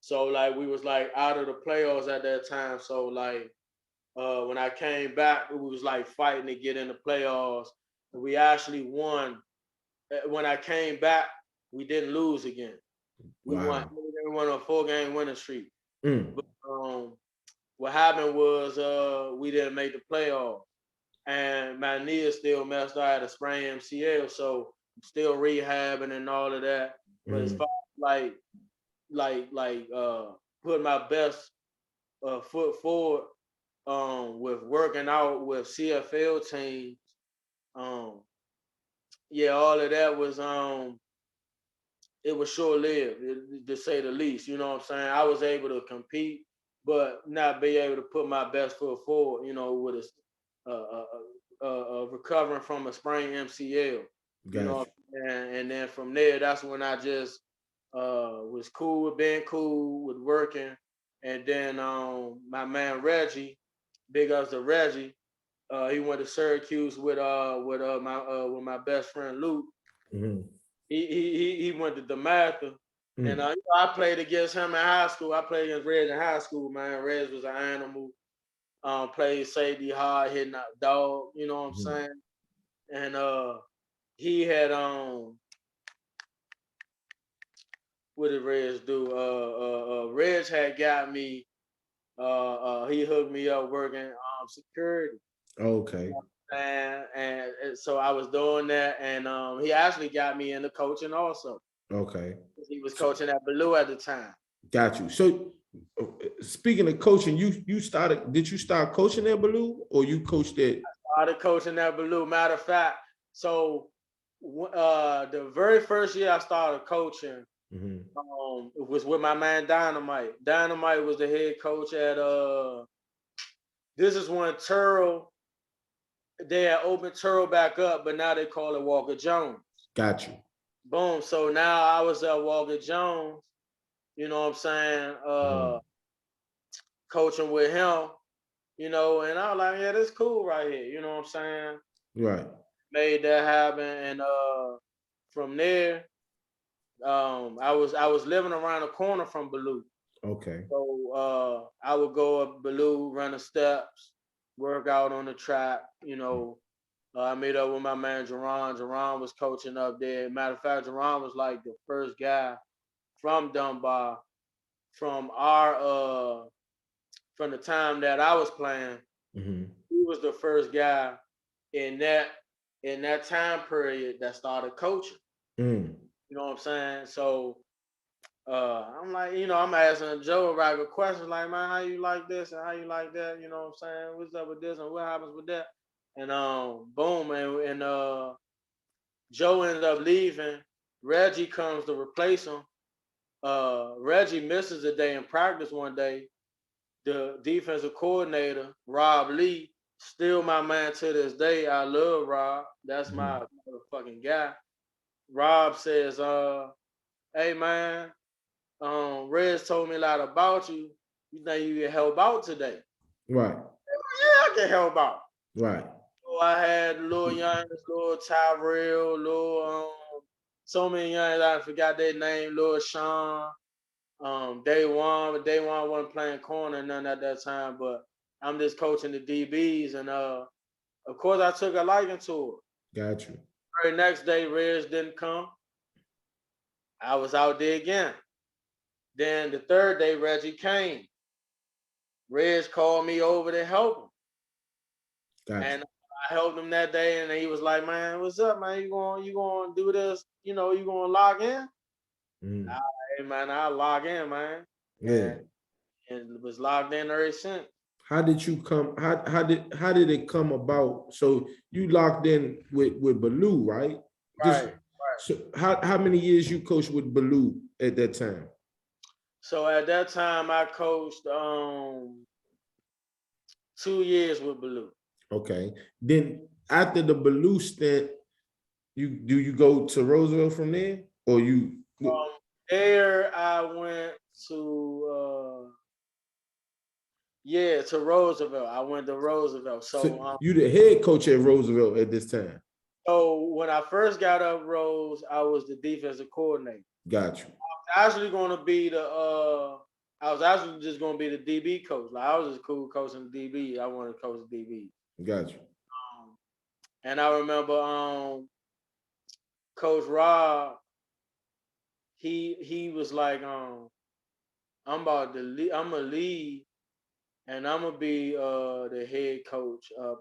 So like we was like out of the playoffs at that time. So like when I came back, we was like fighting to get in the playoffs. We actually won. When I came back, we didn't lose again. We won a 4-game winning streak. But what happened was we didn't make the playoffs. And my knee is still messed up. I had a sprained MCL, so I'm still rehabbing and all of that. But as far as putting my best foot forward with working out with CFL teams, all of that was it was short-lived, to say the least. You know what I'm saying? I was able to compete, but not be able to put my best foot forward, with recovering from a sprained MCL. You know, and then from there, that's when I just was cool with being cool with working. And then my man Reggie, big ups to Reggie, he went to Syracuse with my best friend Luke. He went to DeMatha. And I played against him in high school. I played against Reg in high school, man. Reg was an animal. Played safety hard, hitting out dog, you know what I'm saying? And he had what did Reg do? Reg had got me, he hooked me up working security. Okay. And so I was doing that, and he actually got me into coaching also. Okay. He was coaching at Blue at the time. Got you. So speaking of coaching, did you start coaching at Blue or you coached at? I started coaching at Blue. Matter of fact, so The very first year I started coaching, Mm-hmm. it was with my man Dynamite. Dynamite was the head coach at this is when Turl, they had opened Turl back up, but now they call it Walker Jones. Got you. Boom. So now I was at Walker Jones, you know what I'm saying, Mm-hmm. coaching with him, and I was like, yeah, this cool right here, you know what I'm saying? Right. Made that happen, and from there, I was living around the corner from Baloo. Okay. So I would go up Baloo, run the steps, work out on the track. I met up with my man Jerron. Jerron was coaching up there. Matter of fact, Jerron was like the first guy from Dunbar from our from the time that I was playing. Mm-hmm. He was the first guy in that time period that started coaching. Mm. You know what I'm saying? So I'm like, I'm asking Joe regular questions like, man, how you like this and how you like that? You know what I'm saying? What's up with this and what happens with that? And boom, and Joe ended up leaving. Reggie comes to replace him. Reggie misses a day in practice one day. The defensive coordinator, Rob Lee, still my man to this day. I love Rob. That's Mm-hmm. my motherfucking guy. Rob says, hey man, Rez told me a lot about you. You think you can help out today? Right. Yeah, I can help out. Right. So I had little youngins, little Tyrell, little so many youngins I forgot their name, little Sean, day one, but day one wasn't playing corner none at that time, but I'm just coaching the DBs, and of course I took a liking to it. Got you. The very next day, Rez didn't come. I was out there again. Then the third day, Reggie came. Rez called me over to help him. Got you. And I helped him that day, and he was like, "Man, what's up, man? You going to do this? You going to log in?" Mm-hmm. Hey, man, I log in, man, Yeah. and was logged in ever since. How did you come? How did it come about? So you locked in with Baloo, right? Just Right. so how many years you coached with Baloo at that time? So at that time, I coached 2 years with Baloo. Okay. Then after the Baloo stint, you go to Roosevelt from there, or you? There I went to to Roosevelt. I went to Roosevelt. So So you the head coach at Roosevelt at this time. so when I first got up Rose, I was the defensive coordinator. Got you. Actually going to be the I was actually just going to be the DB coach. Like I was just cool coaching the DB. I wanted to coach the DB. Got you. And I remember Coach Rob. He was like I'm a lead, and I'm gonna be the head coach of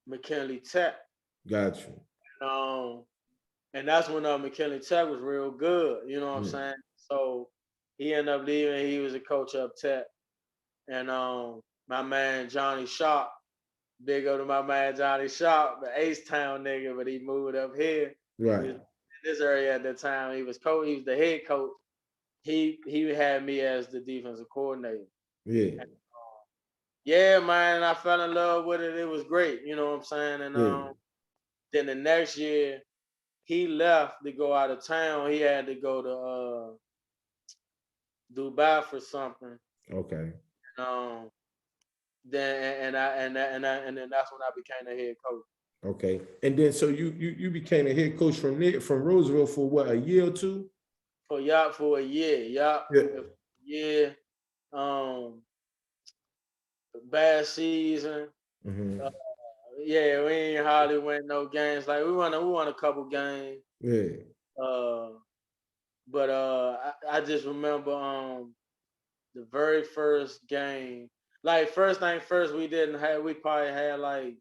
McKinley Tech. Got you. Um, and that's when McKinley Tech was real good. You know what I'm Mm. saying? So he ended up leaving. He was a coach of Tech, and my man Johnny Sharp, big up to my man Johnny Sharp, the Ace Town nigga, but he moved up here. He was Right. in this area at the time. He was coach. He was the head coach. He had me as the defensive coordinator. Yeah. And, yeah, man, I fell in love with it. It was great. You know what I'm saying? And Yeah. then the next year, he left to go out of town. He had to go to Dubai for something. Okay. Um, and then that's when I became the head coach. Okay. And then so you became a head coach from there from Roosevelt for what, a year or two? For a year, Yeah. yeah. Um, bad season. Mm-hmm. Uh, yeah, we ain't hardly win no games. Like we won a couple games. Yeah. Uh, but I just remember the very first game. Like first thing first, we probably had like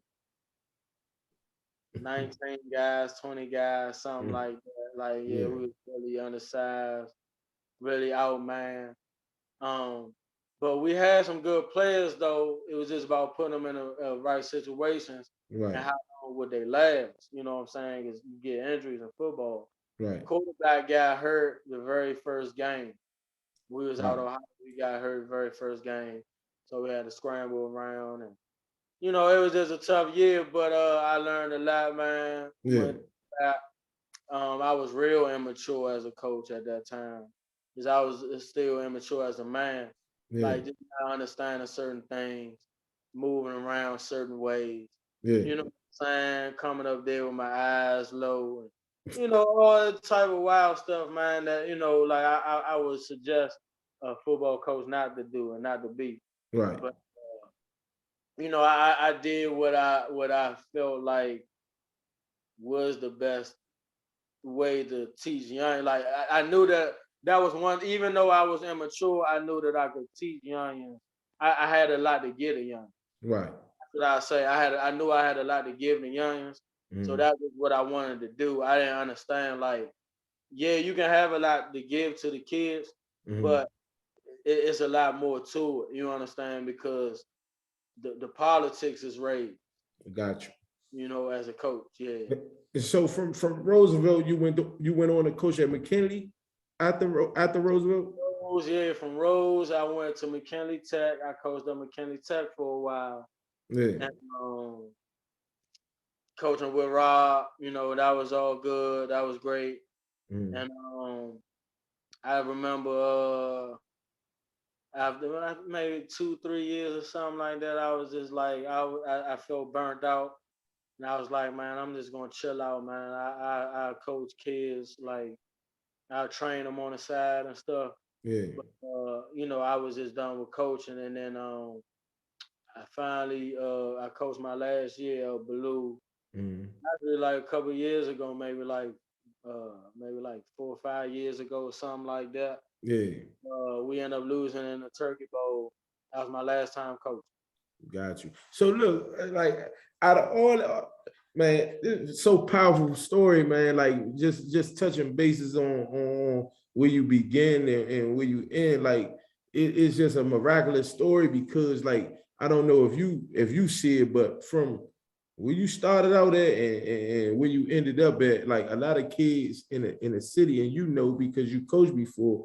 19 guys, 20 guys, something Mm. like that. Like yeah, Yeah. we was really undersized, really outmanned. Um, But we had some good players though. It was just about putting them in the right situations and Right. how long would they last. You know what I'm saying? Because you get injuries in football. Right. Quarterback got hurt the very first game. We was out Right. Ohio. We got hurt very first game, so we had to scramble around, and it was just a tough year. But I learned a lot, man. Yeah. I was real immature as a coach at that time, because I was still immature as a man, Yeah. like just not understanding certain things, moving around certain ways. Yeah. You know what I'm saying? Coming up there with my eyes low, and all that type of wild stuff, man. That like I would suggest a football coach not to do and not to be. Right. But I did what I felt like was the best way to teach young. Like I knew that was one. Even though I was immature, I knew that I could teach young. I had a lot to give the young. Right. That's what I say. I knew I had a lot to give the youngins. So Mm-hmm. that was what I wanted to do. I didn't understand like, yeah, you can have a lot to give to the kids, Mm-hmm. but it's a lot more to it. You understand? Because the politics is raised. Got you. As a coach, yeah. And so from Roosevelt, you went on to coach at McKinley after Roosevelt. Rose, yeah, from Rose, I went to McKinley Tech. I coached at McKinley Tech for a while, Yeah. and coaching with Rob, that was all good. That was great, Mm. and I remember after maybe 2-3 years or something like that, I was just like I felt burnt out, and I was like, man, I'm just gonna chill out, man. I coach kids, like I train them on the side and stuff. Yeah. But I was just done with coaching, and then I finally I coached my last year at Blue. Mm. Actually, like a couple of years ago, maybe like 4 or 5 years ago, or something like that. Yeah. We ended up losing in the Turkey Bowl. That was my last time coaching. Got you. So look, like out of all, man, this is so powerful story, man. Like just touching bases on where you begin and where you end. Like it's just a miraculous story because, like, I don't know if you see it, but from where you started out at and where you ended up at, like a lot of kids in the city, and because you coached before,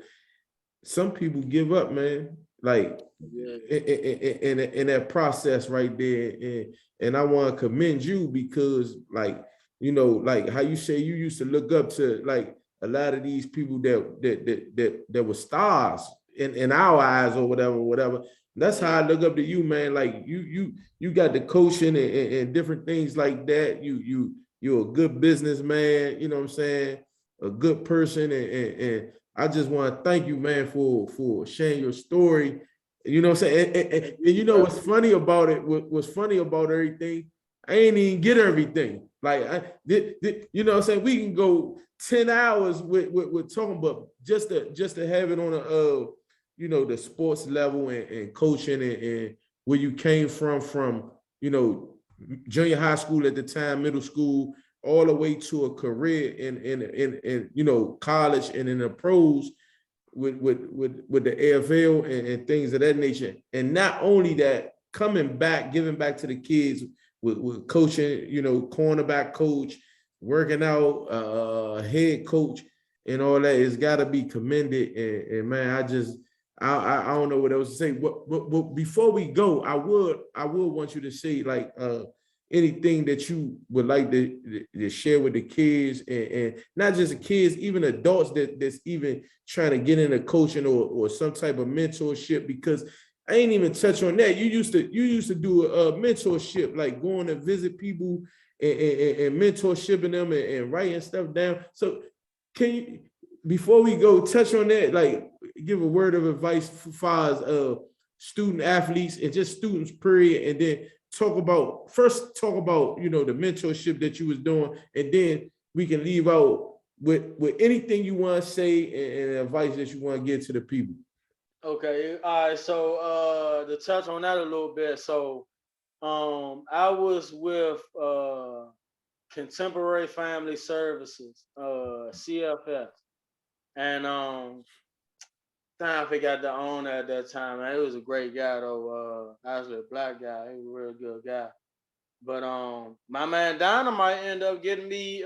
some people give up, man. Like Yeah, in that process right there, and I want to commend you because, like, like how you say you used to look up to like a lot of these people that were stars in our eyes or whatever. That's how I look up to you, man. Like you got the coaching and different things like that. You're a good businessman. You know what I'm saying? A good person, and I just want to thank you, man, for sharing your story. You know what I'm saying? And you know what's funny about it? What's funny about everything? I ain't even get everything. Like you know what I'm saying? We can go 10 hours with talking, but just to have it on the sports level and coaching and where you came from, you know, junior high school at the time, middle school, all the way to a career in college and in the pros with the AFL and things of that nature. And not only that, coming back, giving back to the kids with coaching, cornerback coach, working out, head coach, and all that. It's got to be commended. And man, I don't know what else to say. But before we go, I would want you to say like anything that you would like to share with the kids and not just the kids, even adults that's even trying to get into coaching or some type of mentorship, because I ain't even touch on that. You used to do a mentorship, like going to visit people and mentorshipping them and writing stuff down. So can you, before we go, touch on that, like give a word of advice for far as student athletes and just students, period, and then talk about the mentorship that you was doing, and then we can leave out with anything you want to say and advice that you want to give to the people. Okay, all right. So to touch on that a little bit, so I was with Contemporary Family Services, CFS, and I forgot the owner at that time, man. He was a great guy though. Actually a black guy. He was a real good guy. But my man Dynamite ended up getting me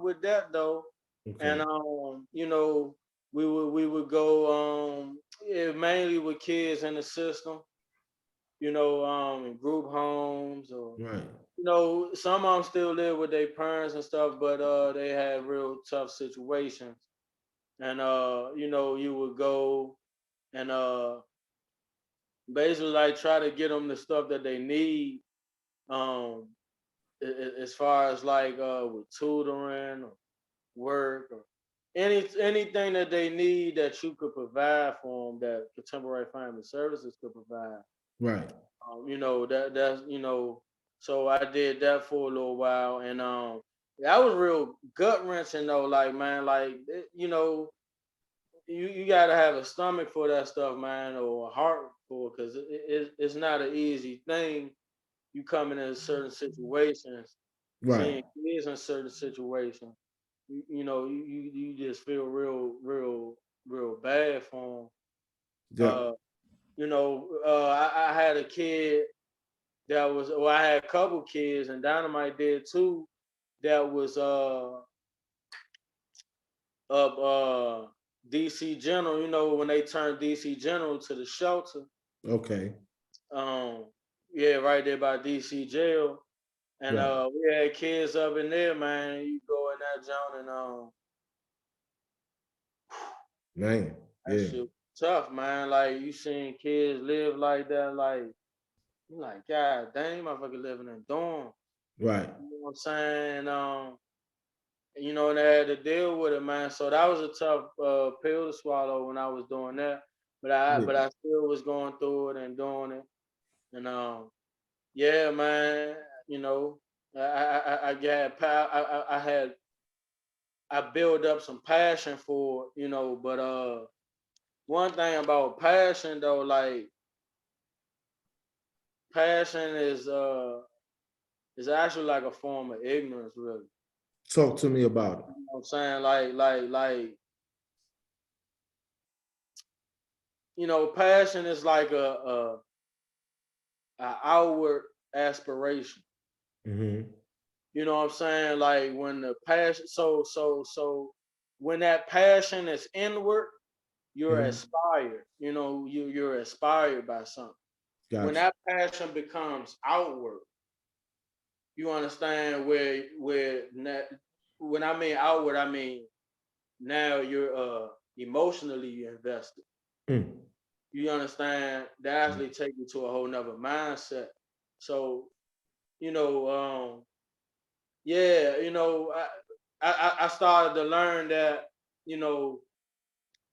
with that though. Okay. And you know, we would go yeah, mainly with kids in the system, you know, in group homes or Right. you know, some of them still live with their parents and stuff, but they had real tough situations. And you know, you would go and basically like try to get them the stuff that they need. Um, as far as like with tutoring or work or anything that they need that you could provide for them that contemporary family services could provide. Right. You know that's you know. So I did that for a little while, and that was real gut wrenching though. Like man, like you know, you gotta have a stomach for that stuff, man, or a heart for it, because it's not an easy thing. You coming in certain situations, Right. seeing kids in certain situations, you know, you just feel real bad for them. Yeah. You know, I had a kid that was, well, I had a couple kids, and Dynamite did too. That was up DC General. You know, when they turned DC General to the shelter, Okay. um, yeah, right there by DC jail. And Right. we had kids up in there, man. You go in that zone and Man. that Yeah. shit tough, man. Like you seeing kids live like that, like you like, God dang, motherfucker living in dorm. Right. You know what I'm saying? You know, and they had to deal with it, man. So that was a tough pill to swallow when I was doing that. Yeah. But I still was going through it and doing it. And yeah, man, you know, I got I had I built up some passion for it, you know, but one thing about passion though, like passion is actually like a form of ignorance, really. Talk to me about You know what I'm saying? Like you know, passion is like a outward aspiration. it. Mm-hmm. You know what I'm saying? Like when the passion, so when that passion is inward, you're Mm-hmm. aspired. You know, you're inspired by something. When Gotcha. that passion becomes outward, you understand when I mean outward, I mean now you're emotionally invested. Mm. You understand? That actually take you to a whole nother mindset. So, you know, yeah, you know, I started to learn that, you know,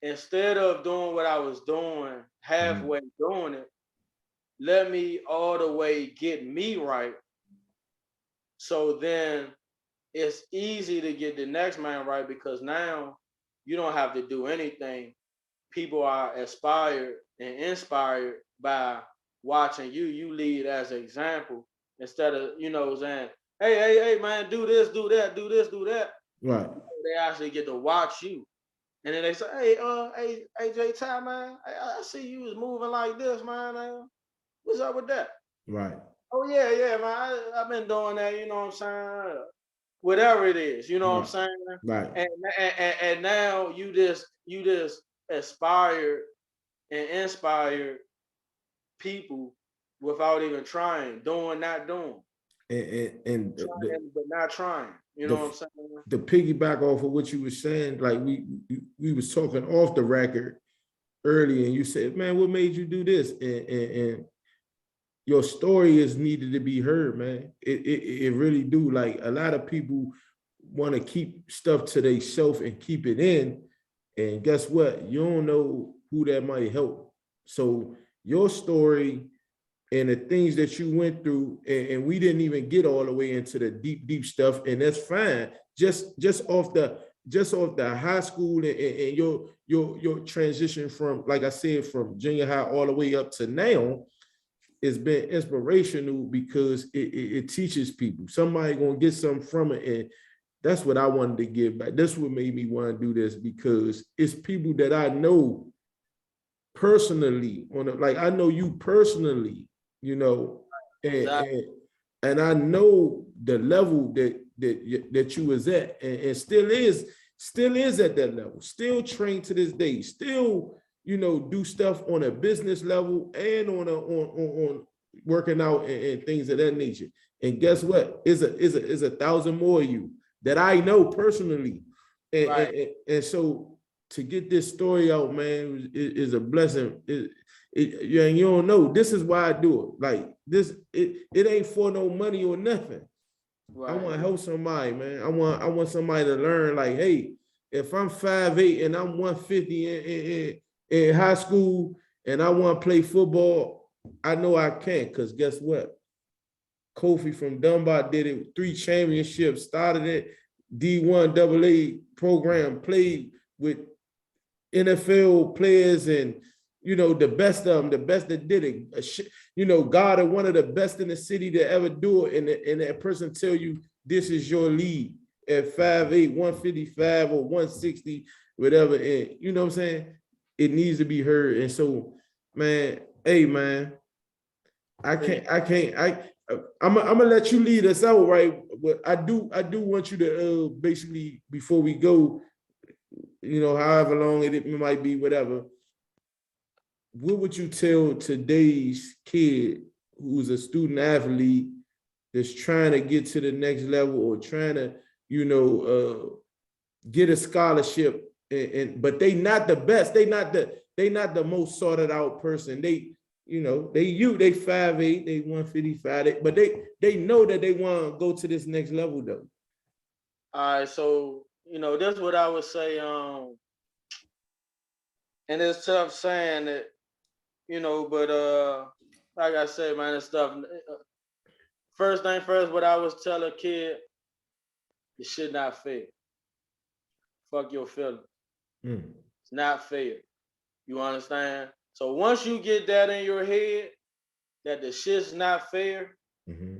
instead of doing what I was doing, Mm-hmm. halfway doing it, let me all the way get me right. So then it's easy to get the next man right because now you don't have to do anything. People are inspired and inspired by watching you. You lead as an example instead of, you know, saying, hey, man, do this, do that, do this, do that. Right. They actually get to watch you. And then they say, hey, J Ty, man, I see you was moving like this, man. What's up with that? Right. Oh, yeah, man. I've been doing that, you know what I'm saying? Whatever it is, you know what I'm Right. saying? Right. And now you just aspire and inspire people without even trying, doing, not doing, And trying but not trying. You know what I'm the saying? the piggyback off of what you were saying, like we was talking off the record earlier, and you said, "Man, what made you do this?" And your story is needed to be heard, man. It really do. Like a lot of people want to keep stuff to themselves and keep it in, and guess what? You don't know who that might help. So your story and the things that you went through, and we didn't even get all the way into the deep stuff, and that's fine. Just off the high school and your transition from, like I said, from junior high all the way up to now, it's been inspirational because it teaches people. Somebody gonna get something from it, and that's what I wanted to give back. That's what made me want to do this because it's people that I know personally like I know you personally, you know, Exactly. and I know the level that you was at, and still is at that level, still trained to this day, still, you know, do stuff on a business level and on working out and things of that nature. And guess what? Is a thousand more of you that I know personally. Right. And so to get this story out, man, is a blessing. Yeah, you don't know. This is why I do it. Like this, it ain't for no money or nothing. I Right. want to help somebody, man. I want somebody to learn. Like, hey, if I'm 5'8" and I'm 150 in high school and I want to play football, I know I can. Cause guess what? Kofi from Dunbar did it. 3 championships. Started it. D1 AA program. Played with NFL players and, you know, the best of them, the best that did it. You know, God are one of the best in the city to ever do it. And that person tell you this is your lead at 5'8", 155 or 160, whatever. And you know what I'm saying? It needs to be heard. And so, man, hey, man, I'm gonna let you lead us out, right? But I do want you to basically, before we go, you know, however long it might be, whatever, what would you tell today's kid who's a student athlete that's trying to get to the next level or trying to, you know, get a scholarship, and but they not the best, they not the most sorted out person. They, you know, they 5'8", they 155, but they know that they want to go to this next level though. All right. So, you know, that's what I would say. And it's tough saying it, you know, but like I said, man, it's stuff. First thing first, what I was tell a kid, you should not fail. Fuck your feelings. Mm. It's not fair. You understand? So once you get that in your head, that the shit's not fair, Mm-hmm.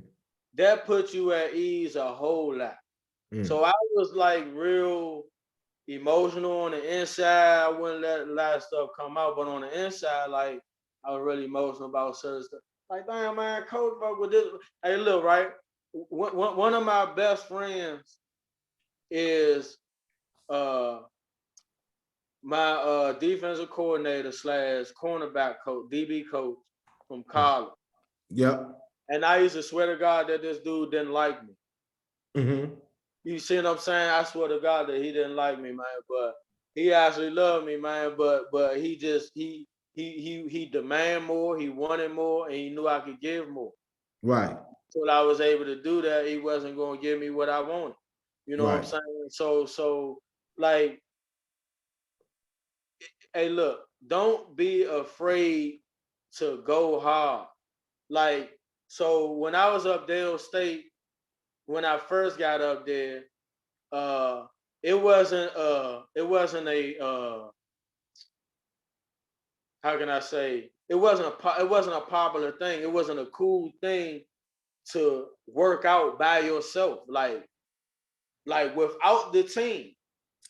that puts you at ease a whole lot. Mm. So I was like real emotional on the inside. I wouldn't let a lot of stuff come out, but on the inside, like I was really emotional about certain stuff. Like, damn, man, coach, fuck with this. Hey, look, right? One of my best friends is my defensive coordinator slash cornerback coach, DB coach from college. Yep. And I used to swear to God that this dude didn't like me. Mm-hmm. You see what I'm saying? I swear to God that he didn't like me, man. But he actually loved me, man. But he just he demand more, he wanted more, and he knew I could give more. Right. So I was able to do that. He wasn't gonna give me what I wanted. You know what I'm Right. saying? So like, hey, look, don't be afraid to go hard. Like, so when I was up Dale State, when I first got up there, uh, it wasn't a how can I say, it wasn't a popular thing. It wasn't a cool thing to work out by yourself, like without the team,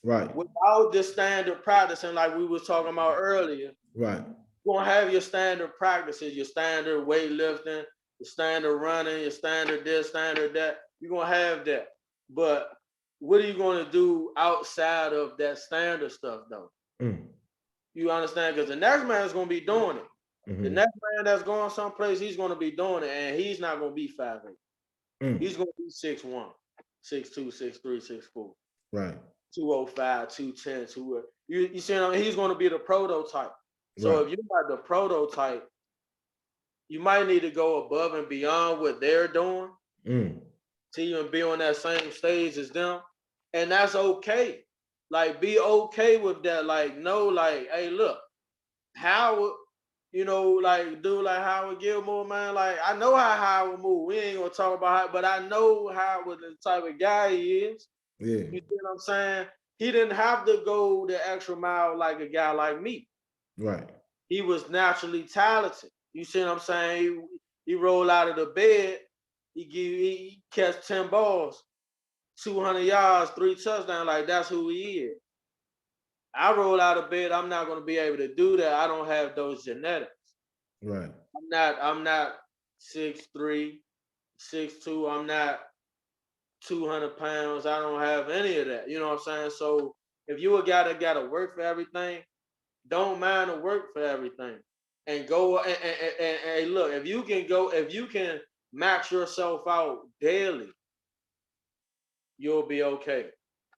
Right. without the standard practicing, like we was talking about earlier. Right. You're gonna have your standard practices, your standard weightlifting, your standard running, your standard this, standard that. You're gonna have that. But what are you gonna do outside of that standard stuff though? Mm. You understand? Because the next man is gonna be doing it. The Mm-hmm. next man that's going someplace, he's gonna be doing it, and he's not gonna be 5'8". Mm. He's gonna be 6'1", 6'2", 6'3", 6'4", Right. 205, 210, 2. You see what I mean? He's gonna be the prototype. So Right. if you're not the prototype, you might need to go above and beyond what they're doing Mm. to even be on that same stage as them. And that's okay. Like, be okay with that. Like, no, like, hey, look, Howard, you know, like, dude, like Howard Gilmore, man, like, I know how Howard move. We ain't gonna talk about how, but I know Howard, the type of guy he is. Yeah. You see what I'm saying? He didn't have to go the extra mile like a guy like me. Right. He was naturally talented. You see what I'm saying? He rolled out of the bed. He catch 10 balls, 200 yards, 3 touchdowns. Like, that's who he is. I roll out of bed, I'm not gonna be able to do that. I don't have those genetics. Right. I'm not 6'3", 6'2". I'm not 200 pounds. I don't have any of that. You know what I'm saying? So if you a guy that gotta work for everything, don't mind the work for everything. And go and look, if you can max yourself out daily, you'll be okay.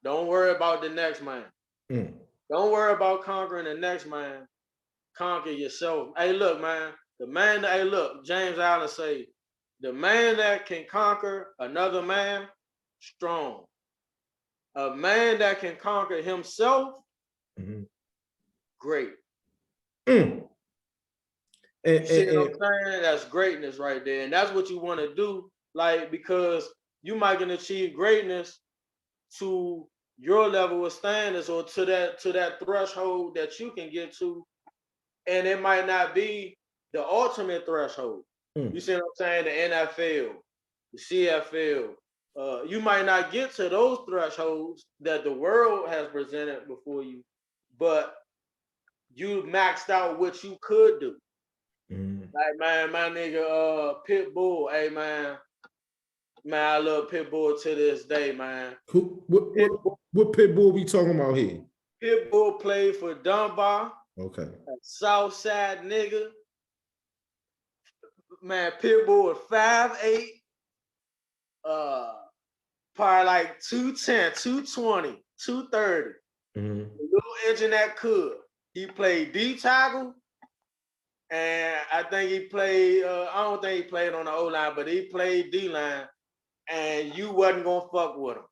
Don't worry about the next man. Mm. Don't worry about conquering the next man. Conquer yourself. Hey, look, man. Hey, look, James Allen say, the man that can conquer another man, strong. A man that can conquer himself, Mm-hmm. great. Mm. You see what I'm saying? That's greatness right there. And that's what you want to do. Like, because you might can achieve greatness to your level of standards or to that threshold that you can get to. And it might not be the ultimate threshold. Mm. You see what I'm saying? The NFL, the CFL. You might not get to those thresholds that the world has presented before you, but you maxed out what you could do. Mm. Like, man, my nigga Pitbull, hey man, I love Pitbull to this day, man. What pit bull we talking about here? Pitbull played for Dunbar, Okay. a South Side nigga. Man, Pitbull is 5'8", probably like 210, 220, 230. Mm-hmm. A little engine that could. He played D tackle, and I think he played. I don't think he played on the O line, but he played D line, and you wasn't gonna fuck with him.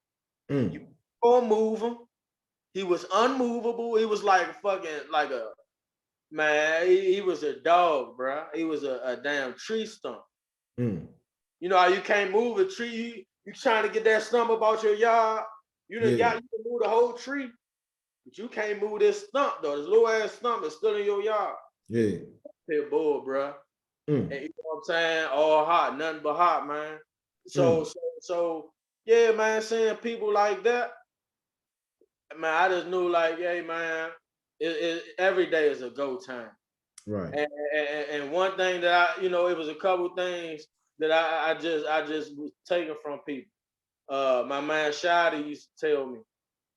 Mm. You gonna move him. He was unmovable. He was like fucking like a man. He was a dog, bro. He was a damn tree stump. Mm. You know how you can't move a tree. You trying to get that stump about your yard. You can move the whole tree, but you can't move this stump though. This little ass stump is still in your yard. Yeah. Pit bull, bro. Mm. And you know what I'm saying? All hot, nothing but hot, man. So, Mm. so yeah, man. Seeing people like that, man, I just knew like, hey, man, every day is a go time. Right. And one thing that it was a couple things that I just was taking from people. My man Shadi used to tell me,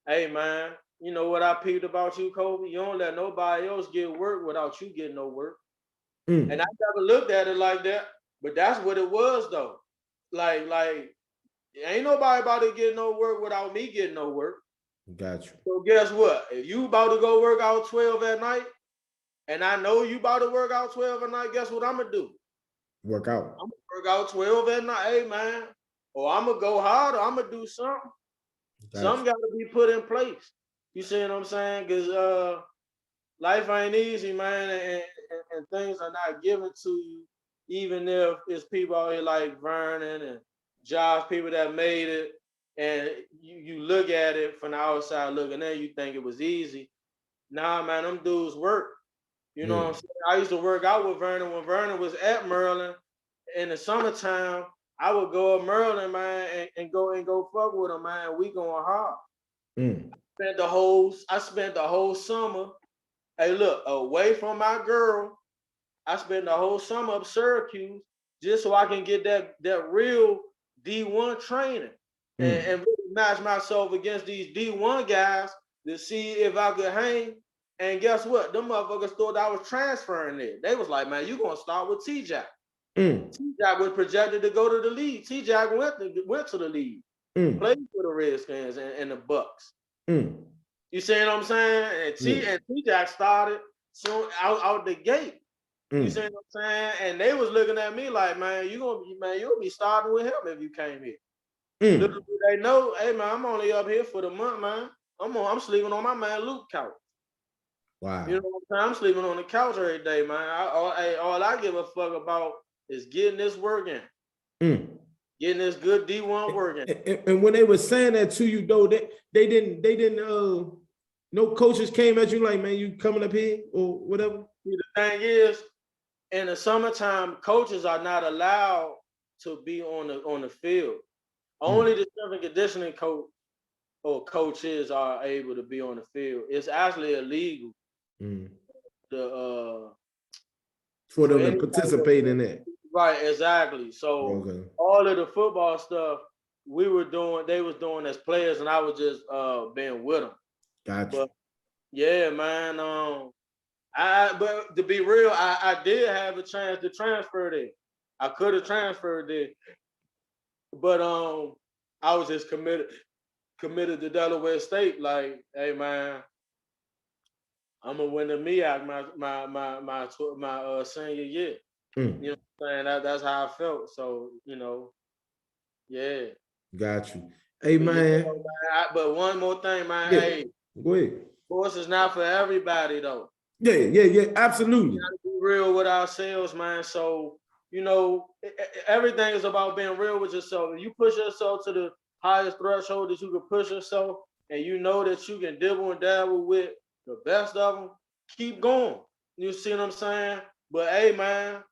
hey man, you know what I peeped about you, Kofi? You don't let nobody else get work without you getting no work. Mm. And I never looked at it like that, but that's what it was though. Like ain't nobody about to get no work without me getting no work. Got you. So guess what? If you about to go work out 12 at night, and I know you about to work out 12 at night, guess what I'm gonna do? Work out. I'm gonna work out 12 at night, hey man. Or I'm gonna go harder, I'm gonna do something. Something gotta be put in place. You see what I'm saying? Because life ain't easy, man, and things are not given to you, even if it's people out here like Vernon and Josh, people that made it, and you look at it from the outside looking in, you think it was easy. Nah, man, them dudes work. You know what I'm saying? I used to work out with Vernon when Vernon was at Maryland in the summertime. I would go to Maryland, man, and go fuck with him, man. We going hard. Mm. I spent the whole summer. Hey, look, away from my girl, I spent the whole summer up Syracuse just so I can get that real D1 training and really match myself against these D1 guys to see if I could hang. And guess what? Them motherfuckers thought I was transferring there. They was like, man, you gonna start with T-Jack. Mm. T-Jack was projected to go to the league. T-Jack went to the league, Mm. played for the Redskins and the Bucks. Mm. You see what I'm saying? And T-Jack started soon out the gate. You see what I'm saying? And they was looking at me like, man, you'll be starting with him if you came here. Little do they know, hey man, I'm only up here for the month, man. I'm sleeping on my man Luke couch. Wow. You know what I'm saying? I'm sleeping on the couch every day, man. All I give a fuck about is getting this work in. Getting this good D1 work in. And when they were saying that to you though, they didn't no coaches came at you like, man, you coming up here or whatever. See, the thing is, in the summertime, coaches are not allowed to be on the field. Only the strength and conditioning coach or coaches are able to be on the field. It's actually illegal to for for them to anybody participate in that. right, exactly. So Okay. all of the football stuff they was doing as players, and I was just being with them. Gotcha. But yeah, man. But to be real, I did have a chance to transfer there. I could have transferred there, but I was just committed to Delaware State. Like, hey man, I'm gonna win the MEAC my senior year. You know what I'm saying? That's how I felt. So, yeah. Got you. Hey But yeah, man. man, but one more thing, man. Yeah. Hey, Go ahead. sports is not for everybody though. Yeah. Absolutely. We gotta be real with ourselves, man. So, everything is about being real with yourself. If you push yourself to the highest threshold that you can push yourself, and you know that you can dibble and dabble with the best of them, keep going. You see what I'm saying? But hey, man,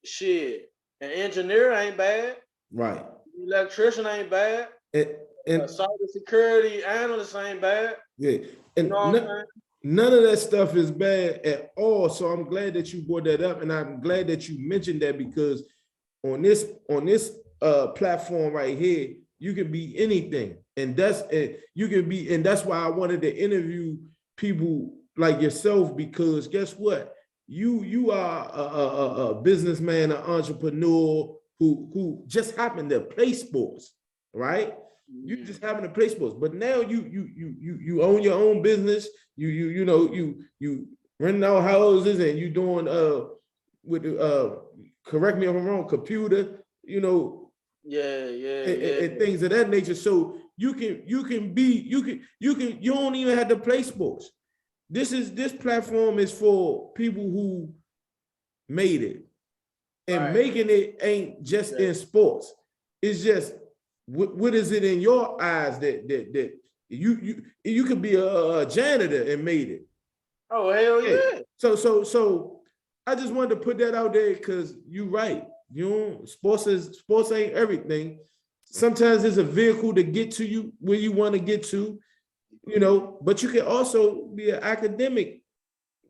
shit, an engineer ain't bad. Right. Electrician ain't bad. And Cybersecurity analyst ain't bad. yeah, and You know what I'm saying? none of that stuff is bad at all. So I'm glad that you brought that up, and I'm glad that you mentioned that, because on this platform right here, you can be anything, and that's why I wanted to interview people like yourself, because guess what? You are a businessman, an entrepreneur who just happened to play sports, right? You just happen to play sports, but now you own your own business. You renting out houses, and you doing with correct me if I'm wrong, computer, and things of that nature. So you don't even have to play sports. This platform is for people who made it, and Right. making it ain't just in sports. It's just what is it in your eyes that you could be a janitor and made it. Oh, hell yeah. So I just wanted to put that out there, because you're right. Sports ain't everything. Sometimes it's a vehicle to get to you where you want to get to, but you can also be an academic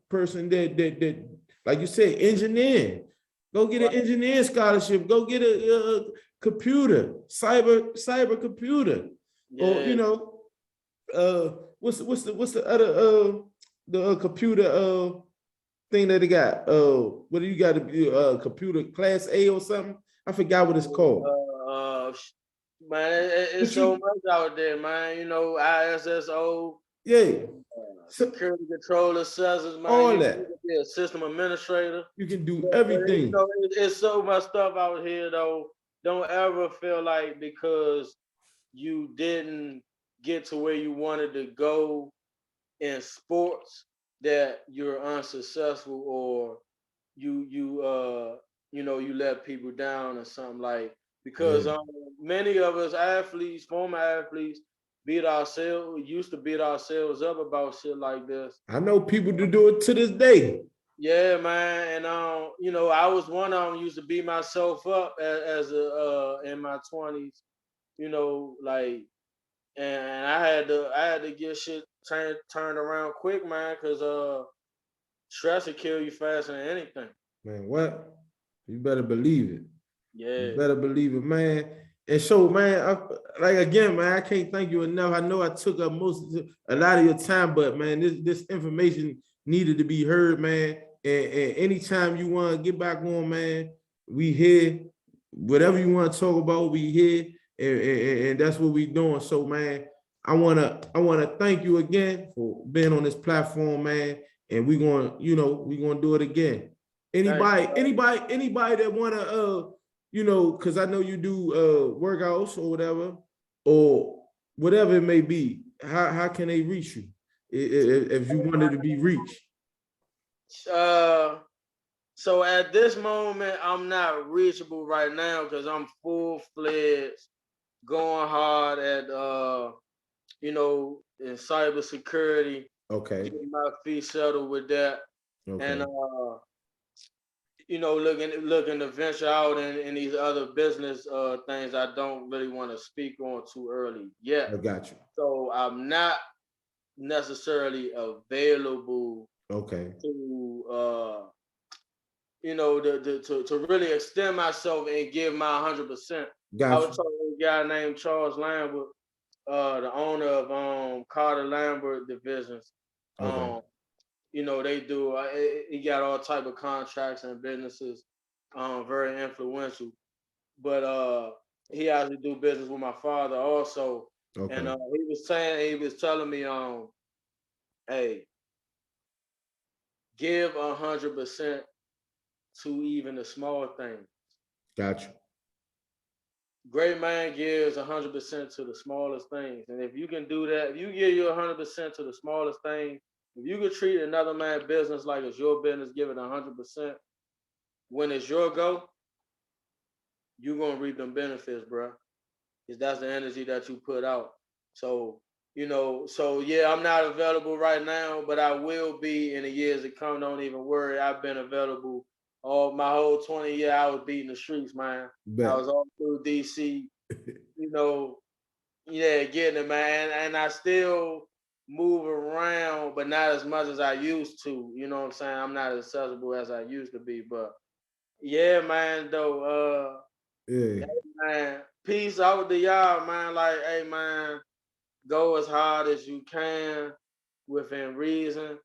person that like you said, engineering. Go get an engineering scholarship. Go get a computer, cyber computer, or what's the other the computer thing that they got? What do you got to be computer class A or something? I forgot what it's called. Man, it's so much out there, man. ISSO. Yeah. Security control assessors, man. All you that. can be a system administrator. You can do everything. It's so much stuff out here, though. Don't ever feel like because you didn't get to where you wanted to go in sports that you're unsuccessful, or you let people down or something, like, because many of us athletes, former athletes, used to beat ourselves up about shit like this. I know people to do it to this day. Yeah, man, and I was one of them. Used to beat myself up as in my 20s, like, and I had to get shit turned around quick, man, because stress will kill you faster than anything. Man, what? You better believe it. Yeah. You better believe it, man. And so, man, again, man, I can't thank you enough. I know I took up a lot of your time, but man, this information needed to be heard, man. And anytime you want to get back on, man, we here. Whatever you want to talk about, we here, and that's what we doing. So, man, I wanna thank you again for being on this platform, man. And we gonna do it again. Anybody that wanna because I know you do workouts or whatever it may be. How can they reach you if you wanted to be reached? So at this moment, I'm not reachable right now because I'm full-fledged, going hard at in cybersecurity. Okay. Getting my feet settled with that. Okay. And looking to venture out in these other business things I don't really want to speak on too early yet. I got you. So I'm not necessarily available Okay. to to really extend myself and give my 100%. I was Got you. talking to a guy named Charles Lambert, the owner of Carter Lambert Divisions. Okay. They do. He got all type of contracts and businesses, very influential. But he actually do business with my father also, and Okay. he was telling me, hey, give 100% to even the small things. Got you. Great man gives 100% to the smallest things, and if you can do that, if you give your 100% to the smallest thing, if you could treat another man's business like it's your business, give it 100%. When it's your go, you're gonna reap them benefits, bro. Because that's the energy that you put out. So, yeah, I'm not available right now, but I will be in the years to come. Don't even worry. I've been available all my whole 20 year. I was beating the streets, man. I Bet. was all through DC, getting it, man. And I still move around, but not as much as I used to. You know what I'm saying? I'm not as accessible as I used to be, but yeah, man, though. Yeah. Hey, man, peace out to y'all, man. Like, hey, man, go as hard as you can within reason.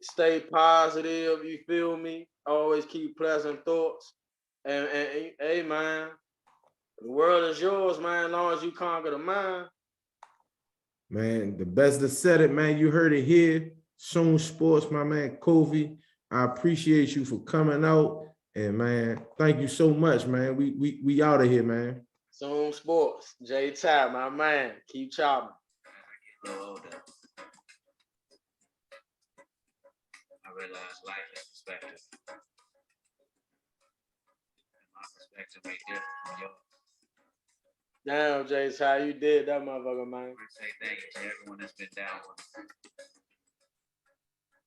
Stay positive, you feel me? Always keep pleasant thoughts. And hey, man, the world is yours, man, as long as you conquer the mind. Man, the best that said it, man. You heard it here. S.O.O.N Sports, my man Kofi. I appreciate you for coming out. And man, thank you so much, man. We out of here, man. S.O.O.N Sports, J Ty, my man. Keep chopping. I realize life is perspective. And my perspective may differ from yours. Damn, J Ty, you did that motherfucker, man. I say thank you to everyone that's been down with me.